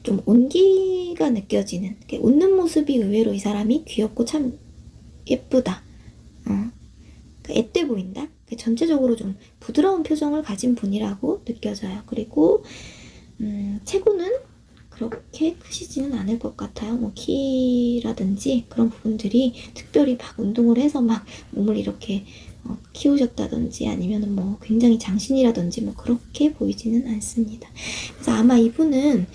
좀 온기가 느껴지는, 웃는 모습이 의외로 이 사람이 귀엽고 참 예쁘다, 앳돼 보인다, 전체적으로 좀 부드러운 표정을 가진 분이라고 느껴져요. 그리고 체구는 그렇게 크시지는 않을 것 같아요. 뭐 키라든지 그런 부분들이 특별히 막 운동을 해서 막 몸을 이렇게 키우셨다든지 아니면 뭐 굉장히 장신이라든지 뭐 그렇게 보이지는 않습니다. 그래서 아마 이분은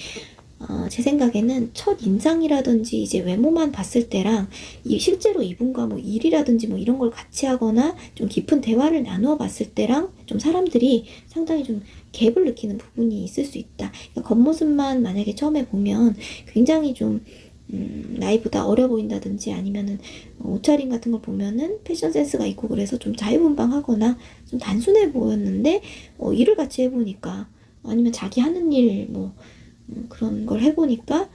제 생각에는 첫 인상이라든지 이제 외모만 봤을 때랑 실제로 이분과 뭐 일이라든지 뭐 이런 걸 같이 하거나 좀 깊은 대화를 나누어 봤을 때랑 좀 사람들이 상당히 좀 갭을 느끼는 부분이 있을 수 있다. 그러니까 겉모습만 만약에 처음에 보면 굉장히 좀 나이보다 어려 보인다든지 아니면은 옷차림 같은 걸 보면은 패션 센스가 있고 그래서 좀 자유분방하거나 좀 단순해 보였는데 일을 같이 해보니까 아니면 자기 하는 일 뭐 그런 걸 해보니까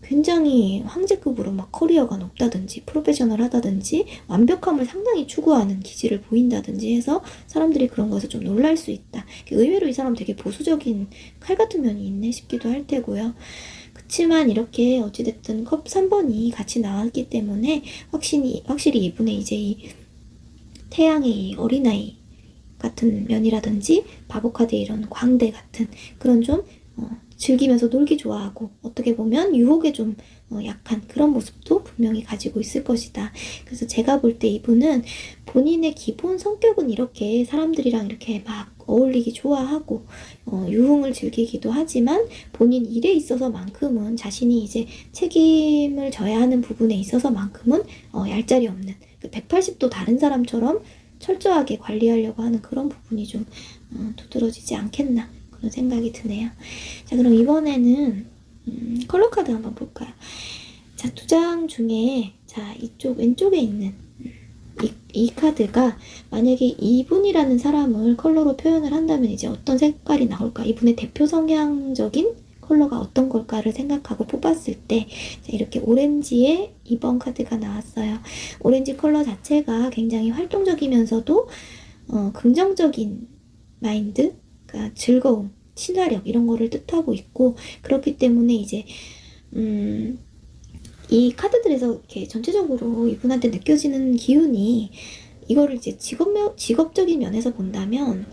굉장히 황제급으로 막 커리어가 높다든지 프로페셔널하다든지 완벽함을 상당히 추구하는 기질을 보인다든지 해서 사람들이 그런 것에 좀 놀랄 수 있다. 의외로 이 사람 되게 보수적인 칼 같은 면이 있네 싶기도 할 테고요. 그치만 이렇게 어찌됐든 컵 3번이 같이 나왔기 때문에 확실히 이분의 이제 이 태양의 이 어린아이 같은 면이라든지 바보카드의 이런 광대 같은 그런 좀 즐기면서 놀기 좋아하고 어떻게 보면 유혹에 좀 약한 그런 모습도 분명히 가지고 있을 것이다. 그래서 제가 볼 때 이분은 본인의 기본 성격은 이렇게 사람들이랑 이렇게 막 어울리기 좋아하고 유흥을 즐기기도 하지만 본인 일에 있어서만큼은 자신이 이제 책임을 져야 하는 부분에 있어서만큼은 얄짤이 없는 180도 다른 사람처럼 철저하게 관리하려고 하는 그런 부분이 좀 두드러지지 않겠나 그런 생각이 드네요. 자, 그럼 이번에는 컬러 카드 한번 볼까요? 자, 두 장 중에 자 이쪽 왼쪽에 있는 이 카드가 만약에 이분이라는 사람을 컬러로 표현을 한다면 이제 어떤 색깔이 나올까? 이분의 대표 성향적인 컬러가 어떤 걸까를 생각하고 뽑았을 때 이렇게 오렌지의 2번 카드가 나왔어요. 오렌지 컬러 자체가 굉장히 활동적이면서도 긍정적인 마인드, 그러니까 즐거움, 친화력 이런 거를 뜻하고 있고, 그렇기 때문에 이제 이 카드들에서 이렇게 전체적으로 이분한테 느껴지는 기운이, 이거를 이제 직업적인 면에서 본다면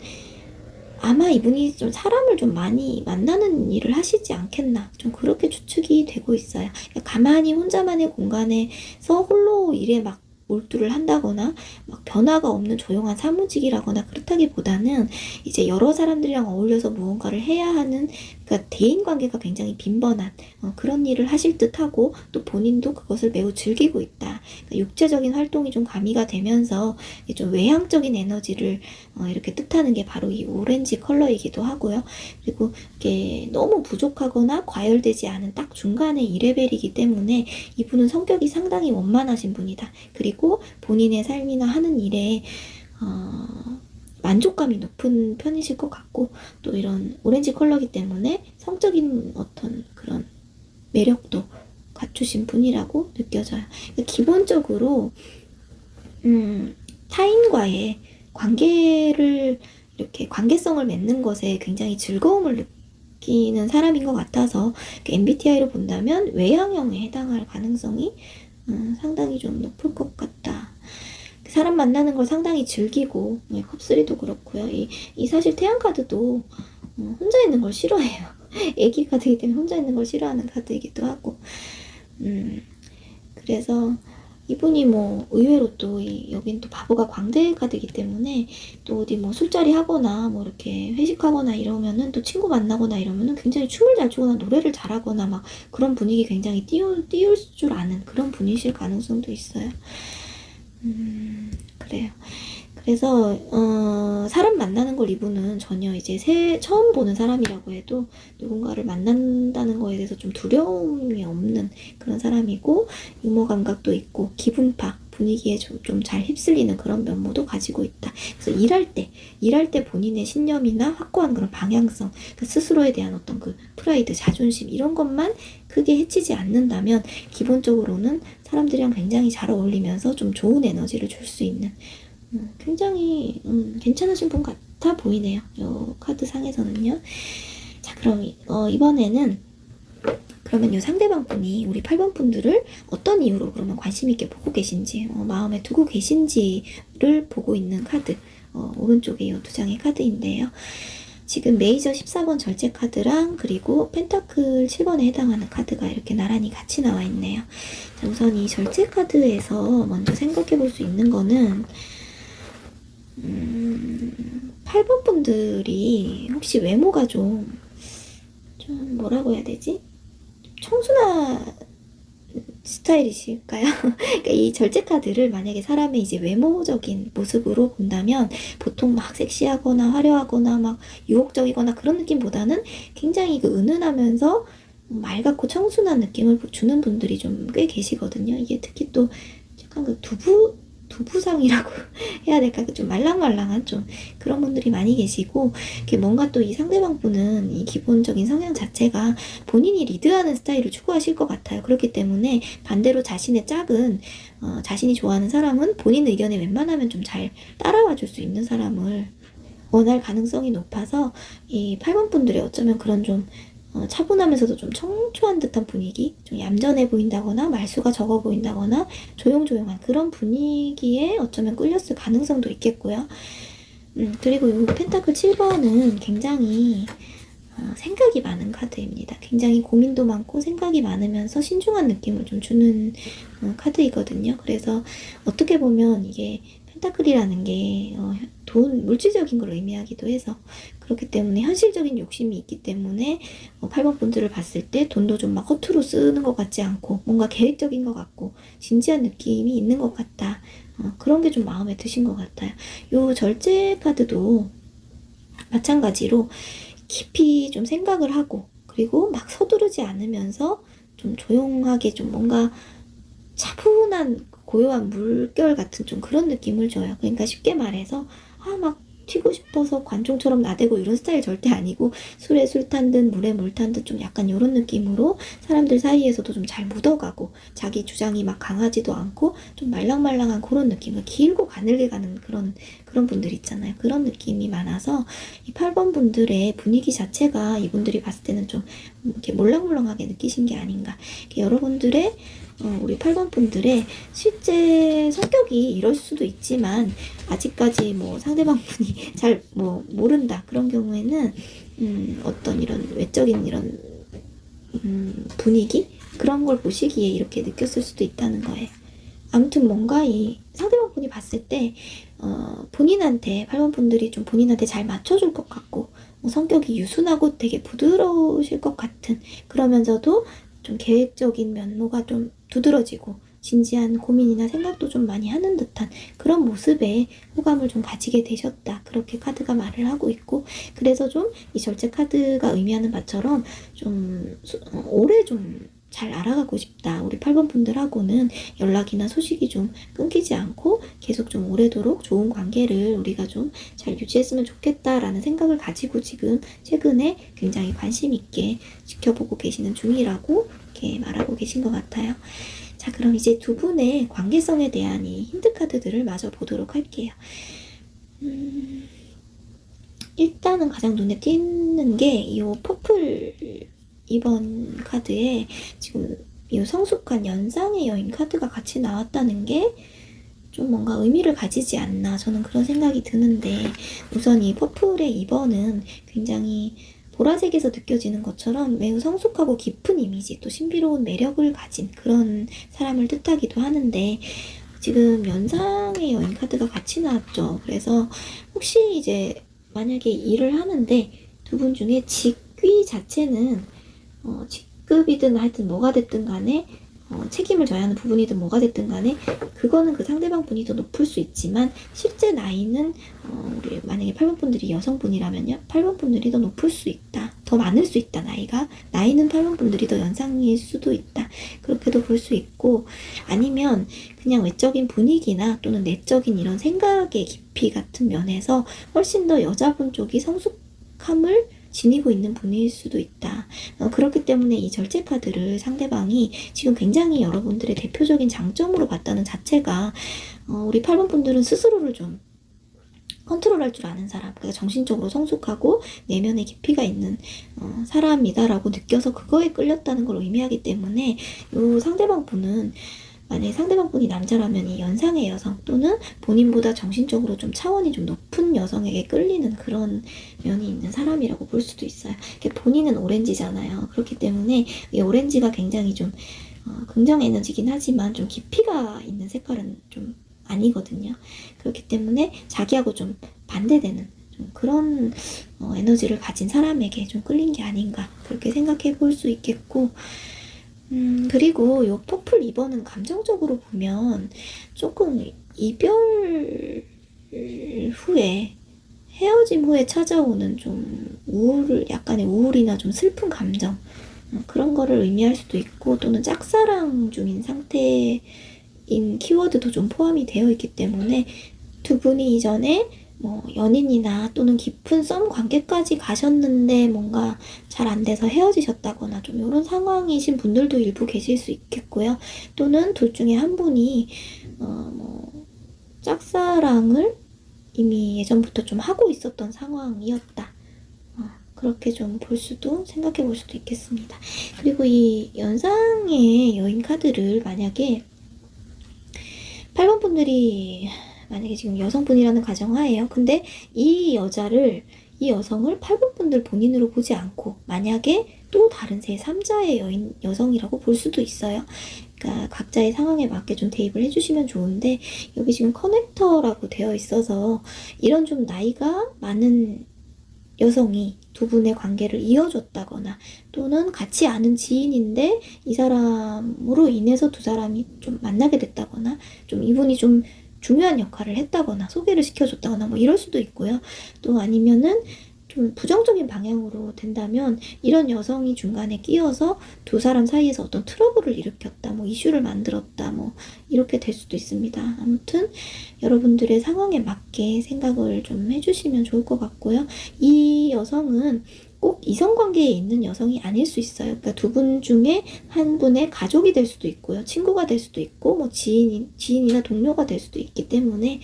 아마 이분이 좀 사람을 좀 많이 만나는 일을 하시지 않겠나, 좀 그렇게 추측이 되고 있어요. 그러니까 가만히 혼자만의 공간에서 홀로 일에 막 몰두를 한다거나 막 변화가 없는 조용한 사무직이라거나 그렇다기보다는 이제 여러 사람들이랑 어울려서 무언가를 해야 하는, 그러니까 대인관계가 굉장히 빈번한 그런 일을 하실 듯하고, 또 본인도 그것을 매우 즐기고 있다. 그러니까 육체적인 활동이 좀 가미가 되면서 좀 외향적인 에너지를 이렇게 뜻하는 게 바로 이 오렌지 컬러이기도 하고요. 그리고 이게 너무 부족하거나 과열되지 않은 딱 중간의 2레벨이기 때문에 이분은 성격이 상당히 원만하신 분이다. 그리고 본인의 삶이나 하는 일에 만족감이 높은 편이실 것 같고, 또 이런 오렌지 컬러이기 때문에 성적인 어떤 그런 매력도 갖추신 분이라고 느껴져요. 그러니까 기본적으로 타인과의 관계를, 이렇게 관계성을 맺는 것에 굉장히 즐거움을 느끼는 사람인 것 같아서 MBTI로 본다면 외향형에 해당할 가능성이 상당히 좀 높을 것 같다. 사람 만나는 걸 상당히 즐기고, 컵3도 그렇고요. 이 사실 태양 카드도 혼자 있는 걸 싫어해요. 애기 카드이기 때문에 혼자 있는 걸 싫어하는 카드이기도 하고, 그래서 이분이 뭐 의외로 또 여긴 또 바보가 광대 카드이기 때문에 또 어디 뭐 술자리 하거나 뭐 이렇게 회식하거나 이러면은, 또 친구 만나거나 이러면은 굉장히 춤을 잘 추거나 노래를 잘하거나 막 그런 분위기 굉장히 띄울 줄 아는 그런 분이실 가능성도 있어요. 그래요. 그래서 사람 만나는 걸 이분은 전혀 이제 처음 보는 사람이라고 해도 누군가를 만난다는 거에 대해서 좀 두려움이 없는 그런 사람이고, 유머 감각도 있고 기분파 분위기에 좀 잘 휩쓸리는 그런 면모도 가지고 있다. 그래서 일할 때 본인의 신념이나 확고한 그런 방향성, 그 스스로에 대한 어떤 그 프라이드, 자존심 이런 것만 크게 해치지 않는다면 기본적으로는 사람들이랑 굉장히 잘 어울리면서 좀 좋은 에너지를 줄 수 있는 굉장히 괜찮으신 분 같아 보이네요. 요 카드 상에서는요. 자, 그럼 이번에는 그러면 요 상대방 분이 우리 8번 분들을 어떤 이유로 그러면 관심 있게 보고 계신지, 마음에 두고 계신지를 보고 있는 카드, 오른쪽에 이 두 장의 카드인데요. 지금 메이저 14번 절제 카드랑 그리고 펜타클 7번에 해당하는 카드가 이렇게 나란히 같이 나와 있네요. 자, 우선 이 절제 카드에서 먼저 생각해 볼 수 있는 거는 8번 분들이 혹시 외모가 좀 뭐라고 해야 되지? 청순한 스타일이실까요? 그러니까 이 절제 카드를 만약에 사람의 이제 외모적인 모습으로 본다면 보통 막 섹시하거나 화려하거나 막 유혹적이거나 그런 느낌보다는 굉장히 그 은은하면서 맑고 청순한 느낌을 주는 분들이 좀 꽤 계시거든요. 이게 특히 또 약간 그 두부상이라고 해야 될까? 좀 말랑말랑한 좀 그런 분들이 많이 계시고, 뭔가 또 이 상대방 분은 이 기본적인 성향 자체가 본인이 리드하는 스타일을 추구하실 것 같아요. 그렇기 때문에 반대로 자신의 짝은 자신이 좋아하는 사람은 본인 의견에 웬만하면 좀 잘 따라와 줄 수 있는 사람을 원할 가능성이 높아서 이 8번 분들이 어쩌면 그런 좀 차분하면서도 좀 청초한 듯한 분위기, 좀 얌전해 보인다거나 말수가 적어 보인다거나 조용조용한 그런 분위기에 어쩌면 끌렸을 가능성도 있겠고요. 그리고 이 펜타클 7번은 굉장히 생각이 많은 카드입니다. 굉장히 고민도 많고 생각이 많으면서 신중한 느낌을 좀 주는 카드이거든요. 그래서 어떻게 보면 이게 펜타클이라는 게 물질적인 걸 의미하기도 해서, 그렇기 때문에 현실적인 욕심이 있기 때문에 8번 분들을 봤을 때 돈도 좀 막 허투루 쓰는 것 같지 않고 뭔가 계획적인 것 같고 진지한 느낌이 있는 것 같다. 그런 게 좀 마음에 드신 것 같아요. 요 절제 카드도 마찬가지로 깊이 좀 생각을 하고, 그리고 막 서두르지 않으면서 좀 조용하게 좀 뭔가 차분한 고요한 물결 같은 좀 그런 느낌을 줘요. 그러니까 쉽게 말해서 막 튀고 싶어서 관종처럼 나대고 이런 스타일 절대 아니고, 술에 술 탄 듯 물에 물 탄 듯 좀 약간 이런 느낌으로 사람들 사이에서도 좀 잘 묻어가고, 자기 주장이 막 강하지도 않고 좀 말랑말랑한 그런 느낌, 길고 가늘게 가는 그런 분들 있잖아요. 그런 느낌이 많아서 이 8번 분들의 분위기 자체가 이분들이 봤을 때는 좀 이렇게 몰랑몰랑하게 느끼신 게 아닌가. 여러분들의 우리 8번 분들의 실제 성격이 이럴 수도 있지만, 아직까지 뭐 상대방 분이 잘 뭐 모른다 그런 경우에는 어떤 이런 외적인 이런 분위기 그런 걸 보시기에 이렇게 느꼈을 수도 있다는 거예요. 아무튼 뭔가 이 상대방 분이 봤을 때 본인한테 8번 분들이 좀 본인한테 잘 맞춰줄 것 같고, 뭐 성격이 유순하고 되게 부드러우실 것 같은, 그러면서도 좀 계획적인 면모가 좀 두드러지고 진지한 고민이나 생각도 좀 많이 하는 듯한 그런 모습에 호감을 좀 가지게 되셨다, 그렇게 카드가 말을 하고 있고, 그래서 좀 이 절제 카드가 의미하는 바처럼 좀 오래 좀 잘 알아가고 싶다, 우리 8번 분들하고는 연락이나 소식이 좀 끊기지 않고 계속 좀 오래도록 좋은 관계를 우리가 좀 잘 유지했으면 좋겠다라는 생각을 가지고 지금 최근에 굉장히 관심 있게 지켜보고 계시는 중이라고 이렇게 말하고 계신 것 같아요. 자, 그럼 이제 두 분의 관계성에 대한 이 힌트 카드들을 마저 보도록 할게요. 일단은 가장 눈에 띄는 게 이 퍼플 2번 카드에 지금 이 성숙한 연상의 여인 카드가 같이 나왔다는 게 좀 뭔가 의미를 가지지 않나, 저는 그런 생각이 드는데, 우선 이 퍼플의 2번은 굉장히 보라색에서 느껴지는 것처럼 매우 성숙하고 깊은 이미지, 또 신비로운 매력을 가진 그런 사람을 뜻하기도 하는데, 지금 연상의 여인 카드가 같이 나왔죠. 그래서 혹시 이제 만약에 일을 하는데 두 분 중에 직위 자체는 직급이든 하여튼 뭐가 됐든 간에 책임을 져야 하는 부분이든 뭐가 됐든 간에 그거는 그 상대방 분이 더 높을 수 있지만, 실제 나이는 우리 만약에 8번 분들이 여성분이라면요, 8번 분들이 더 높을 수 있다, 더 많을 수 있다, 나이는 8번 분들이 더 연상일 수도 있다, 그렇게도 볼 수 있고, 아니면 그냥 외적인 분위기나 또는 내적인 이런 생각의 깊이 같은 면에서 훨씬 더 여자분 쪽이 성숙함을 지니고 있는 분일 수도 있다. 그렇기 때문에 이 절제 카드를 상대방이 지금 굉장히 여러분들의 대표적인 장점으로 봤다는 자체가, 우리 8번 분들은 스스로를 좀 컨트롤할 줄 아는 사람, 그러니까 정신적으로 성숙하고 내면에 깊이가 있는 사람이다라고 느껴서 그거에 끌렸다는 걸 의미하기 때문에, 이 상대방 분은 만약에 상대방 분이 남자라면 이 연상의 여성 또는 본인보다 정신적으로 좀 차원이 좀 높은 여성에게 끌리는 그런 면이 있는 사람이라고 볼 수도 있어요. 본인은 오렌지잖아요. 그렇기 때문에 이 오렌지가 굉장히 좀 긍정 에너지긴 하지만 좀 깊이가 있는 색깔은 좀 아니거든요. 그렇기 때문에 자기하고 좀 반대되는 좀 그런 에너지를 가진 사람에게 좀 끌린 게 아닌가, 그렇게 생각해 볼 수 있겠고, 그리고 요 퍼플 2번은 감정적으로 보면 조금 이별 후에, 헤어짐 후에 찾아오는 좀 약간의 우울이나 좀 슬픈 감정, 그런 거를 의미할 수도 있고, 또는 짝사랑 중인 상태인 키워드도 좀 포함이 되어 있기 때문에, 두 분이 이전에 뭐 연인이나 또는 깊은 썸 관계까지 가셨는데 뭔가 잘 안 돼서 헤어지셨다거나 좀 이런 상황이신 분들도 일부 계실 수 있겠고요. 또는 둘 중에 한 분이 뭐 짝사랑을 이미 예전부터 좀 하고 있었던 상황이었다, 그렇게 좀 볼 수도, 생각해 볼 수도 있겠습니다. 그리고 이 연상의 여인 카드를 만약에 8번 분들이 만약에 지금 여성분이라는 가정하에요. 근데 이 여성을 8번 분들 본인으로 보지 않고 만약에 또 다른 제3자의 여성이라고 볼 수도 있어요. 그러니까 각자의 상황에 맞게 좀 대입을 해주시면 좋은데, 여기 지금 커넥터라고 되어 있어서 이런 좀 나이가 많은 여성이 두 분의 관계를 이어줬다거나, 또는 같이 아는 지인인데 이 사람으로 인해서 두 사람이 좀 만나게 됐다거나, 좀 이분이 좀 중요한 역할을 했다거나 소개를 시켜줬다거나 뭐 이럴 수도 있고요. 또 아니면은 좀 부정적인 방향으로 된다면 이런 여성이 중간에 끼어서 두 사람 사이에서 어떤 트러블을 일으켰다, 뭐 이슈를 만들었다, 뭐 이렇게 될 수도 있습니다. 아무튼 여러분들의 상황에 맞게 생각을 좀 해주시면 좋을 것 같고요. 이 여성은 꼭 이성관계에 있는 여성이 아닐 수 있어요. 그러니까 두 분 중에 한 분의 가족이 될 수도 있고요. 친구가 될 수도 있고, 뭐 지인이나 동료가 될 수도 있기 때문에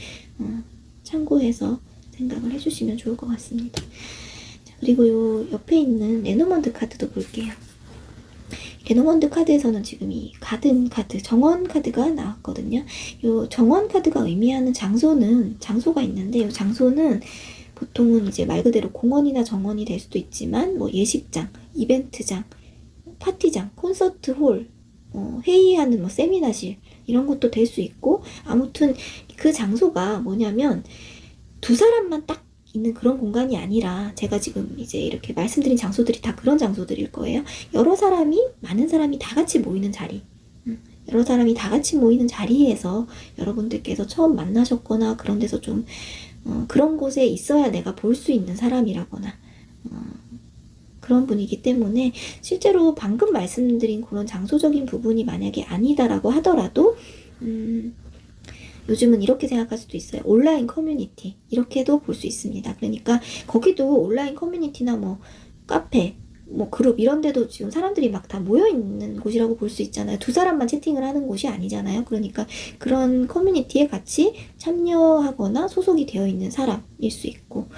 참고해서 생각을 해주시면 좋을 것 같습니다. 자, 그리고 요 옆에 있는 레노먼드 카드도 볼게요. 레노먼드 카드에서는 지금 이 가든 카드, 정원 카드가 나왔거든요. 요 정원 카드가 의미하는 장소가 있는데, 요 장소는 보통은 이제 말 그대로 공원이나 정원이 될 수도 있지만, 뭐 예식장, 이벤트장, 파티장, 콘서트 홀, 회의하는 뭐 세미나실, 이런 것도 될 수 있고, 아무튼 그 장소가 뭐냐면, 두 사람만 딱 있는 그런 공간이 아니라, 제가 지금 이제 이렇게 말씀드린 장소들이 다 그런 장소들일 거예요. 많은 사람이 다 같이 모이는 자리. 여러 사람이 다 같이 모이는 자리에서 여러분들께서 처음 만나셨거나, 그런 데서 좀, 그런 곳에 있어야 내가 볼 수 있는 사람이라거나, 그런 분이기 때문에, 실제로 방금 말씀드린 그런 장소적인 부분이 만약에 아니다라고 하더라도, 요즘은 이렇게 생각할 수도 있어요. 온라인 커뮤니티, 이렇게도 볼 수 있습니다. 그러니까 거기도 온라인 커뮤니티나 뭐 카페, 뭐 그룹 이런 데도 지금 사람들이 막 다 모여있는 곳이라고 볼 수 있잖아요. 두 사람만 채팅을 하는 곳이 아니잖아요. 그러니까 그런 커뮤니티에 같이 참여하거나 소속이 되어 있는 사람일 수 있고,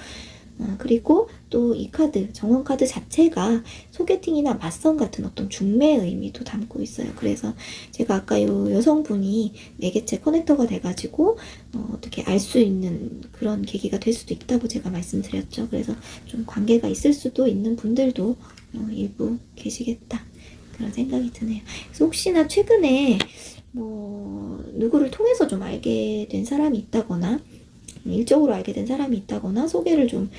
그리고 또 이 카드, 정원 카드 자체가 소개팅이나 맞선 같은 어떤 중매 의미도 담고 있어요. 그래서 제가 아까 요 여성분이 매개체 커넥터가 돼가지고 어떻게 알 수 있는 그런 계기가 될 수도 있다고 제가 말씀드렸죠. 그래서 좀 관계가 있을 수도 있는 분들도 일부 계시겠다, 그런 생각이 드네요. 그래서 혹시나 최근에 뭐 누구를 통해서 좀 알게 된 사람이 있다거나, 일적으로 알게 된 사람이 있다거나, 소개를 좀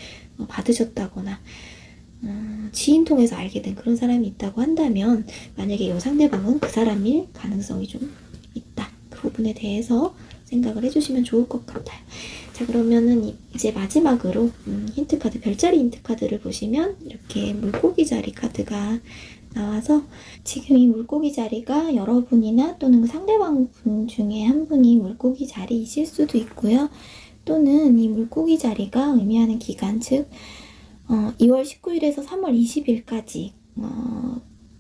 받으셨다거나, 지인 통해서 알게 된 그런 사람이 있다고 한다면, 만약에 이 상대방은 그 사람일 가능성이 좀 있다, 그 부분에 대해서 생각을 해주시면 좋을 것 같아요. 자, 그러면은 이제 마지막으로 힌트 카드, 별자리 힌트 카드를 보시면 이렇게 물고기 자리 카드가 나와서, 지금 이 물고기 자리가 여러분이나 또는 그 상대방 분 중에 한 분이 물고기 자리이실 수도 있고요. 또는 이 물고기 자리가 의미하는 기간, 즉 2월 19일에서 3월 20일까지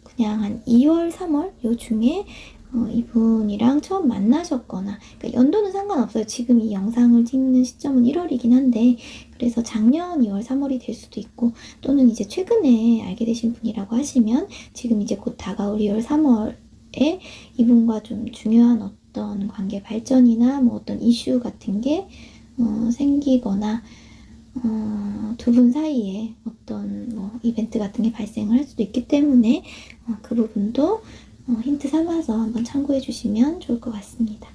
그냥 한 2월, 3월 요 중에 이분이랑 처음 만나셨거나, 그러니까 연도는 상관없어요. 지금 이 영상을 찍는 시점은 1월이긴 한데, 그래서 작년 2월, 3월이 될 수도 있고, 또는 이제 최근에 알게 되신 분이라고 하시면 지금 이제 곧 다가올 2월, 3월에 이분과 좀 중요한 어떤 관계 발전이나 뭐 어떤 이슈 같은 게 생기거나, 두 분 사이에 어떤 뭐 이벤트 같은 게 발생을 할 수도 있기 때문에 그 부분도 힌트 삼아서 한번 참고해 주시면 좋을 것 같습니다.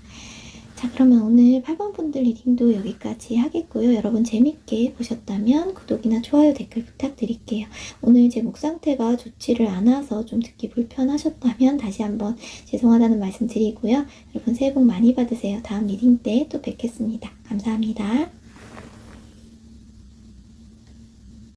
자, 그러면 오늘 8번 분들 리딩도 여기까지 하겠고요. 여러분 재밌게 보셨다면 구독이나 좋아요, 댓글 부탁드릴게요. 오늘 제 목 상태가 좋지를 않아서 좀 듣기 불편하셨다면 다시 한번 죄송하다는 말씀 드리고요. 여러분 새해 복 많이 받으세요. 다음 리딩 때 또 뵙겠습니다. 감사합니다.